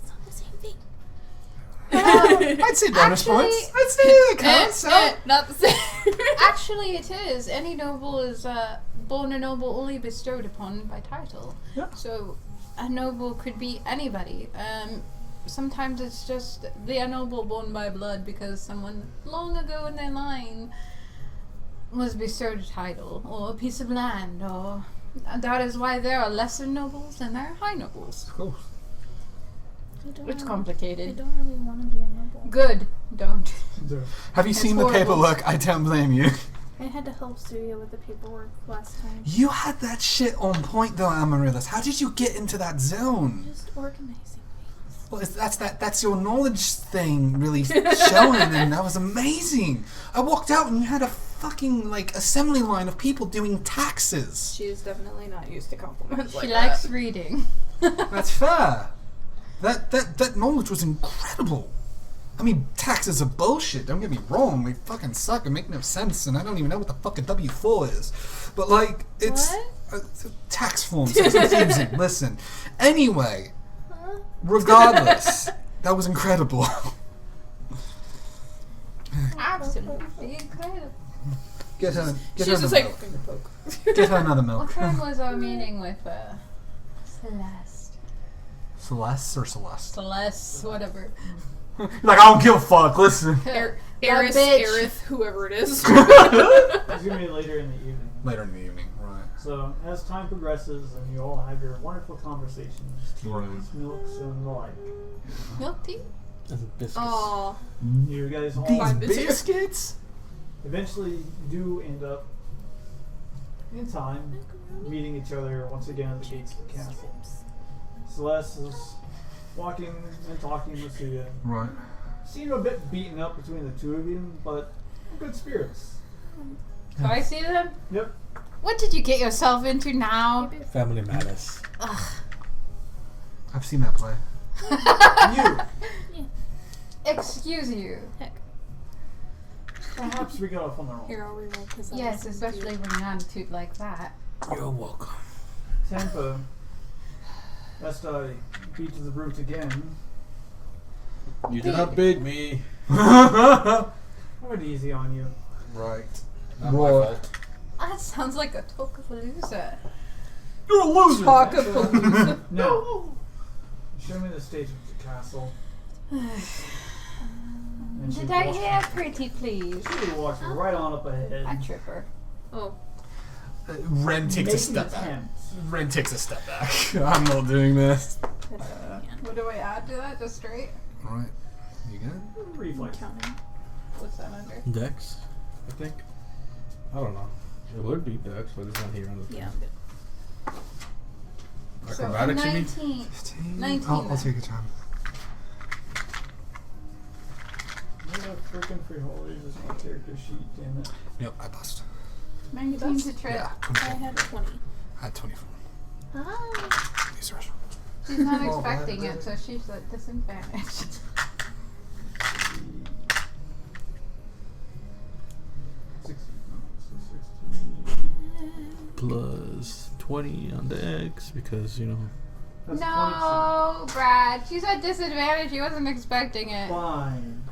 It's not the same thing. I'd say bonus Actually- points. I'd say that counts. Not the same. Actually, it is. Any noble is born a noble only bestowed upon by title. Yeah. So, a noble could be anybody. Sometimes it's just the noble born by blood because someone long ago in their line was bestowed a title or a piece of land, or that is why there are lesser nobles and there are high nobles. Of course. It's I complicated. don't really want to be a noble. Good. Don't. Have you seen the horrible. paperwork? I don't blame you. I had to help Tsuya with the paperwork last time. You had that shit on point though, Amaryllis. How did you get into that zone? Just organizing things. Well, that's your knowledge thing really showing, and that was amazing. I walked out and you had a fucking assembly line of people doing taxes. She is definitely not used to compliments She likes reading. That's fair. That knowledge was incredible. I mean, taxes are bullshit, don't get me wrong. They fucking suck and make no sense, and I don't even know what the fuck a W-4 is. But, it's... tax forms. It's confusing. Listen. Anyway, regardless, that was incredible. Absolutely incredible. Get her She's another just like milk. finger poke. Get her another What milk. time was our meeting with Celeste? Celeste or Celeste? Celeste, whatever. I don't give a fuck, listen. Eris, bitch. Aerith, whoever it is. It's gonna be later in the evening. Later in the evening, right. So as time progresses and you all have your wonderful conversations, Right. teas, milks, and the like, Milk tea? And biscuits. Aw. you guys all Fine These biscuits. biscuits? eventually do end up in time meeting each other once again at the gates of the castle. Celeste is walking and talking with Tsuya. Right. Seem a bit beaten up between the two of you, but in good spirits. Do I see them? Yep. What did you get yourself into now? Family matters. I've seen that play. You. Excuse you. Heck. Perhaps we got off on the wrong. Here, I'll reroll because Yes, especially with an attitude like that. You're welcome. Tempo. Lest I beat to the brute again. You did not beg me. I went easy on you. Right. Not my Roar. fault. That sounds like a Tokapalooza. You're a loser! Talkapalooza. Now, show me the stage of the castle. And Did I hear pretty please? She walks right on up ahead. I trip her. Oh. Ren takes a Make an step back. attempt. Ren takes a step back. I'm not doing this. What do I add to that? Just straight? Right. You good? Reflex. counting. What's that under? Dex, I think. I don't know. It would be Dex, but it's not here on the thing. Yeah. Acrobatics, you mean? 19. 15? 19 I'll then. take a time. What freaking freeholders is my character sheet, damn it. Yep, I bust. 19 to trip. Yeah, I 24. had 20. I had 24. Ah. These are She's not Oh, expecting right. it, so she's at disadvantage. 16. So 16. Plus 20 on Dex because, That's No, Brad. She's at disadvantage. She wasn't expecting 22. it. Fine.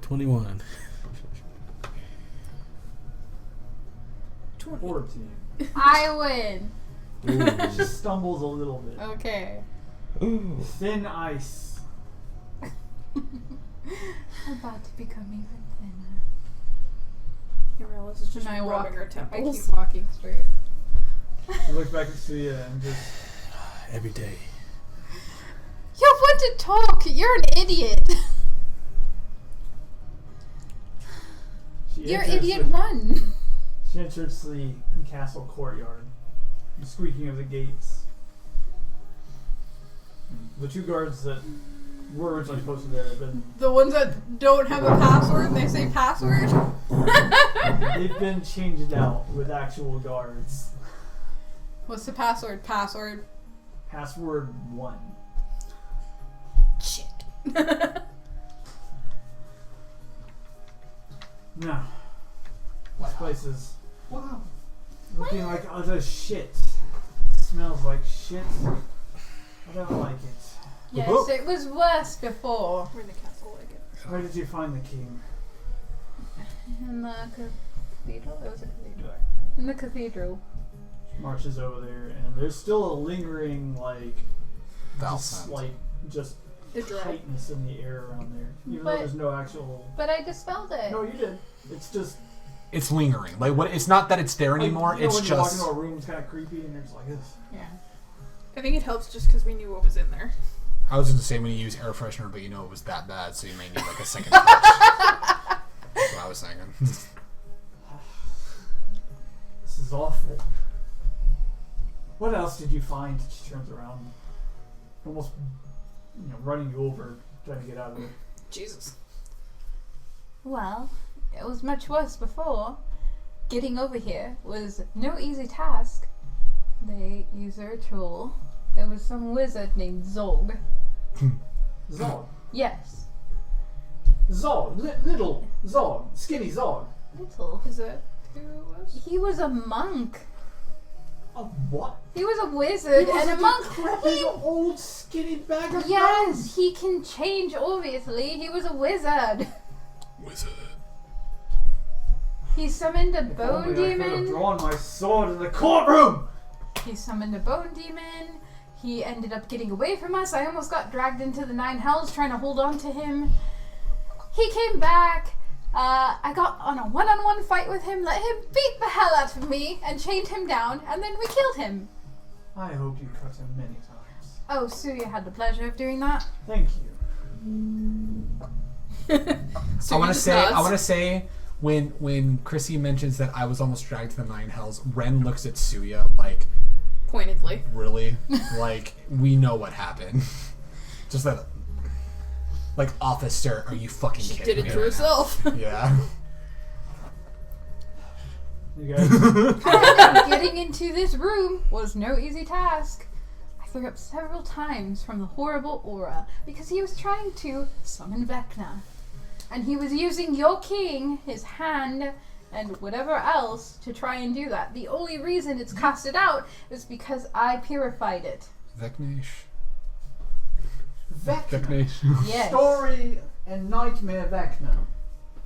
21. 14. I win. She stumbles a little bit. Okay. Ooh. Thin ice. About to become even thinner. Realize is just And I rubbing her I temples. keep walking straight. She looks back at Tsuya and just. Every day. You want to talk? You're an idiot. You're enters idiot the- one. She enters the castle courtyard. The squeaking of the gates. The two guards that were originally posted there have been The ones that don't have a password and they say password. they've been changed out with actual guards. What's the password? Password. Password 1. Shit. No. This place is Wow. looking like utter shit. Smells like shit. I don't like it. Yes, it was worse before. We're in the castle, I guess. Where did you find the king? In the cathedral? It was a cathedral. In the cathedral. Marches over there, and there's still a lingering just The dread. tightness in the air around there, even though But- there's no actual. But I dispelled it. No, you did. It's just It's lingering. Like what? It's not that it's there anymore. Like, you know, It's when you walk just. into a room, it's kind of creepy, and you're just like this. Yeah. I think it helps just because we knew what was in there. I was going to say when you use air freshener, but you know it was that bad, so you may need like a second touch. That's what I was thinking. This is awful. What else did you find? She turns around, almost, running you over, trying to get out of it. Jesus. Well, it was much worse before. Getting over here was no easy task. They used a ritual. There was some wizard named Zog. Zog. Yes. Zog. Little Zog. Skinny Zog. Little. Is that who it was? He was a monk. A what? He was a wizard and a monk. Decrepit old skinny bag of bones. Yes, he can change, obviously. He was a wizard. Wizard. He summoned a If bone only I could have demon. drawn my sword in the courtroom. He summoned a bone demon. He ended up getting away from us. I almost got dragged into the 9 hells trying to hold on to him. He came back. I got on a one-on-one fight with him, let him beat the hell out of me, and chained him down, and then we killed him. I hope you cut him many times. Oh, Tsuya had the pleasure of doing that. Thank you. So I want to just say. nods. I want to say. When Crissy mentions that I was almost dragged to the 9 hells, Ren looks at Tsuya like, Pointedly. really? Like, we know what happened. Just that, like, officer, are you fucking She kidding did me it to right herself. now? Yeah. You guys. Getting into this room was no easy task. I threw up several times from the horrible aura because he was trying to summon Vecna. And he was using your king, his hand, and whatever else to try and do that. The only reason it's casted out is because I purified it. Vecnish. Vecna. Vecnish. Yes. Story and nightmare Vecna.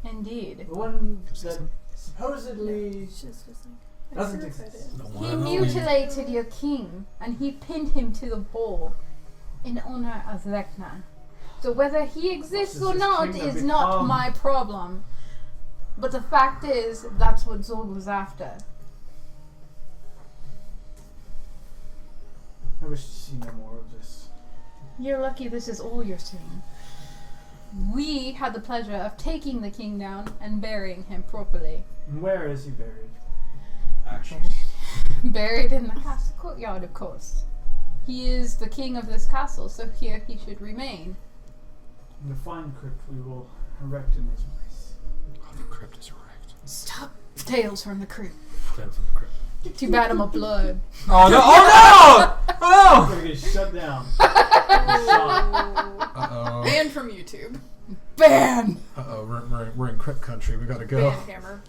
Indeed. The one that supposedly She's just like, doesn't I'm exist. excited. The He one and only. mutilated your king, and he pinned him to the ball in honor of Vecna. So whether he exists What or does this not kingdom is not become? my problem. But the fact is, that's what Zog was after. I wish to see no more of this. You're lucky this is all you're seeing. We had the pleasure of taking the king down and burying him properly. And where is he buried? Buried in the castle courtyard, of course. He is the king of this castle, so here he should remain. In the fine crypt we will erect in his place. Oh, the crypt is erect. Stop. Tales from the crypt. Tales from the crypt. Too bad I'm a blood. Oh no! Oh no! Oh We're gonna get shut down. Oh. Uh-oh. Banned from YouTube. Ban! Uh-oh, we're in crypt country. We gotta go. Ban hammer.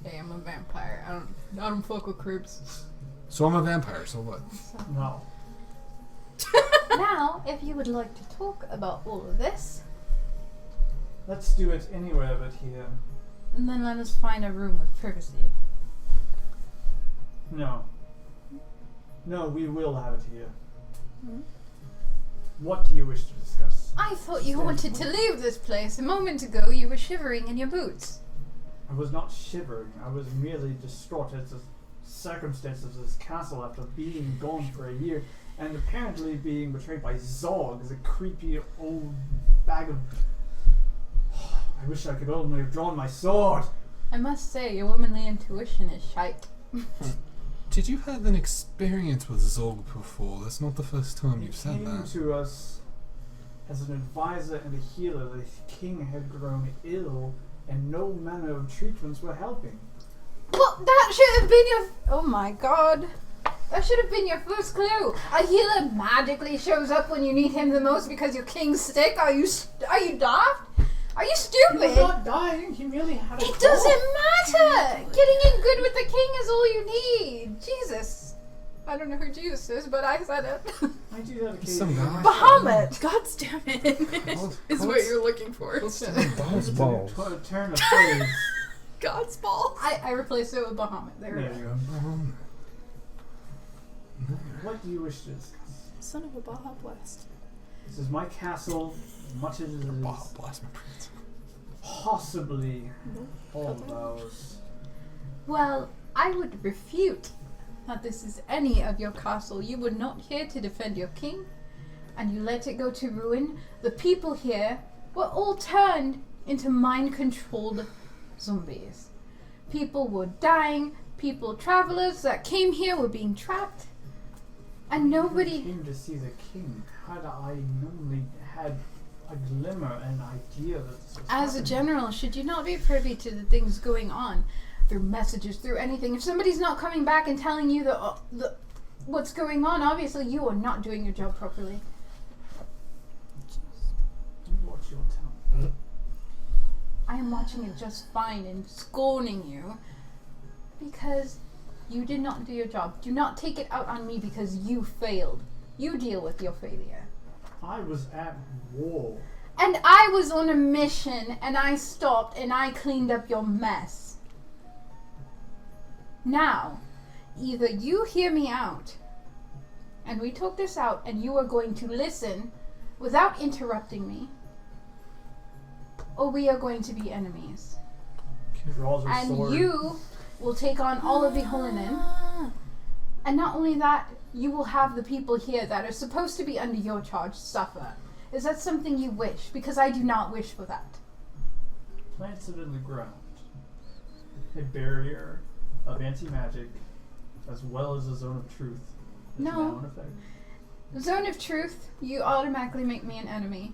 Hey, I'm a vampire. I don't fuck with crypts. So I'm a vampire, so what? No. Now, if you would like to talk about all of this, Let's do it anywhere but here. and then let us find a room with privacy. No. No, we will have it here. Hmm? What do you wish to discuss? I thought you wanted to leave this place. A moment ago, you were shivering in your boots. I was not shivering. I was merely distraught at the circumstances of this castle after being gone for a year and apparently being betrayed by Zog as a creepy old bag of... I wish I could only have drawn my sword. I must say, your womanly intuition is shite. Did you have an experience with Zog before? That's not the first time He you've said came that. to us as an advisor and a healer. The king had grown ill and no manner of treatments were helping. Well, that should have been your... Oh my god. That should have been your first clue. A healer magically shows up when you need him the most because your king's sick. Are you daft? Are you He stupid? was not dying. He merely had a It cough. doesn't matter. Getting in good with the king is all you need. Jesus. I don't know who Jesus is, but I said it. I do that Some occasionally. guy. Bahamut. God damn it. Is what you're looking for. It's a turn of phrase. God's balls. I replaced it with Bahamut. There we There go. you go. What do you wish to discuss? Son of a Baja Blast. This is my castle, much as it is Blast my prince. possibly all of ours. Well, I would refute that this is any of your castle. You were not here to defend your king, and you let it go to ruin. The people here were all turned into mind-controlled zombies. People were dying. Travelers that came here were being trapped. And I nobody... came to see the king. Had I only had a glimmer, an idea that this was As a happening. general, should you not be privy to the things going on through messages, through anything? If somebody's not coming back and telling you the what's going on, obviously you are not doing your job properly. You watch your tongue. I am watching it just fine and scorning you because you did not do your job. Do not take it out on me because you failed. You deal with your failure. I was at war. And I was on a mission and I stopped and I cleaned up your mess. Now, either you hear me out and we talk this out and you are going to listen without interrupting me, or we are going to be enemies. Draws her And sword. you will take on all of the Holonin. And not only that, you will have the people here that are supposed to be under your charge suffer. Is that something you wish? Because I do not wish for that. Plants it in the ground. A barrier of anti-magic, as well as a zone of truth. is No. now in effect. Zone of Truth, you automatically make me an enemy.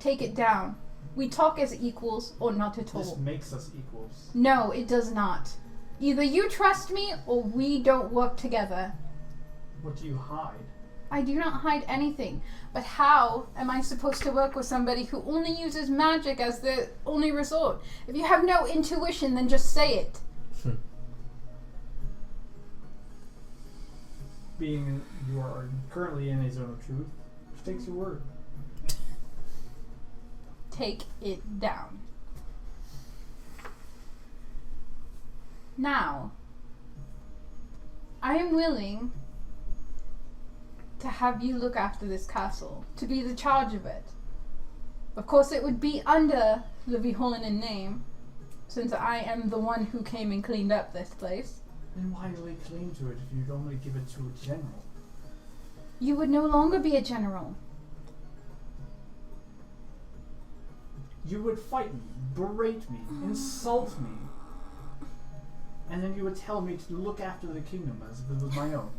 Take it down. We talk as equals or not at This all. makes us equals. No, it does not. Either you trust me or we don't work together. What do you hide? I do not hide anything. But how am I supposed to work with somebody who only uses magic as the only resort? If you have no intuition, then just say it. Being you are currently in a zone of truth, which takes your word. Take it down. Now, I am willing to have you look after this castle, to be the charge of it. Of course, it would be under the Viholanen name, since I am the one who came and cleaned up this place. Then why lay claim to it if you'd only give it to a general? You would no longer be a general. You would fight me, berate me, insult me, and then you would tell me to look after the kingdom as if it was my own.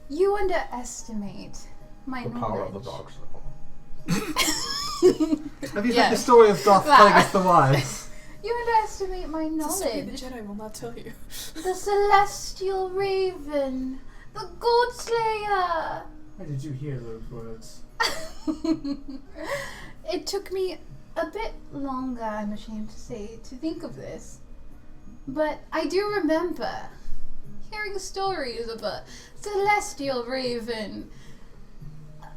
You underestimate my The knowledge. power of the dog circle. Have you Yes. heard the story of Darth That. Plagueis the Wise? You underestimate my The story the knowledge. Jedi will not tell you. The celestial raven. The God Slayer. Where did you hear those words? It took me a bit longer, I'm ashamed to say, to think of this. But I do remember hearing stories of a celestial raven.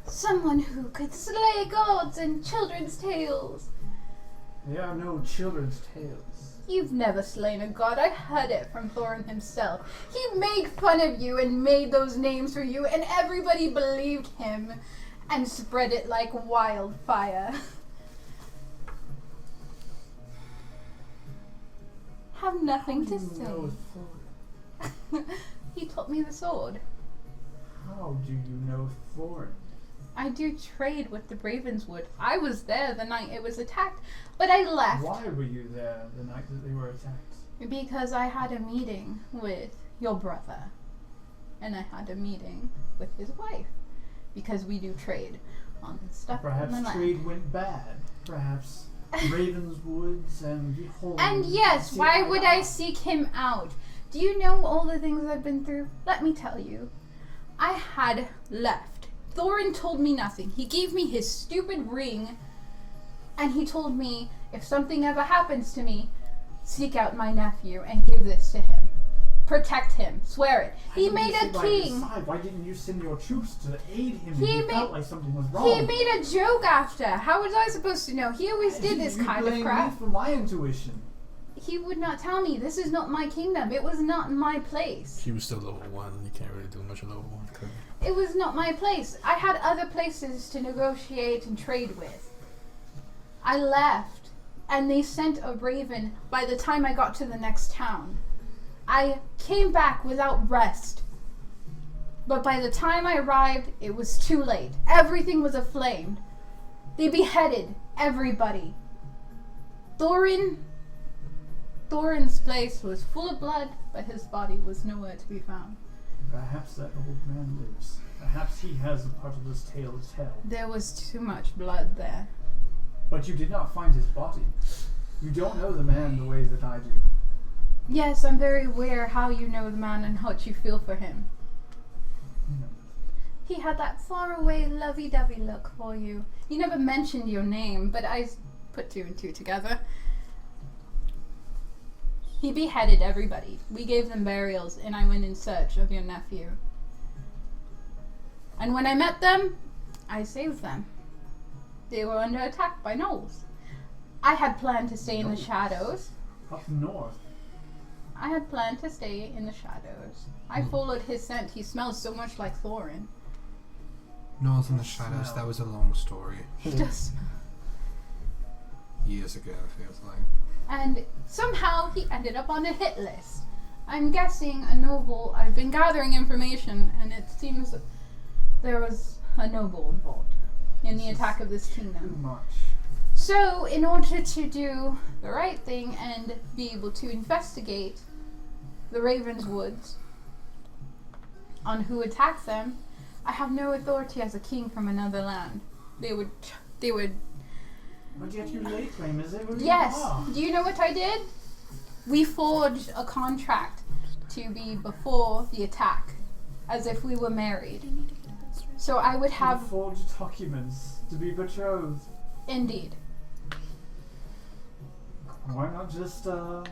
Someone who could slay gods in children's tales. There are no children's tales. You've never slain a god. I heard it from Thorin himself. He made fun of you and made those names for you, and everybody believed him and spread it like wildfire. Have nothing to How do you know say. Thorin? He taught me the sword. How do you know Thorin? I do trade with the Ravenswood. I was there the night it was attacked, but I left. Why were you there the night that they were attacked? Because I had a meeting with your brother. And I had a meeting with his wife. Because we do trade on stuff Perhaps on the land. trade went bad. Perhaps Ravenswoods and the whole. And yes, why would I seek him out? Do you know all the things I've been through? Let me tell you. I had left. Thorin told me nothing. He gave me his stupid ring, and he told me, if something ever happens to me, seek out my nephew and give this to him. Protect him. Swear it. He made a king. Why didn't you send your troops to aid him? He He made- felt like something was wrong. He made a joke after. How was I supposed to know? He always did this You kind of blame crap. me for my intuition. He would not tell me. This is not my kingdom. It was not my place. She was still level 1. You can't really do much at level 1. could you? It was not my place. I had other places to negotiate and trade with. I left, and they sent a raven by the time I got to the next town. I came back without rest. But by the time I arrived, it was too late. Everything was aflame. They beheaded everybody. Thorin's place was full of blood, but his body was nowhere to be found. Perhaps that old man lives. Perhaps he has a part of this tale to tell. There was too much blood there. But you did not find his body. You don't know the man the way that I do. Yes, I'm very aware how you know the man and how you feel for him. No. He had that faraway, lovey-dovey look for you. You never mentioned your name, but I put two and two together. He beheaded everybody. We gave them burials, and I went in search of your nephew. And when I met them, I saved them. They were under attack by gnolls. I had planned to stay in the shadows. Up north. I had planned to stay in the shadows. I followed his scent. He smells so much like Thorin. North in the Shadows, that was a long story. He does. Years ago, it feels like. And somehow he ended up on a hit list. I'm guessing a noble. I've been gathering information, and it seems that there was a noble involved in the attack of this Too kingdom. much. So, in order to do the right thing and be able to investigate the Ravenswoods on who attacked them, I have no authority as a king from another land. They would. But yet you lay claim as if Yes. you are. Do you know what I did? We forged a contract to be before the attack, as if we were married. So I would You have, forged documents to be betrothed. indeed. Why not just go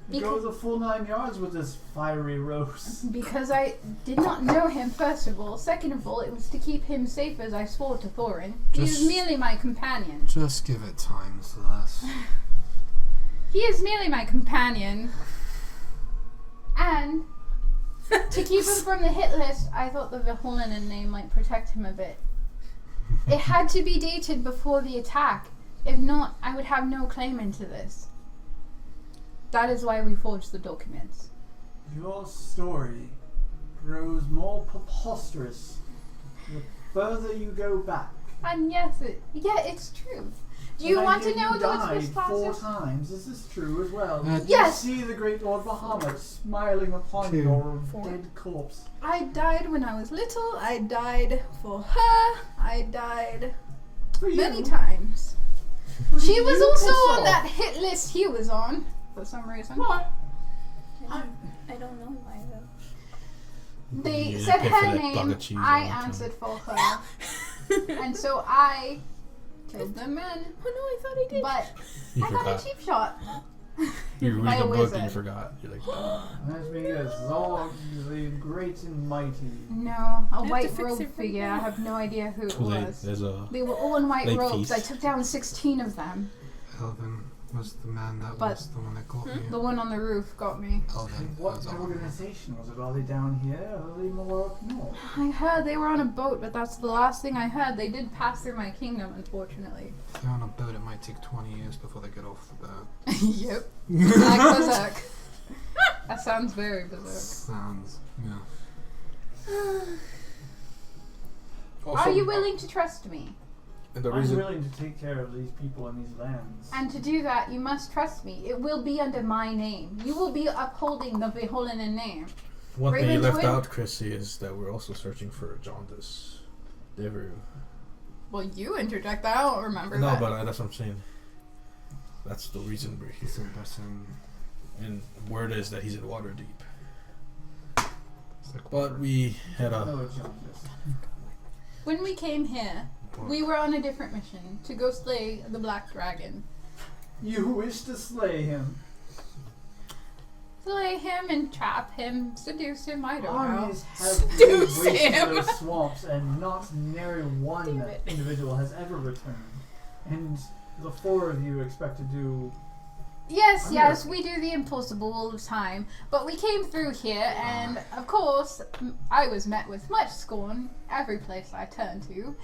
Because- the full 9 yards with this fiery rose? Because I did not know him, first of all. Second of all, it was to keep him safe, as I swore to Thorin. He is Just- merely my companion. Just give it time, Celeste. He is merely my companion. And to keep him from the hit list, I thought the Viholanen name might protect him a bit. It had to be dated before the attack. If not, I would have no claim into this. That is why we forged the documents. Your story grows more preposterous the further you go back. And yes, it's true. Do you And I want to hear know you what's died this 4 process? times. Is this true as well? Did Yes. you see the great Lord Bahamut smiling upon 2. your 4. dead corpse? I died when I was little. I died for her. I died For many you? times. For She you was also piss on off. that hit list he was on, for some reason. What? I don't know why though. They You said pay for her that name, block of cheese I all the time. answered for her. And so I killed the men. Oh no, I thought I did. But You I got a forgot. cheap shot. You By read a the book and you wizard. forgot. You're like, Let me guess, Zog the Great and Mighty. No, a have to white fix robe it right figure. I now. have no idea who too it late. was. There's a. They were all in white Late robes. feast. I took down 16 of them. Elvin was the man that But- was the one that got me. The one on the roof got me. Elvin What was Elvin. organization was it? Are they down here? Or are they more up north? I heard they were on a boat, but that's the last thing I heard. They did pass through my kingdom, unfortunately. If they're on a boat, it might take 20 years before they get off the boat. Yep. Like berserk. That sounds very berserk. Sounds, yeah. Are you willing to trust me? And the I'm reason. willing to take care of these people and these lands. And to do that, you must trust me. It will be under my name. You will be upholding the beholden name. One thing you left Ravenswood? out, Crissy, is that we're also searching for jaundice. Devereaux. Well, you interject that. I don't remember No, that. but that's what I'm saying. That's the reason we're He's here. in person. And word is that he's in Waterdeep. It's like, But we had a. No, Jonas. When we came here, we were on a different mission to go slay the Black Dragon. You wish to slay him. Slay him and trap him, seduce him, I don't know. Armies have Seduce wasted him. those swamps, and not nary one Damn it. individual has ever returned. And the four of you expect to do. Yes, I'm yes, we do the impossible all the time. But we came through here, and of course, I was met with much scorn every place I turned to.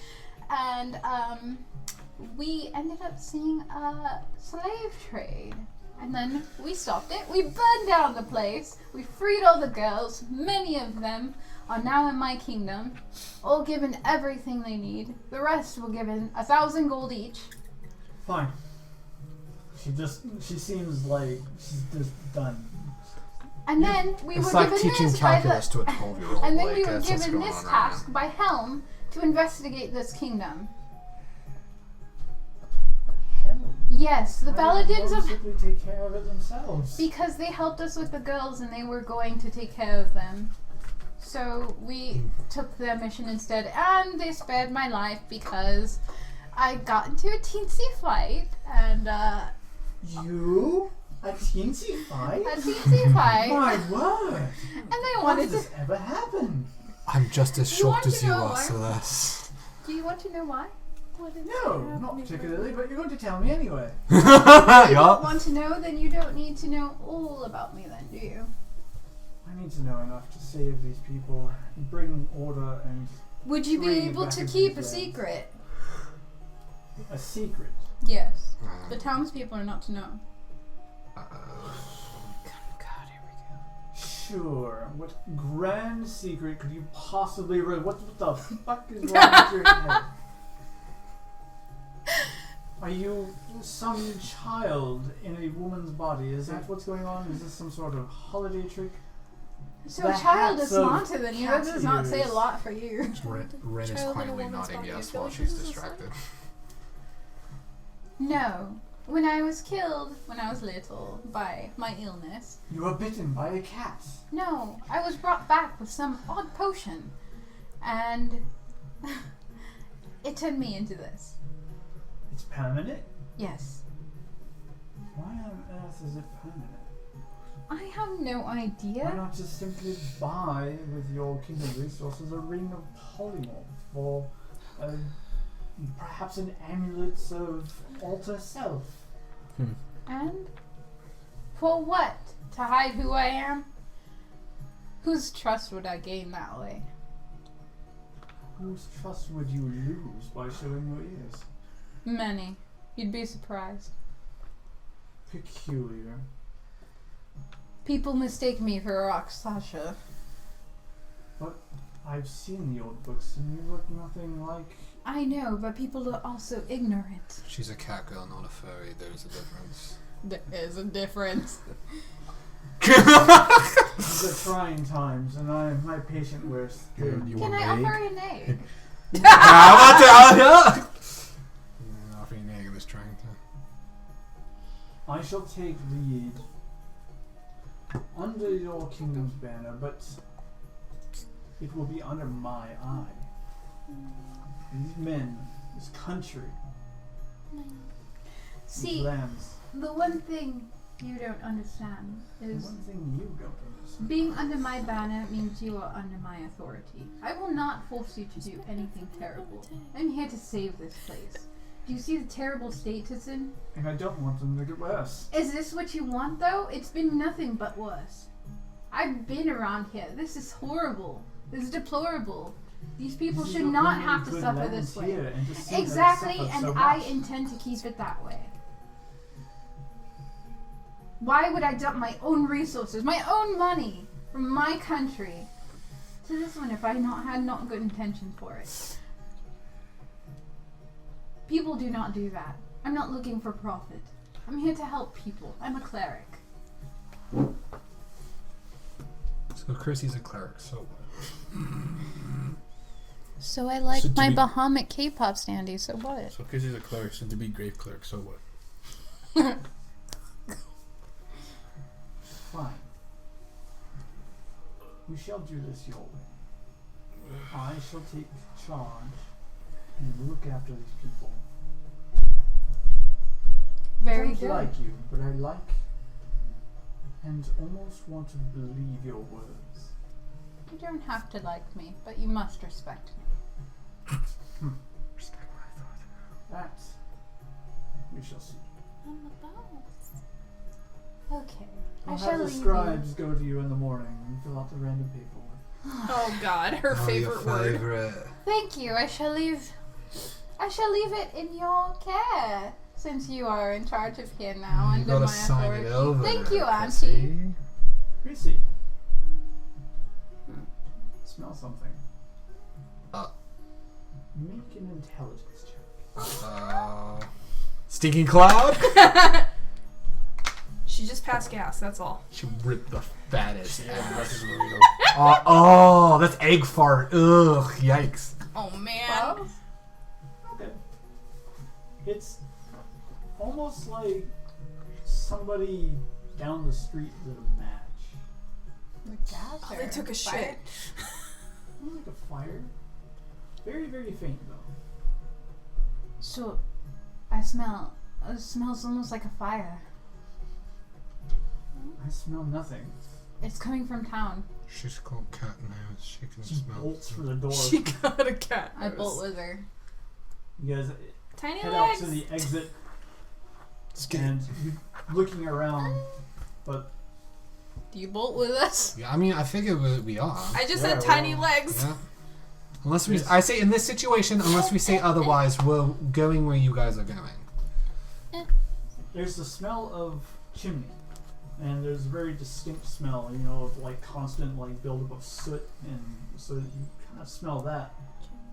And we ended up seeing a slave trade. And then we stopped it. We burned down the place. We freed all the girls. Many of them are now in my kingdom, all given everything they need. The rest were given 1,000 gold each. Fine. She seems like she's just done. And then we it's were like given teaching this by the, calculus to a 12-year-old. and then like, we were that's what's given going this on right task now. by Helm to investigate this kingdom. Yes, the paladins Why of don't they simply take care of it themselves. because they helped us with the girls and they were going to take care of them. So we took their mission instead, and they spared my life because I got into a teensy fight and You? A teensy fight? a teensy fight, My word! and they How wanted does to. this ever happen? I'm just as You want shocked to as you know are, why? Celeste. Do you want to know why? No, not particularly, but you're going to tell me anyway. If you don't want to know, then you don't need to know all about me, then, do you? I need to know enough to save these people, bring order and Would you be Free able back to into keep a these lands. secret? a secret. Yes. The townspeople are not to know. Sure. What grand secret could you possibly what the fuck is wrong with your head? Are you some child in a woman's body? Is that what's going on? Is this some sort of holiday trick? So The a child hats is of smarter than you. That cat does not say a ears. lot for you. Ren is Child in a quietly woman's nodding body. I yes feel while like she's this is a distracted. No. When I was killed, when I was little, by my illness, You were bitten by a cat. no, I was brought back with some odd potion. And it turned me into this. It's permanent? Yes. Why on earth is it permanent? I have no Why idea. not just simply buy with your kingdom resources a ring of polymorph or perhaps an amulet of alter self? And? For what? To hide who I am? Whose trust would I gain that way? Whose trust would you lose by showing your ears? Many. You'd be surprised. Peculiar. People mistake me for a Rakshasa. I've seen the old books and you look nothing like... I know, but people are also ignorant. She's a cat girl, not a furry. There's a difference. There is a difference. These are trying times and my patient wears thin. You Can want I egg? offer an egg? Offering an egg was trying to. I shall take lead under your kingdom's banner, but it will be under my eye. These men, this country, these See, lands. the one thing you don't understand is One thing you don't understand. being under my banner means you are under my authority. I will not force you to do anything terrible. I'm here to save this place. Do you see the terrible state it's in? And I don't want them to get worse. Is this what you want, though? It's been nothing but worse. I've been around here. This is horrible. This is deplorable. These people This is should the not only have to good suffer land this way. here, and to see them Exactly, suffer and so I much. intend to keep it that way. Why would I dump my own resources, my own money, from my country to this one if I had not good intentions for it? People do not do that. I'm not looking for profit. I'm here to help people. I'm a cleric. So Crissy's a cleric, so So I like So to my be- Bahamut K-pop standee, so what? So Crissy's a cleric, soon to be grave cleric, so what? Fine. We shall do this your way. I shall take charge and look after these people. Very I don't good. like you, but I like and almost want to believe your words. You don't have to like me, but you must respect me. respect my thought. That we shall see. I'm the boss. Okay. I'll I have shall the leave scribes go to you in the morning and fill out the random paperwork. Oh God, her favorite word. favorite. Thank you. I shall leave it in your care, since you are in charge of here now You under gotta my sign authority. it over. Thank you, Crissy. Auntie. Crissy. Smell something. Make an intelligence check. Stinking cloud. She just passed gas. That's all. She ripped the fattest Yeah, ass. that's just a burrito. Oh, that's egg fart. Ugh, yikes. Oh man. Well, Okay. It's almost like somebody down the street lit a match. the gas Oh, they or took a fire? shit. More like a fire. Very, very faint though. So, it smells almost like a fire. I smell nothing. It's coming from town. She's called cat now. She can She smell. bolts for the door. She got a cat. I bolt with her. You guys Tiny head out legs! to the exit Skin. and you're looking around, but Do you bolt with us? Yeah, I mean, I figure we are. I just Yeah, said tiny well, legs. Yeah. Unless we, Yes. I say in this situation, unless we say otherwise, we're going where you guys are going. there's the smell of chimney. And there's a very distinct smell, you know, of like constant like buildup of soot, and so you kind of smell that.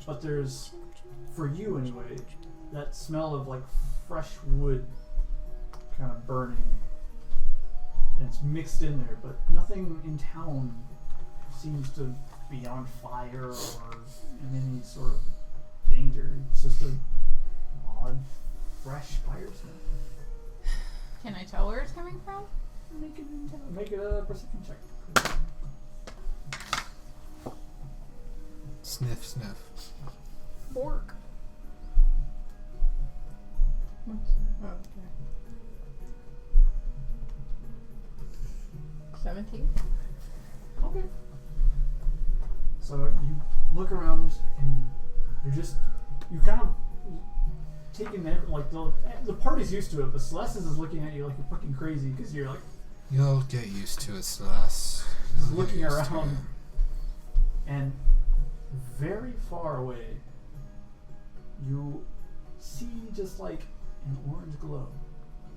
But there's, for you anyway, that smell of like fresh wood kind of burning. And it's mixed in there, but nothing in town seems to be on fire or in any sort of danger. It's just a odd, fresh fire smell. Can I tell where it's coming from? Make it a perception check. Sniff, sniff. Bork. Oh, okay. 17. Okay. So you look around and you're kind of taking like the party's used to it, but Celeste is looking at you like you're fucking crazy because you're like You'll get used to it, Celeste. just You'll get looking used to around, it. and very far away you see just like an orange glow,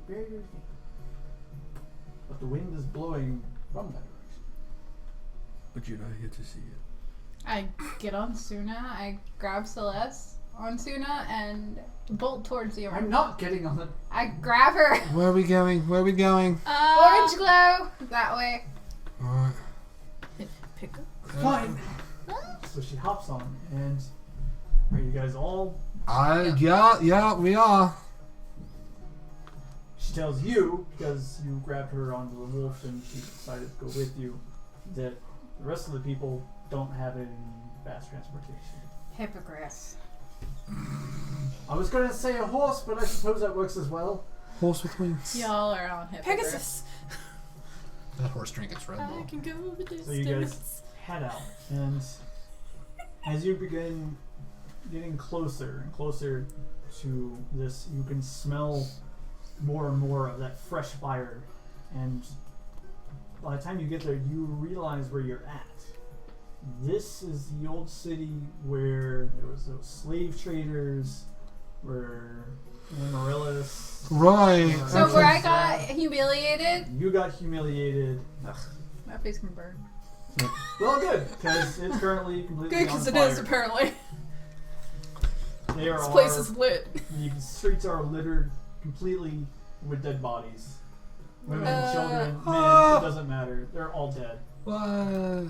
very very faint, but the wind is blowing from that direction. But you're not here to see it. I get on Suna, I grab Celeste on Suna, and bolt towards the I'm orange. not getting on the. I grab her. Where are we going? Where are we going? Orange glow! That way. Alright. Pick up. Fine. So she hops on, and are you guys all? Yeah, we are. She tells you, because you grabbed her onto the wolf and she decided to go with you, that the rest of the people don't have any fast transportation. Hippogriffs. I was going to say a horse, but I suppose that works as well. Horse with wings. Y'all are on hippogriffs. Pegasus. That horse drink is Red I Bull. can go the distance. So you guys head out, and as you begin getting closer and closer to this, you can smell more and more of that fresh fire. And by the time you get there, you realize where you're at. This is the old city where there was those slave traders, where Amaryllis. Right. So where I got humiliated. You got humiliated. My face can burn. Well, good, because it's currently completely Good, on because it fire. is apparently. There This are, place is lit. the streets are littered completely with dead bodies. Women, children, men, it doesn't matter. They're all dead. What?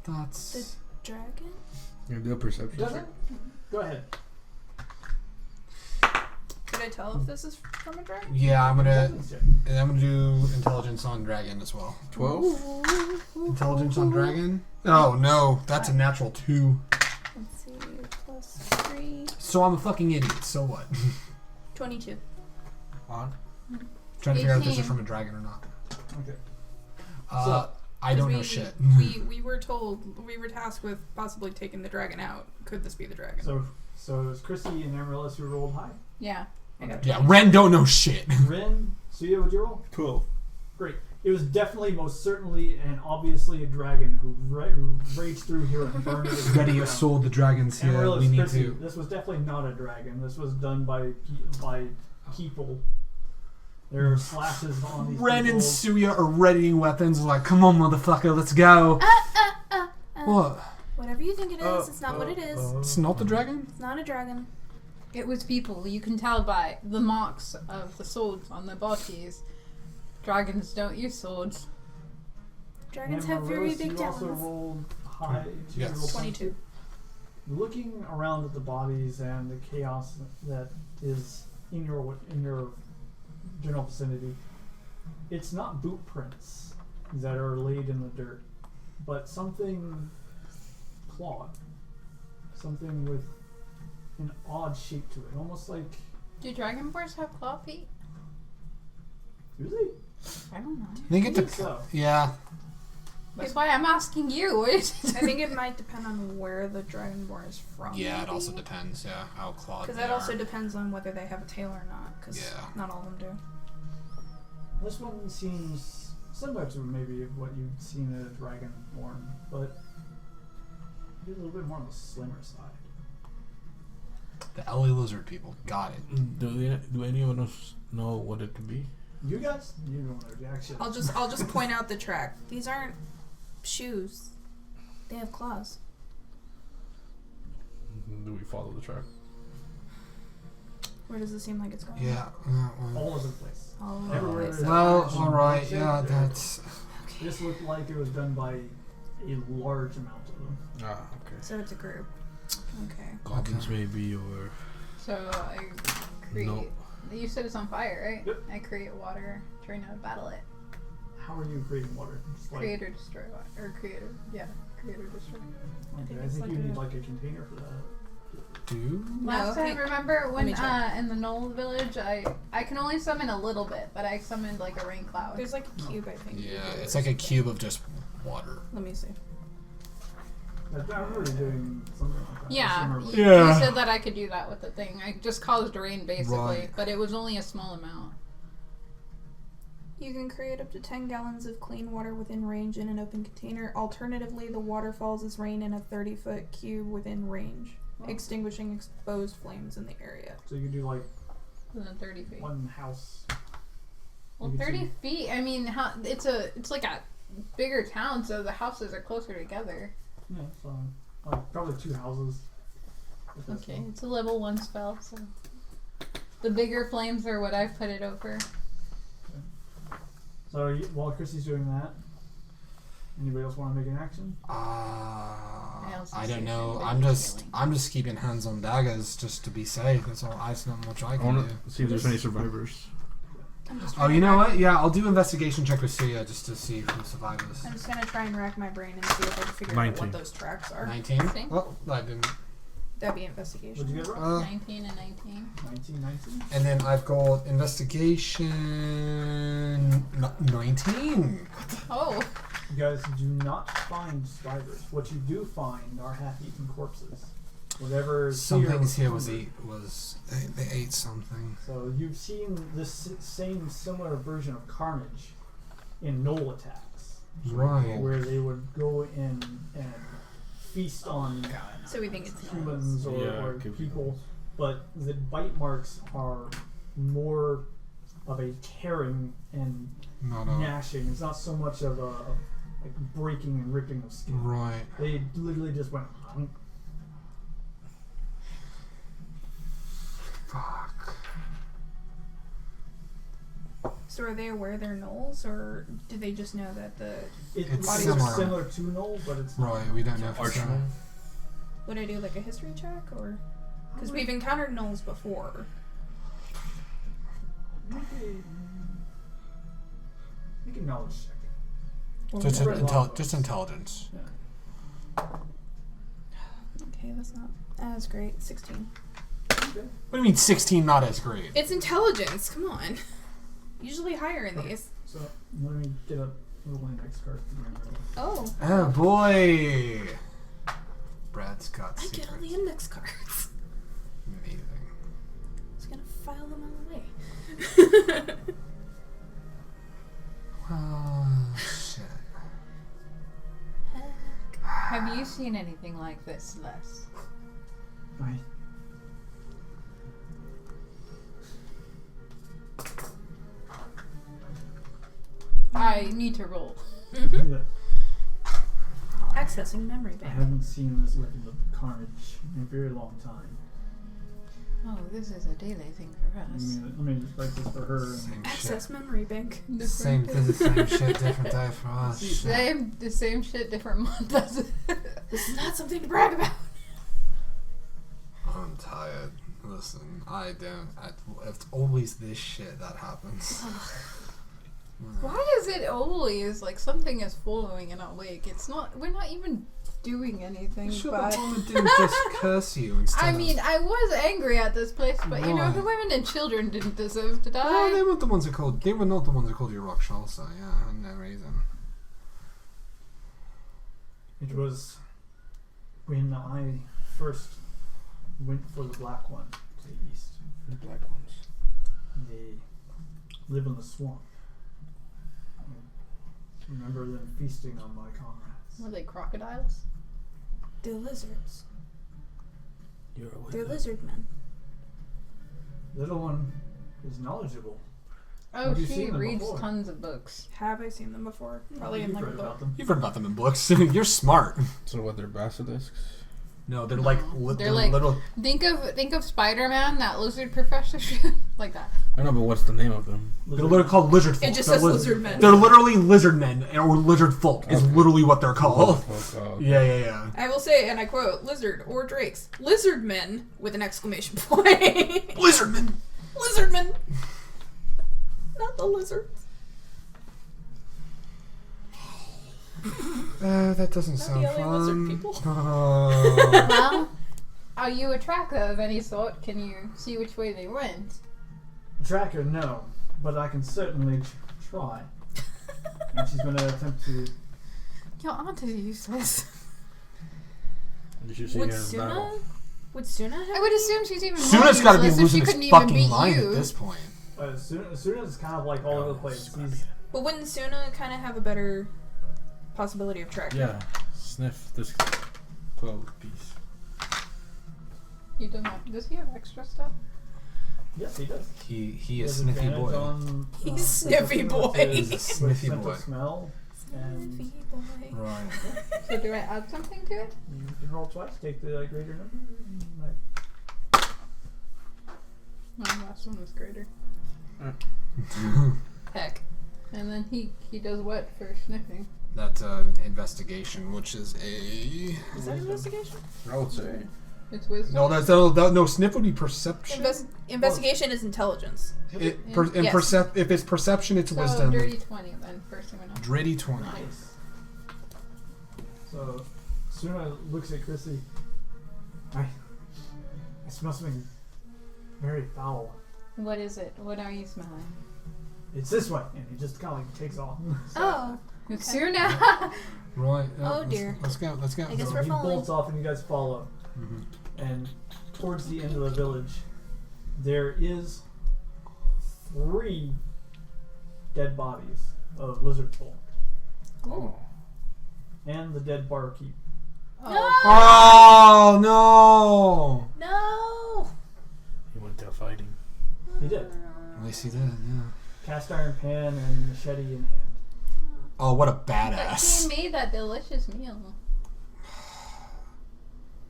That's. Dragon? You do a perception Doesn't? check. Go ahead. Could I tell if this is from a dragon? Yeah, I'm gonna Perception check. do intelligence on dragon as well. 12? Intelligence on dragon? Oh no, that's a natural 2. Let's see. Plus 3. So I'm a fucking idiot. So what? 22. On? Trying to figure out if this 18. is from a dragon or not. Okay. I don't know 'Cause shit. We were told, we were tasked with possibly taking the dragon out. Could this be the dragon? So it was Crissy and Amaryllis who rolled high. Yeah. I got Yeah, Ren don't know shit. Ren, Tsuya, what'd you roll? 12. Great. It was definitely, most certainly, and obviously a dragon who raged through here and burned it. Ready has sold the dragons here. Amaryllis, We need Crissy, to. this was definitely not a dragon. This was done by people. There are slashes on these Ren and people. Tsuya are readying weapons. Like, come on, motherfucker, let's go. What? Whatever you think it is, it's not what it is. It's not the dragon? It's not a dragon. It was people. You can tell by the marks of the swords on their bodies. Dragons don't use swords. Dragons have very Amaryllis, big you also talons. rolled high. Yes. You rolled 22. Looking around at the bodies and the chaos that is in your general vicinity, it's not boot prints that are laid in the dirt, but something clawed, something with an odd shape to it, almost like. Do dragonborns have claw feet? Do they? I don't know. I think it I think depends. so. Yeah. That's why I'm asking you. I think it might depend on where the dragonborn is from. Yeah, it also depends, yeah, how clawed Because they that also are. depends on whether they have a tail or not. Because Yeah. not all of them do. This one seems similar to maybe what you've seen in a dragonborn, but a little bit more on the slimmer side. The LA lizard people. Got it. Do anyone else know what it could be? You guys, you don't know jack shit. I'll just point out the track. These aren't shoes. They have claws. Do we follow the track? Where does it seem like it's going? Yeah. All over the place. All Everywhere over the there's place. Well, action, alright, bloodshed, yeah, there. that's. This looked like it was done by a large amount of them. Ah, okay. So it's a group. Okay. Goblins maybe, or... So I create. No. You said it's on fire, right? Yep. I create water, trying to battle it. How are you creating water? Just like, Create or destroy water. Or create or, yeah. Create or destroy. okay, I it's think like you need a- like a container for that. Do? Last No, time, remember when me check. in the Knoll village, I can only summon a little bit, but I summoned like a rain cloud. There's like a cube, I think. Yeah, it's like a cube of just water. Let me see. I remember doing something like that. I just Yeah, remember- you Yeah. said that I could do that with the thing. I just caused rain basically, Right. but it was only a small amount. You can create up to 10 gallons of clean water within range in an open container. Alternatively, the water falls as rain in a 30-foot cube within range, Oh. extinguishing exposed flames in the area. So you could do like Within 30 feet. one house. Well, You can 30 see- feet. I mean, it's like a bigger town, so the houses are closer together. Yeah, so like probably 2 houses. if that's Okay, all. it's a level 1 spell, so the bigger flames are what I've put it over. So while Chrissy's doing that, anybody else want to make an action? also I see don't if know. anybody's I'm just keeping hands on daggers just to be safe. That's all. There's not much I I can want do. to see if there's any survivors. I'm just Oh, trying you to know rack- what? Yeah, I'll do investigation check with Tsuya just to see who survives. I'm just gonna try and rack my brain and see if I can figure out 19. what those tracks are. 19. Same. Oh, I didn't. That'd be investigation. What'd you get, Rob? 19 and 19. 19. And then I've got investigation 19. Oh. You guys do not find spiders. What you do find are half-eaten corpses. Whatever. Something's here was they ate something. So you've seen this same similar version of carnage in gnoll attacks, Right. where they would go in and feast on So we think it's humans or, Yeah, or it could be. people, but the bite marks are more of a tearing and Not a. gnashing. It's not so much of a like breaking and ripping of skin. Right. They literally just went. Fuck. So are they aware they're gnolls, or do they just know that the... It It's bodies similar. are similar to gnoll, but it's not. Right, we don't know if it's Archer. Would I do like a history check, or... Because we've encountered gnolls before. Make a knowledge check. Just, Read a lot of just books. intelligence. Okay, that's not as great. 16. Okay. What do you mean 16 not as great? It's intelligence, come on. Usually higher in these. So let me get a little index card. Oh, Oh boy! Brad's got I get all the secrets. index cards. Amazing. I was gonna file them all away. Oh, shit. Have you seen anything like this, Les? Right. I need to roll. Mm-hmm. Yeah. Accessing memory I bank. haven't seen this level of carnage in a very long time. Oh, this is a daily thing for us. Let me just write this for her. And Same shit. Access memory bank. Same, this is the same shit, different day for us. The same shit, different month. That's it. This is not something to brag about. I'm tired. Listen, it's always this shit that happens. Why is it always like something is following and not awake? It's not. We're not even doing anything. Should But the woman do just curse you instead I of... mean, I was angry at this place, but you know, Why? the women and children didn't deserve to die. Oh, they weren't the ones who called... They were not the ones who called you Rockshall, so yeah, no reason. it was when I first went for the black one to the east. The black ones. They live in the swamp. I remember them feasting on my comrades. Were they crocodiles? They're lizards. You're awake. They're lizard men. Little one is knowledgeable. Oh, Have you she seen them reads before? tons of books. Have I seen them before? Probably in You've like a read about book. them. You've heard about them in books. You're smart. So what? They're basilisks. No, they're like... They're like- little... Think of Spider-Man, that lizard professor shit, like that. I know, but what's the name of them? They're literally called lizard folk. It just They're says lizard men. They're literally lizard men, or lizard folk is Okay. literally what they're called. Oh, okay. Yeah. I will say, and I quote, lizard or drakes. Lizard men with an exclamation point. Lizard men! Lizard men. Not the lizards. That doesn't Not sound the only fun. lizard people. Oh. Well, are you a tracker of any sort? Can you see which way they went? Tracker, no, but I can certainly try. And she's going to attempt to. Your aunt is useless. Did you see Would her in battle? Suna? Would Suna have? I would assume she's even more Suna's got to be useless if losing she his couldn't even fucking beat mind you. at this point. As soon as it's kind of like all over the place. He's, But wouldn't Suna kind of have a better possibility of tracking? Yeah. Sniff this 12 piece. You don't have. Does he have extra stuff? yes, he does. He is has sniffy advantage boy. On, He's sniffy boy. He's a sniffy sense boy. of smell. And Sniffy boy. Right. So do I add something to it? you can roll twice, take the greater number. No, last one was greater. Heck. And then he does what for sniffing? That's investigation, which is a... Is that investigation? I would say. It's wisdom. No, no. Sniff would be perception. Investigation is intelligence. If Yes. it's perception, it's So wisdom. dirty 20 then. First thing we know. Dirty 20. Nice. So, Suna looks at Crissy. I smell something very foul. What is it? What are you smelling? It's this way, and he just kind of like takes off. Oh. Tsuya! Right. Oh, dear. Let's go. Let's go. I guess So we're he following. bolts off, and you guys follow. Mhm. And towards the end of the village, there is 3 dead bodies of lizard folk Oh. and the dead barkeep. Oh no! No. He went there fighting. He did. At least he did. Yeah. Cast iron pan and machete in hand. Oh, what a But badass! he made that delicious meal.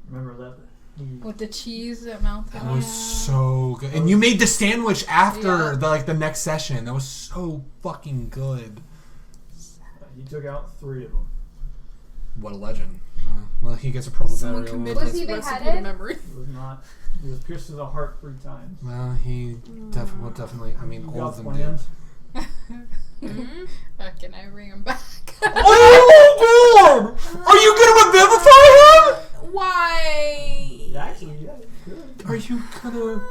Remember that he With the cheese that melted. That was so good. And you made the sandwich after the next session. That was so fucking good. he took out 3 of them. What a legend. Well, he gets a proper Someone burial. committed Was he his recipe beheaded? to memory. He was not. He was pierced to the heart 3 times. Well, he will definitely. I mean, You all got of them did. plans? Can I bring him back? Oh God! Are you gonna revivify him? Why? Actually, yeah, good. Are you gonna?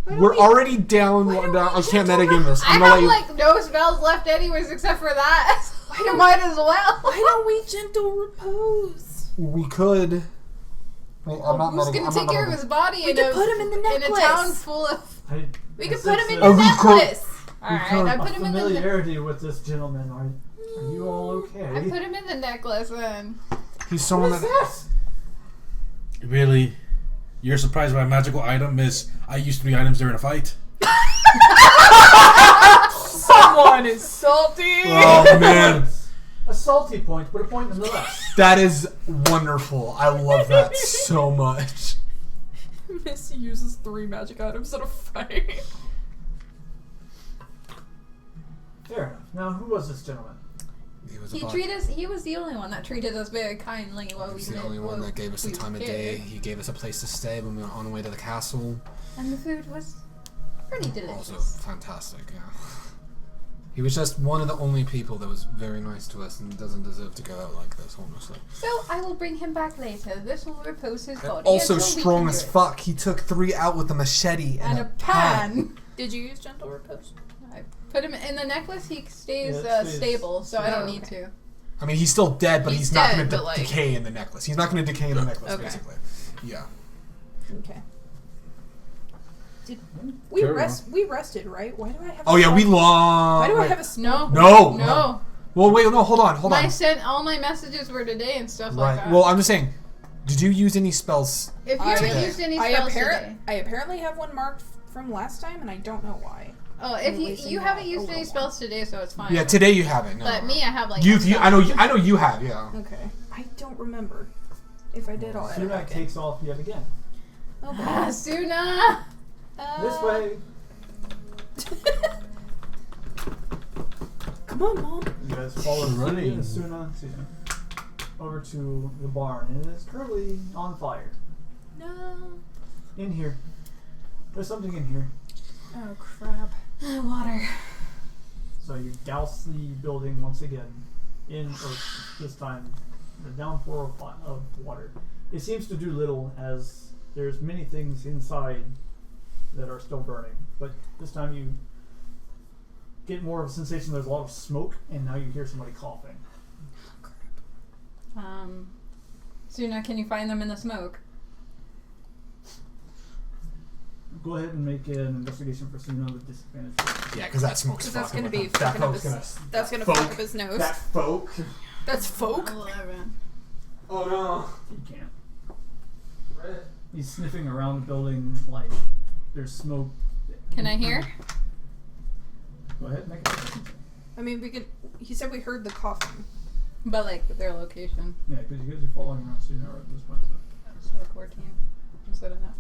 Why We're don't already down. why don't we I can't just metagame this. I I'm gonna let have you. like no spells left anyways except for that. I might as well. Why don't we gentle repose? We could. Well, I'm not. Who's gonna take care of his body We in could a, put him in the in a necklace. town full of... We could I put him in sense the Oh, we could- necklace. Alright, could- I a put him in the... familiarity with this gentleman. Are you all okay? I put him in the necklace then. He's someone What is that. this? Really? You're surprised by a magical item is I used 3 items during a fight? Someone is salty. Oh man, A salty point, but a point nonetheless. that is wonderful. I love that so much. Missy uses 3 magic items in a fight. Fair enough. Now, who was this gentleman? He was, He was the only one that treated us very kindly while we He's the lived- only one while that gave us the we time of were day. kids. He gave us a place to stay when we were on the way to the castle. And the food was pretty delicious. Also fantastic, yeah. He was just one of the only people that was very nice to us and doesn't deserve to go out like this, honestly. So I will bring him back later. This will repose his And body. also until we strong can as do it. fuck. He took 3 out with a machete And and a pan. Did you use gentle repose? I put him in the necklace. He stays, Yeah, it stays stable, so I don't Oh, need okay. to. I mean, he's still dead, but He's he's not dead, going to but, like- decay in the necklace. He's not going to decay in the necklace, Okay. basically. Yeah. Okay. Did we Sure. We rested, right? Why do I have? Oh, yeah, we Why lost. do I have a snow? No. Well, wait, no, hold on. I sent all my messages were today and stuff like Right. that. Well, I'm just saying, did you use any spells? if you I- haven't Today. used any I spells today. apparently have one marked from last time, and I don't know why. Oh, if I'm you wasting you haven't a used little any while. spells today, so it's fine. Yeah, today you haven't. No. But me, I have like. You, no you, spells. I know you have. Yeah. Okay. I don't remember if I did all that. Sunak takes off yet again. Oh, boy. Suna. This way. Come on, Mom. You guys follow Running. Suna over to the barn, and it is currently on fire. No. In here. There's something in here. Oh crap. Water. So you douse the building once again this time, the downpour of water. It seems to do little as there's many things inside that are still burning, but this time you get more of a sensation there's a lot of smoke, and now you hear somebody coughing. Suna, can you find them in the smoke? Go ahead and make an investigation for Suna with disadvantage. Yeah, because that smoke's Because that's fucking gonna with be him. That fucking up smoke's his. That's gonna folk. fuck up his nose. That folk. That's folk. 11. Oh no. He can't. He's sniffing around the building like there's smoke. Can I hear? Go ahead, make it. I mean, we could. He said we heard the coughing. But like their location. Yeah, because you guys are following around Suna at this point. So. So 14. Is that enough?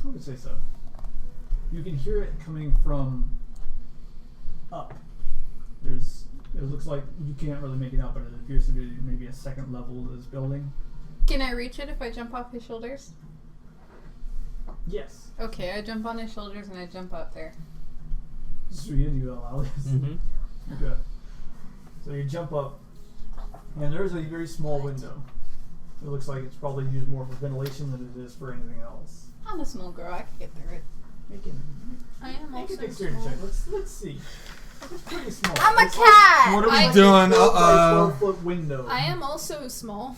I would say so. You can hear it coming from up. It looks like you can't really make it out, but it appears to be maybe a second level of this building. Can I reach it if I jump off his shoulders? Yes. Okay, I jump on his shoulders and I jump up there. Tsuya, do you allow this? Mm-hmm. Okay. So you jump up, and there's a very small window. It looks like it's probably used more for ventilation than it is for anything else. I'm a small girl. I can get through it. I am Make a also dexterity small. check. Let's see. It's pretty small. I'm a It's cat. What are we I- doing? 12-foot window. I am also small.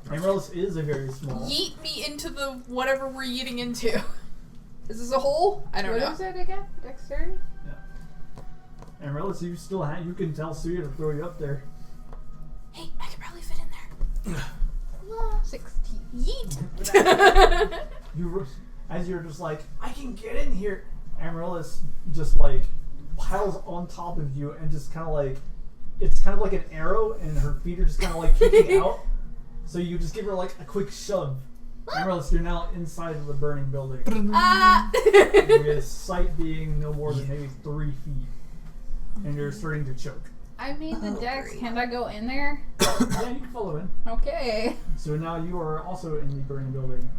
Amaryllis is a very small. Yeet me into the whatever we're yeeting into. Is this a hole? I don't What know. is it again? Dexterity? Amaryllis, you still have. You can tell Tsuya to throw you up there. Hey, I could probably fit in there. 16. Yeet. As you're just like, I can get in here. Amaryllis just like piles on top of you and just kind of like, it's kind of like an arrow, and her feet are just kind of like kicking out. So you just give her like a quick shove. Amaryllis, you're now inside of the burning building. With sight being no more than maybe 3 feet, and you're starting to choke. I made the Oh, dex. great. Can't I go in there? Yeah, you can follow in. Okay. So now you are also in the burning building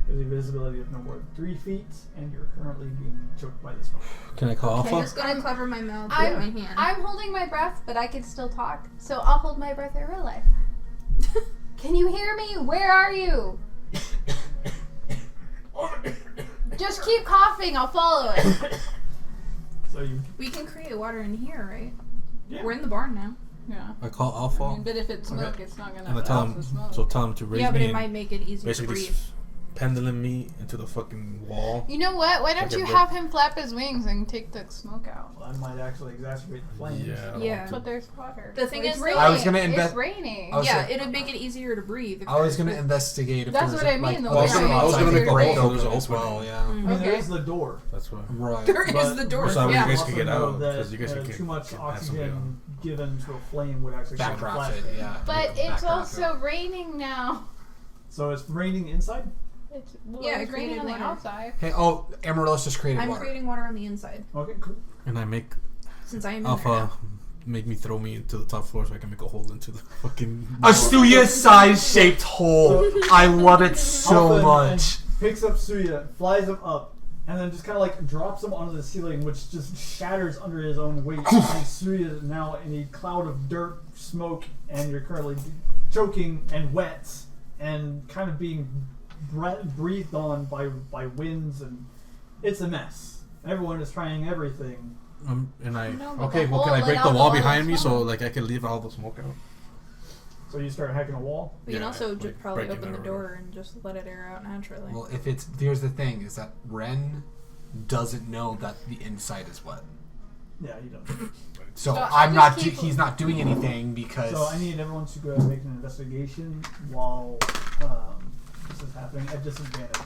with a visibility of no more than 3 feet, and you're currently being choked by the smoke. Can I call I'm Alpha? just gonna cover my mouth with I'm- my hand. I'm holding my breath, but I can still talk. So I'll hold my breath in real life. Can you hear me? Where are you? Just keep coughing. I'll follow it. So you, We can create water in here, right? yeah. We're in the barn now. Yeah. I call I Alpha. mean, but if it's smoke, it's not gonna. And I tell it's him, smoke. so tell him to raise Yeah, but me it and might make it easier to basically breathe. just pendulum me into the fucking wall. You know what? Why don't Like a you bit- have him flap his wings and take the smoke out? That might actually exacerbate the flames. Yeah. I don't Yeah. want to. But there's water. The thing It's is, though- raining. I was gonna It's raining. I was Yeah, gonna- it'd make it easier to breathe. I was gonna investigate if That's there's what I a, mean, like, though. I was gonna- I was outside gonna make a break hole, open there's an as well. opening. Yeah. I mean, Okay. there is the door. That's why. Right. There is But the door. So you Yeah. guys also can get know out, that, 'cause you guys can too much have somebody oxygen given to a flame would actually cause a Backdraft flash. it, yeah. But Yeah, it's backdraft also it. raining now. So it's raining inside? It's, well, Yeah, I it's raining created on the water. outside. Hey, oh, Amaryllis just created I'm water. creating water on the inside Okay, cool. And I make since I am in there Alpha now. make me throw me into the top floor so I can make a hole into the fucking. A Tsuya-sized shaped hole. I love it so Alpha much. Picks up Tsuya, flies him up, and then just kind of like drops him onto the ceiling, which just shatters under his own weight. And Tsuya is now in a cloud of dirt, smoke, and you're currently choking and wet and kind of being breathed on by winds, and it's a mess. Everyone is trying everything. And I No, but okay. the Well, can hole I break let the out wall the behind me water. so like I can leave all the smoke out? So you start hacking a wall. We can Yeah, also like just probably breaking open the it or door and just let it air out naturally. Well, if it's here's the thing: is that Ren doesn't know that the inside is wet. Yeah, you don't. So So I'm I not. just keep- He's not doing anything because. So I need everyone to go and make an investigation while this is happening at disadvantage.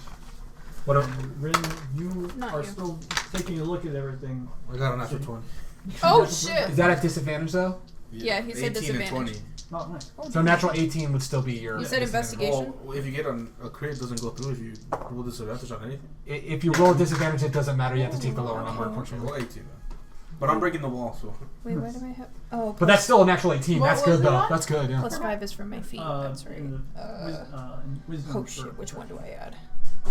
What? And Rin, you Not are you. still taking a look at everything. I got a natural 20. Oh shit! Is that at disadvantage though? Yeah, he said 18 and disadvantage. 20. Oh, nice. So natural 18 would still be your. You said disadvantage. investigation? Well, if you get a crit, it doesn't go through if you roll disadvantage on anything. If you roll a disadvantage, it doesn't matter. You have to take the lower number, unfortunately. Roll 18 then. But I'm breaking the wall, so. Wait, why do I have? Oh, But that's still a natural 18. What That's was good it though. on? That's good. Yeah. +5 is from my feet. That's right. in wisdom Oh for- shit! Which one do I add?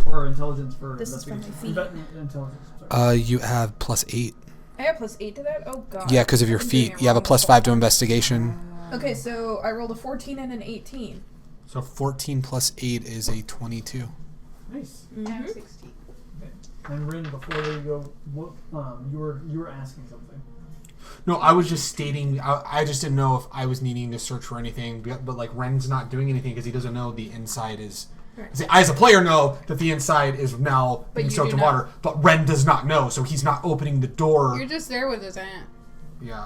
Or intelligence for This is from my investigation. feet. Intelligence. Sorry. You have +8. I have +8 to that. Oh god. Yeah, because of your I've been doing feet. it You have a wrong +5 to this investigation. whole- Okay, so I rolled a 14 and an 18. So 14 plus 8 is a 22. Nice. I have Mhm. 16. And Rin, before you go, what, you were asking something. No, I was just stating. I just didn't know if I was needing to search for anything. But like Ren's not doing anything because he doesn't know the inside is. Right. See, I, as a player, know that the inside is now But being you soaked do in not. water. But Ren does not know, so he's not opening the door. You're just there with his aunt. Yeah.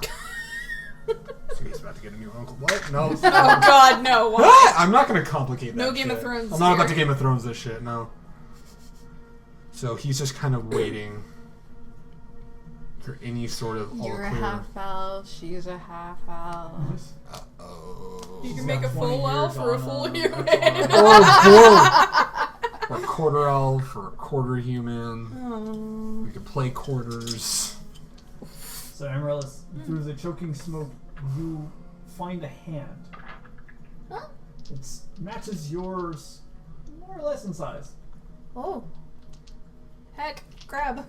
So he's about to get a new uncle. What? No. Oh god, no! Why? What? I'm not going to complicate that. No Game of shit. Thrones I'm not about to here. Game of Thrones this shit. No. So he's just kind of waiting for any sort of all You're a clear. half elf. She's a half elf. Nice. Oh. You She's can make a got 20 full elf years or a on, full that's human. all. Oh, cool. Or a quarter elf or a quarter human. Oh. We could play quarters. So Amaryllis, through the choking smoke, you find a hand. Huh? It matches yours, more or less in size. Oh. Heck, grab.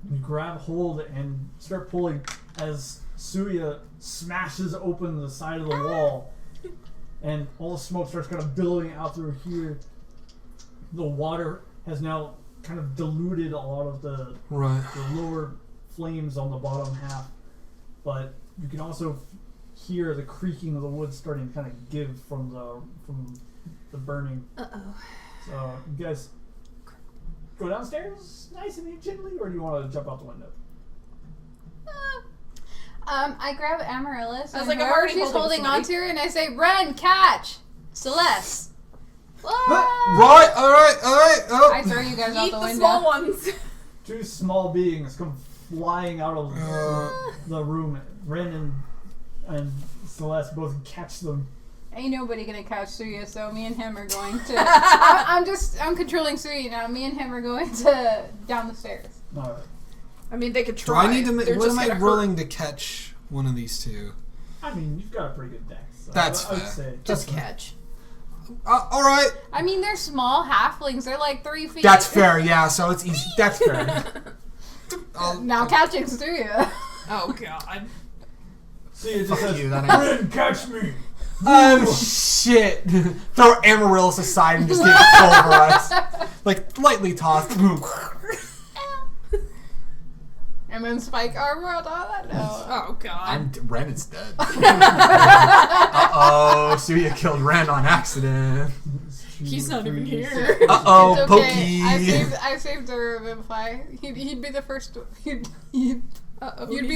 You grab hold and start pulling as Tsuya smashes open the side of the wall. and all the smoke starts kind of billowing out through here. The water has now kind of diluted a lot of the lower flames on the bottom half, but you can also hear the creaking of the wood starting to kind of give from the burning. So you guys go downstairs nice and gently, or do you want to jump out the window? I grab Amaryllis. I was and like, I'm whoever already she's holding somebody. onto her, and I say, "Ren, catch, Celese." Right, alright. I throw you guys out Eat the the window. small ones. Two small beings come flying out of the room. Ren and Celeste both catch them. Ain't nobody gonna catch Tsuya, so me and him are going to. I'm controlling Tsuya now. Me and him are going to down the stairs. Alright. I mean, they could Do try. I need to? They're What just am I gonna hurt. rolling to catch one of these two? I mean, you've got a pretty good dex. So That's I would fair. say. Just catch. All right. I mean, they're small halflings. They're like 3 feet. That's fair. Yeah. So it's easy. That's fair. Now catching Tsuya. Oh god. See, it just Fuck says, you, that ain't- Ren, catch me! Shit. Throw Amaryllis aside and just get pulverized. Like lightly tossed. And then spike armor on that? No. Oh god. Ren is dead. Tsuya killed Ren on accident. He's not even here. It's okay. Pokey. I saved the Revivify. He'd be the first. You'd be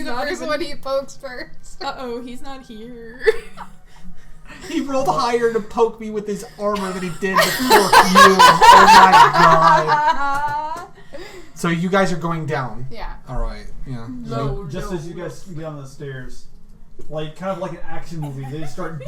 the first one he pokes first. He's not here. He rolled higher to poke me with his armor than he did to poke you. Oh my god. So you guys are going down. Yeah. Alright, yeah. So just as you guys get on the stairs, like kind of like an action movie, they start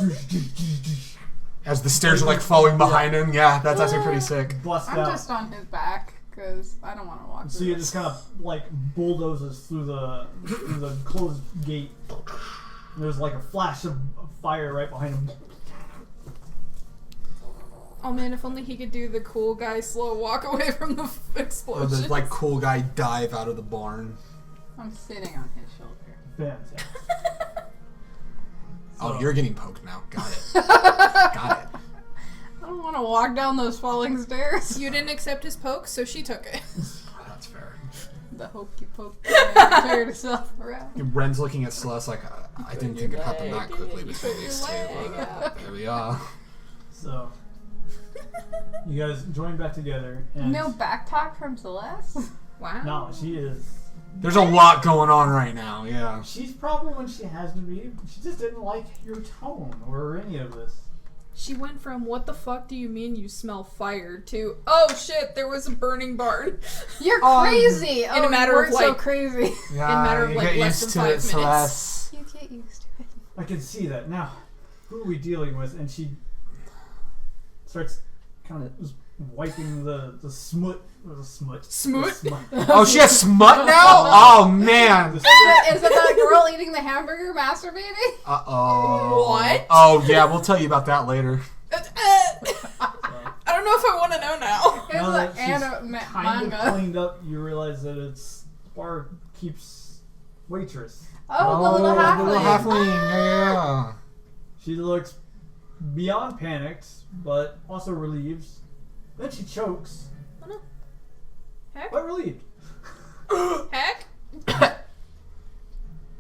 As the stairs are like falling behind him. Yeah, that's actually pretty sick. bust I'm out. just on his back because I don't want to walk. So through you it. just kind of like bulldozes through the closed gate. And there's like a flash of fire right behind him. Oh man, if only he could do the cool guy slow walk away from the Or explosion. the like cool guy dive out of the barn. I'm sitting on his shoulder. Fantastic. Oh, you're getting poked now. Got it. Got it. I don't want to walk down those falling stairs. You didn't accept his poke, so she took it. That's fair. The hokey poke turned herself around. Ren's looking at Celeste like, I didn't think it happened that quickly between these two. But there we are. So you guys join back together. And No back talk from Celeste? Wow. No, she is. There's a lot going on right now, yeah. She's probably when she has to be. She just didn't like your tone or any of this. She went from "what the fuck do you mean you smell fire" to "oh shit, there was a burning barn." You're crazy! in a matter of, so like- crazy. Yeah, matter of, you like, get less used than to 5 it, minutes. Celeste. You get used to it. I can see that. Now, who are we dealing with? And she starts kind of wiping the smut. The smut. Smut? The smut. Oh, she has smut now? Oh, man. The Is it that girl eating the hamburger masturbating? Uh-oh. What? Oh, yeah, we'll tell you about that later. I don't know if I want to know now. It's Now like that she's kind of manga. cleaned up, you realize that it's barkeep's waitress. Oh, the little halfling. Yeah. She looks beyond panicked, but also relieved. Then she chokes, Heck? but relieved. Heck?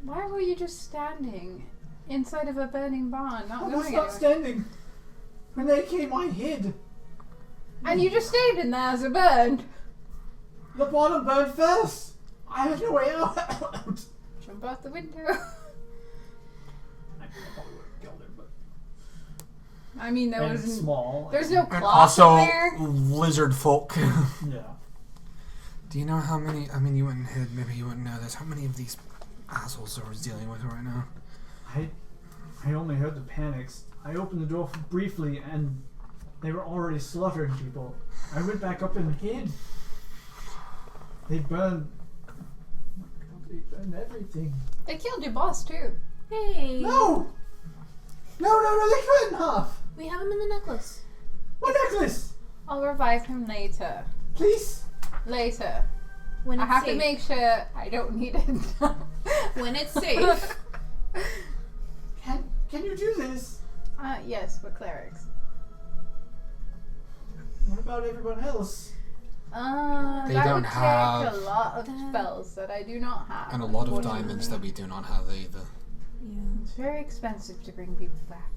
Why were you just standing inside of a burning barn, not I was going not anywhere? standing. When they came, I hid. And you just stayed in there as it burned. The bottom burned first. I had no way out. Jump out the window. I probably would have killed her, but I mean, there and was it's small. there's no And cloth also, in there. lizard folk. Yeah. Do you know how many, I mean, you wouldn't hit, maybe you wouldn't know this, how many of these assholes are dealing with right now? I only heard the panics. I opened the door briefly, and they were already slaughtering people. I went back up and hid. They burned. They burned everything. They killed your boss too. Hey. No! No, they cut in half! We have him in the necklace. My necklace! I'll revive him later. Please! Later. When I it's have safe. to make sure I don't need it. When it's safe. Can you do this? Yes, we're clerics. What about everyone else? They that don't would have- take a lot of spells that I do not have. And a lot of unfortunately. diamonds that we do not have either. Yeah. It's very expensive to bring people back.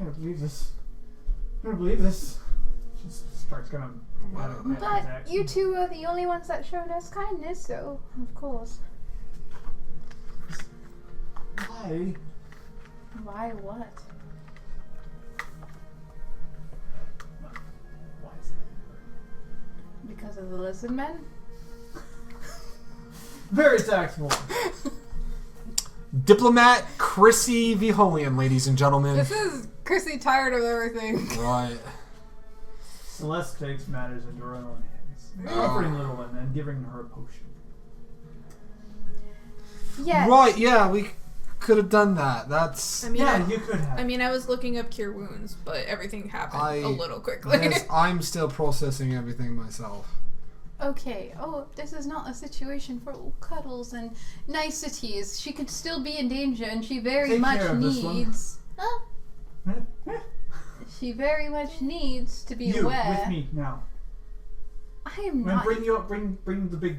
I don't believe this. I don't believe this. She starts kind of. But you two are the only ones that showed us kindness, so of course. Why? Why what? Why is that? Because of the lizard men? Very tactful. Diplomat Crissy Viholian, ladies and gentlemen. This is Crissy tired of everything. Right. Celeste takes matters into her own hands, offering little one and giving her a potion. Yes. Right, yeah, we could have done that. That's... I mean, Yeah, you could have. I mean, I was looking up cure wounds, but everything happened a little quickly. Yes, I'm still processing everything myself. Okay. Oh, this is not a situation for cuddles and niceties. She could still be in danger, and she very Take much care of this one. needs. She very much needs to be you aware. with me now. I am And not. bring the big,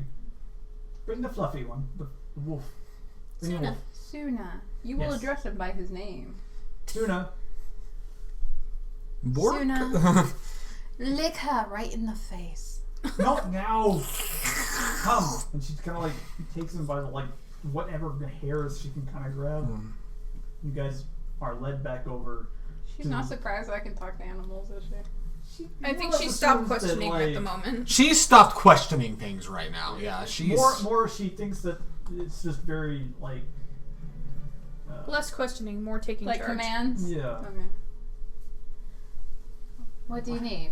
bring the fluffy one, the wolf. Bring the wolf. Suna. You will Yes. address him by his name. Tuna. Bork? Suna. Lick her right in the face. Not now. Come. And she kind of like takes him by the whatever hairs she can kind of grab. You guys are led back over. She's not surprised I can talk to animals, is she? I think more she or less stopped assumes that, questioning at the moment. She's stopped questioning things right now. Yeah, she's... More she thinks that it's just very Less questioning, more taking Like charge. commands? yeah. Okay. What do you need?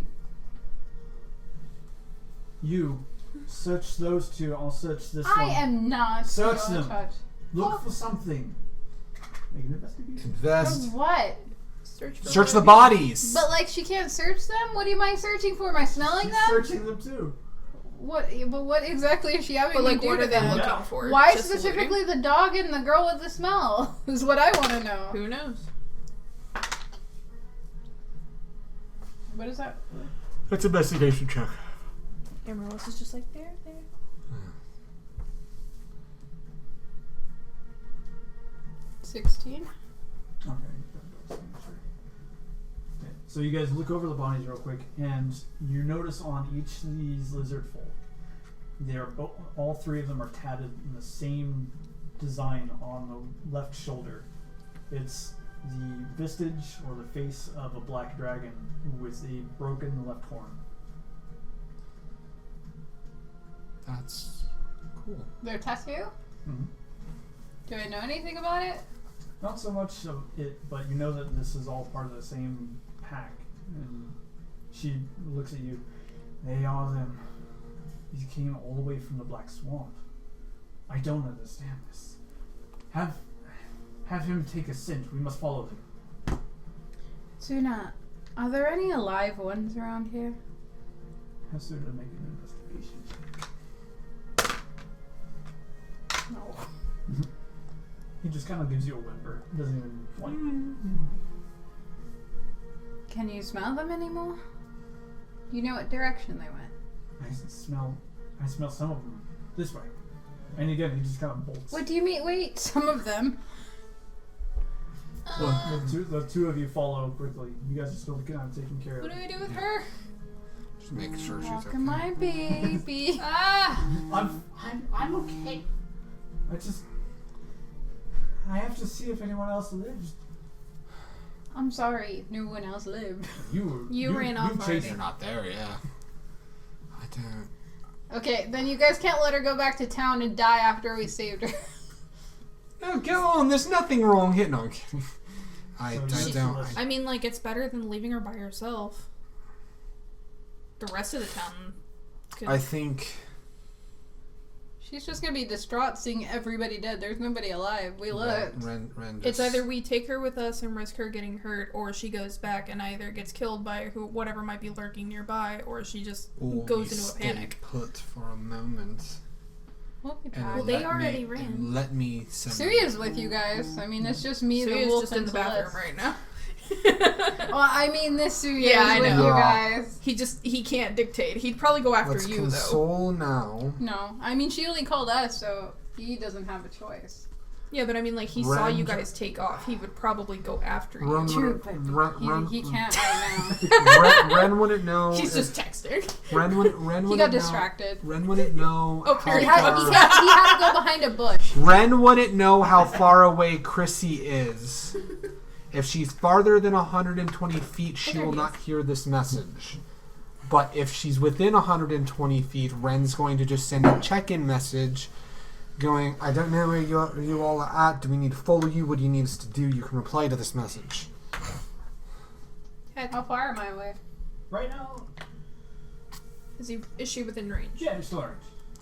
You search those two. I'll search this I one. am not Search your them. touch. Look for something. Make an investigation. Invest. What? Search the bodies. But like she can't search them? What am I searching for? Am I smelling She's them? searching them too. What? But what exactly is she having But like, me do what to are they them? looking Yeah. for? Why Just specifically looting? the dog and the girl with the smell? Is what I want to know. Who knows? What is that? That's investigation check. Emerald is just like there. 16. Okay. So you guys look over the bodies real quick, and you notice on each of these lizard folk, all three of them are tatted in the same design on the left shoulder. It's the vestige or the face of a black dragon with a broken left horn. That's cool. Their tattoo? Mm-hmm. Do I know anything about it? Not so much of it, but you know that this is all part of the same pack. And she looks at you. They are them. These came all the way from the Black Swamp. I don't understand this. Have him take a scent. We must follow them. Suna, are there any alive ones around here? Have Suda make an investigation check. No. He just kind of gives you a whimper. Doesn't even like. Can you smell them anymore? Do you know what direction they went? I smell some of them this way. And again, he just kind of bolts. What do you mean? Wait, some of them. The two of you follow quickly. You guys are still kind of taking care What of do it. we do with her? Just make sure she's okay. Walking my baby. I'm okay. I have to see if anyone else lives. I'm sorry, no one else lived. You ran off already. You're not there, yeah. I don't... Okay, then you guys can't let her go back to town and die after we saved her. No, go on. There's nothing wrong here. No, I'm kidding. I So don't... I mean, like, it's better than leaving her by herself. The rest of the town could... I think... She's just gonna be distraught seeing everybody dead. There's nobody alive. We looked. It's either we take her with us and risk her getting hurt, or she goes back and either gets killed by whatever might be lurking nearby, or she just goes into a panic. Put for a moment. We'll be And back. Well, they let already me- ran. and let me send. Tsuya's with you guys. I mean, it's just me, the Tsuya's wolf, just in and the bathroom Celeste. right now. Well, I mean, this Tsuya Yeah, I is with know. you Yeah. guys. He can't dictate. He'd probably go after Let's you though. console now. No, I mean, she only called us, so he doesn't have a choice. Yeah, but I mean, like he saw Ren- you guys take off. He would probably go after you. Ren, True, but he can't right now. Ren wouldn't know. He's if- just texting. Ren He wouldn't got know. distracted. Ren wouldn't know. Oh, how here He he had, far- comes. he had to go behind a bush. Ren wouldn't know how far away Crissy is. If she's farther than 120 feet, she there will he not hear this message. But if she's within 120 feet, Ren's going to just send a check-in message going, I don't know where you all are at. Do we need to follow you? What do you need us to do? You can reply to this message. How far am I away? Right now, Is she within range? yeah, it's large.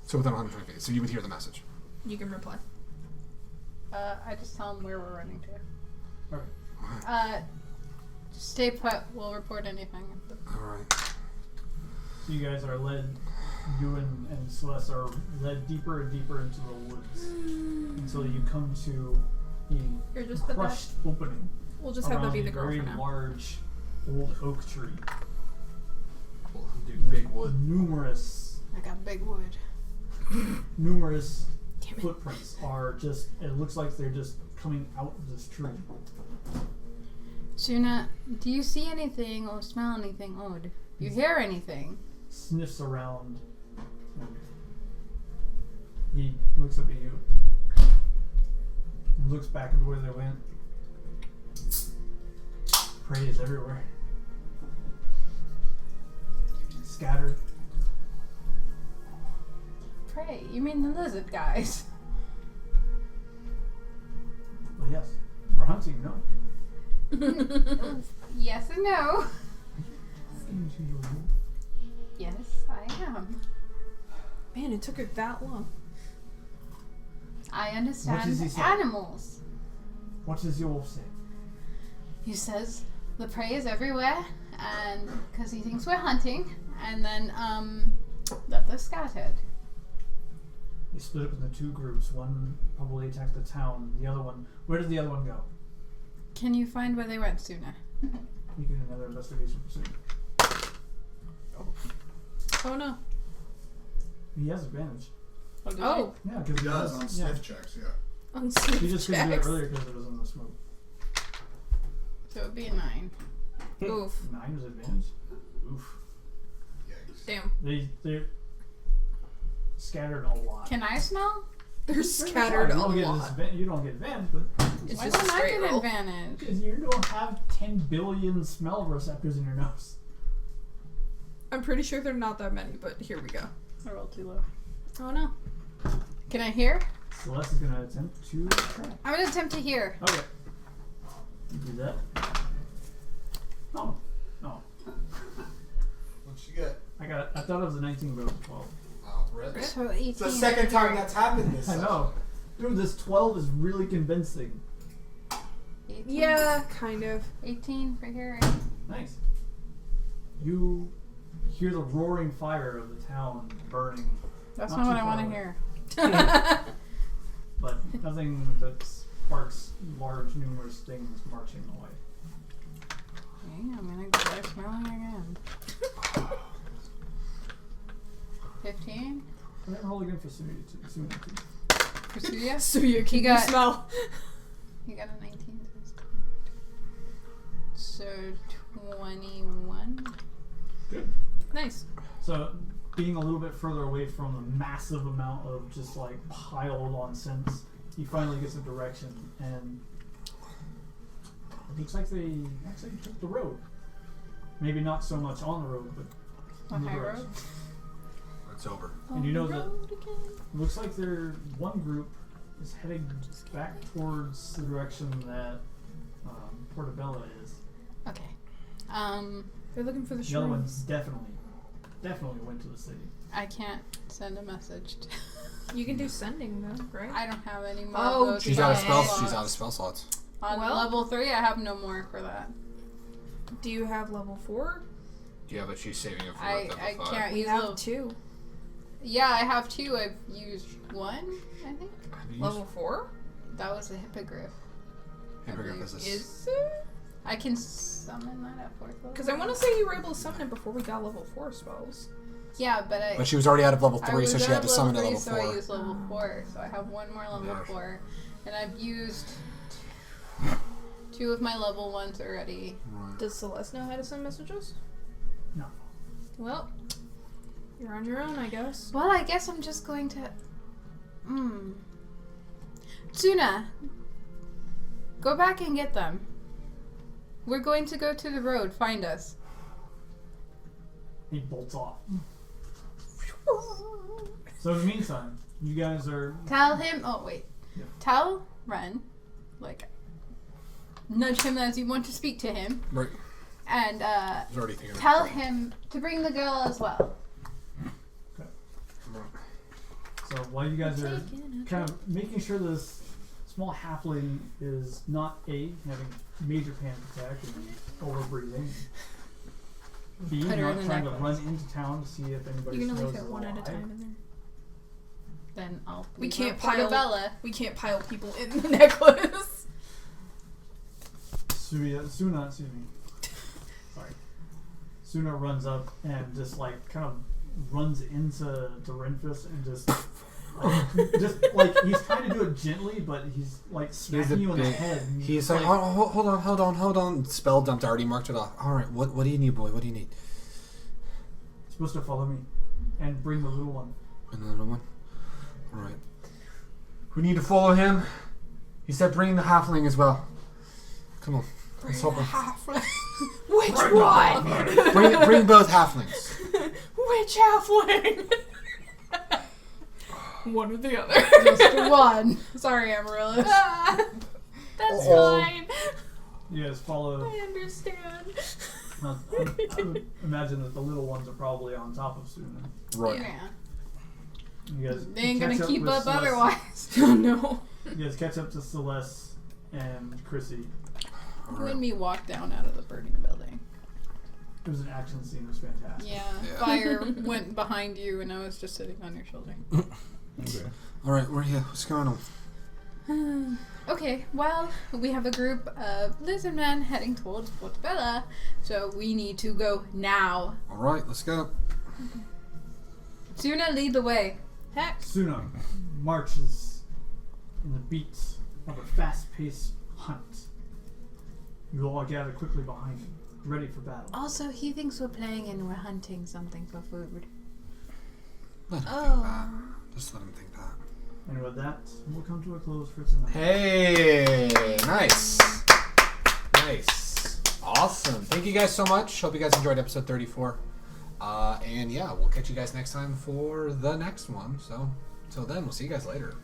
So within 120 feet. So you would hear the message. You can reply. I just tell him where we're running to. Alright. Just stay put. We'll report anything. Alright. So you guys are led, you and Celeste are led deeper and deeper into the woods until you come to Here, a just put that. crushed opening. We'll just have that around be a the girl very for now. large old oak tree. Dude, big wood. Numerous I got big wood. Damn it. footprints are just, it looks like they're just coming out of this tree. Suna, do you see anything or smell anything odd? You hear anything? Sniffs around. He looks up at you. And looks back at where they went. Prey is everywhere. Scattered. Prey? You mean the lizard guys? Well, yes. We're hunting, no? Yes and no. Yes, I am. Man, it took her that long. I What understand does he say? animals. What does your wolf say? He says the prey is everywhere, and because he thinks we're hunting, and then that they're scattered. They split up into two groups. One probably attacked the town. The other one, where did the other one go? Can you find where they went sooner? You can do another investigation pursuit. Oh no. He has advantage. Oh, Yeah, because He does on sniff checks, yeah. on He just couldn't do it checks. earlier because it was in the smoke. So it would be a 9. Oof. 9 was advantage. Oof. Yikes. Damn. They're scattered a lot. Can I smell? They're scattered a lot. You don't get advantage, but It's Why just a don't I straight get roll. advantage? because you don't have 10 billion smell receptors in your nose. I'm pretty sure they're not that many, but here we go. I rolled too low. Oh no. Can I hear? Celeste is gonna attempt to try. I'm gonna attempt to hear. Okay. You do that. Oh. No. What'd you get? I thought it was a 19, but it was 12. Oh, really? So 18. It's the second time that's happened this I know. Dude, this 12 is really convincing. 18. Yeah, kind of. 18 for hearing. Nice. You hear the roaring fire of the town burning, That's Not not what too I far want to away. hear. but nothing that sparks large, numerous things marching away. Okay, I'm gonna go smelling again. 15? Go ahead and roll again for Tsuya. For Tsuya? Tsuya, can you got- smell? You got a 19. So 21. Good. Nice. So, being a little bit further away from the massive amount of just like piled on scents, he finally gets a direction, and it looks like they actually took the road. Maybe not so much on the road, but The in the high direction. road. It's over. And you know that it looks like one group is heading back towards the direction that Portobello is. Okay. They're looking for the The other one's shrooms. definitely went to the city. I can't send a message. You can do sending though, right? I don't have any more. Oh, of those She's out of spell spell. slots. She's out of spell slots. On Well- level 3, I have no more for that. Do you have level 4? Yeah, but she's saving it for I level 5. can't We use have level. 2. Yeah, I have 2. I've used 1, I think. Level 4? That was a hippogriff. Hippogriff is this. Is it? I can summon that at 4th level. Because I want to say you were able to summon it before we got level 4 spells. Yeah, but But she was already out of level I 3, was so she out had of to summon at level level 3, 4. So I used level 4. So I have 1 more level Yeah. 4. And I've used 2 of my level 1s already. Right. Does Celeste know how to send messages? No. Well, you're on your own, I guess. Well, I guess I'm just going to... Tsuna, go back and get them. We're going to go to the road. Find us. He bolts off. So in the meantime, you guys are. Tell him... Oh, wait. Yeah. Tell Ren, like, nudge him as you want to speak to him. Right. And I was already thinking tell about it. him to bring the girl as well. So while you guys are kind of making sure this small halfling is not A, having major panic attack and overbreathing, B, Put her not in the trying to necklace. run into town to see if anybody You can only knows fit is one at a alive. time in there. Then I'll We leave can't her pile- Portobello. We can't pile people in the necklace. Suna, excuse me. Sorry. Suna runs up and just like kind of runs into Renfis and just like he's trying to do it gently, but he's like smacking you in the head. And He's just like, oh, hold on. Spell dumped. I already marked it off. All right, what do you need, boy? What do you need? You're supposed to follow me and bring the little one. Another one. All right. We need to follow him. He said, bring the halfling as well. Come on. Let's help him. Which one? Bring both halflings. Which halfling? One or the other. Just one. Sorry, Amaryllis. That's Oh. fine. You guys follow. I understand. I would imagine that the little ones are probably on top of Suna. Right. Yeah. You guys They ain't catch gonna keep with up Celeste. otherwise. Oh no. You guys catch up to Celeste and Crissy. All When right. we walked down out of the burning building. It was an action scene. It was fantastic. Yeah. Yeah. Fire went behind you and I was just sitting on your shoulder. Okay. All right, we're here. What's going on? Okay, well, we have a group of lizard men heading towards Portobello, so we need to go now. All right, let's go. Suna, lead the way. Heck. Suna marches in the beats of a fast-paced hunt. You all gather quickly behind him, ready for battle. Also, he thinks we're playing and we're hunting something for food. Let him Oh. think that. Just let him think that. And with that, we'll come to a close for tonight. Hey, nice. Nice. Awesome. Thank you guys so much. Hope you guys enjoyed episode 34. And yeah, we'll catch you guys next time for the next one. So, till then, we'll see you guys later.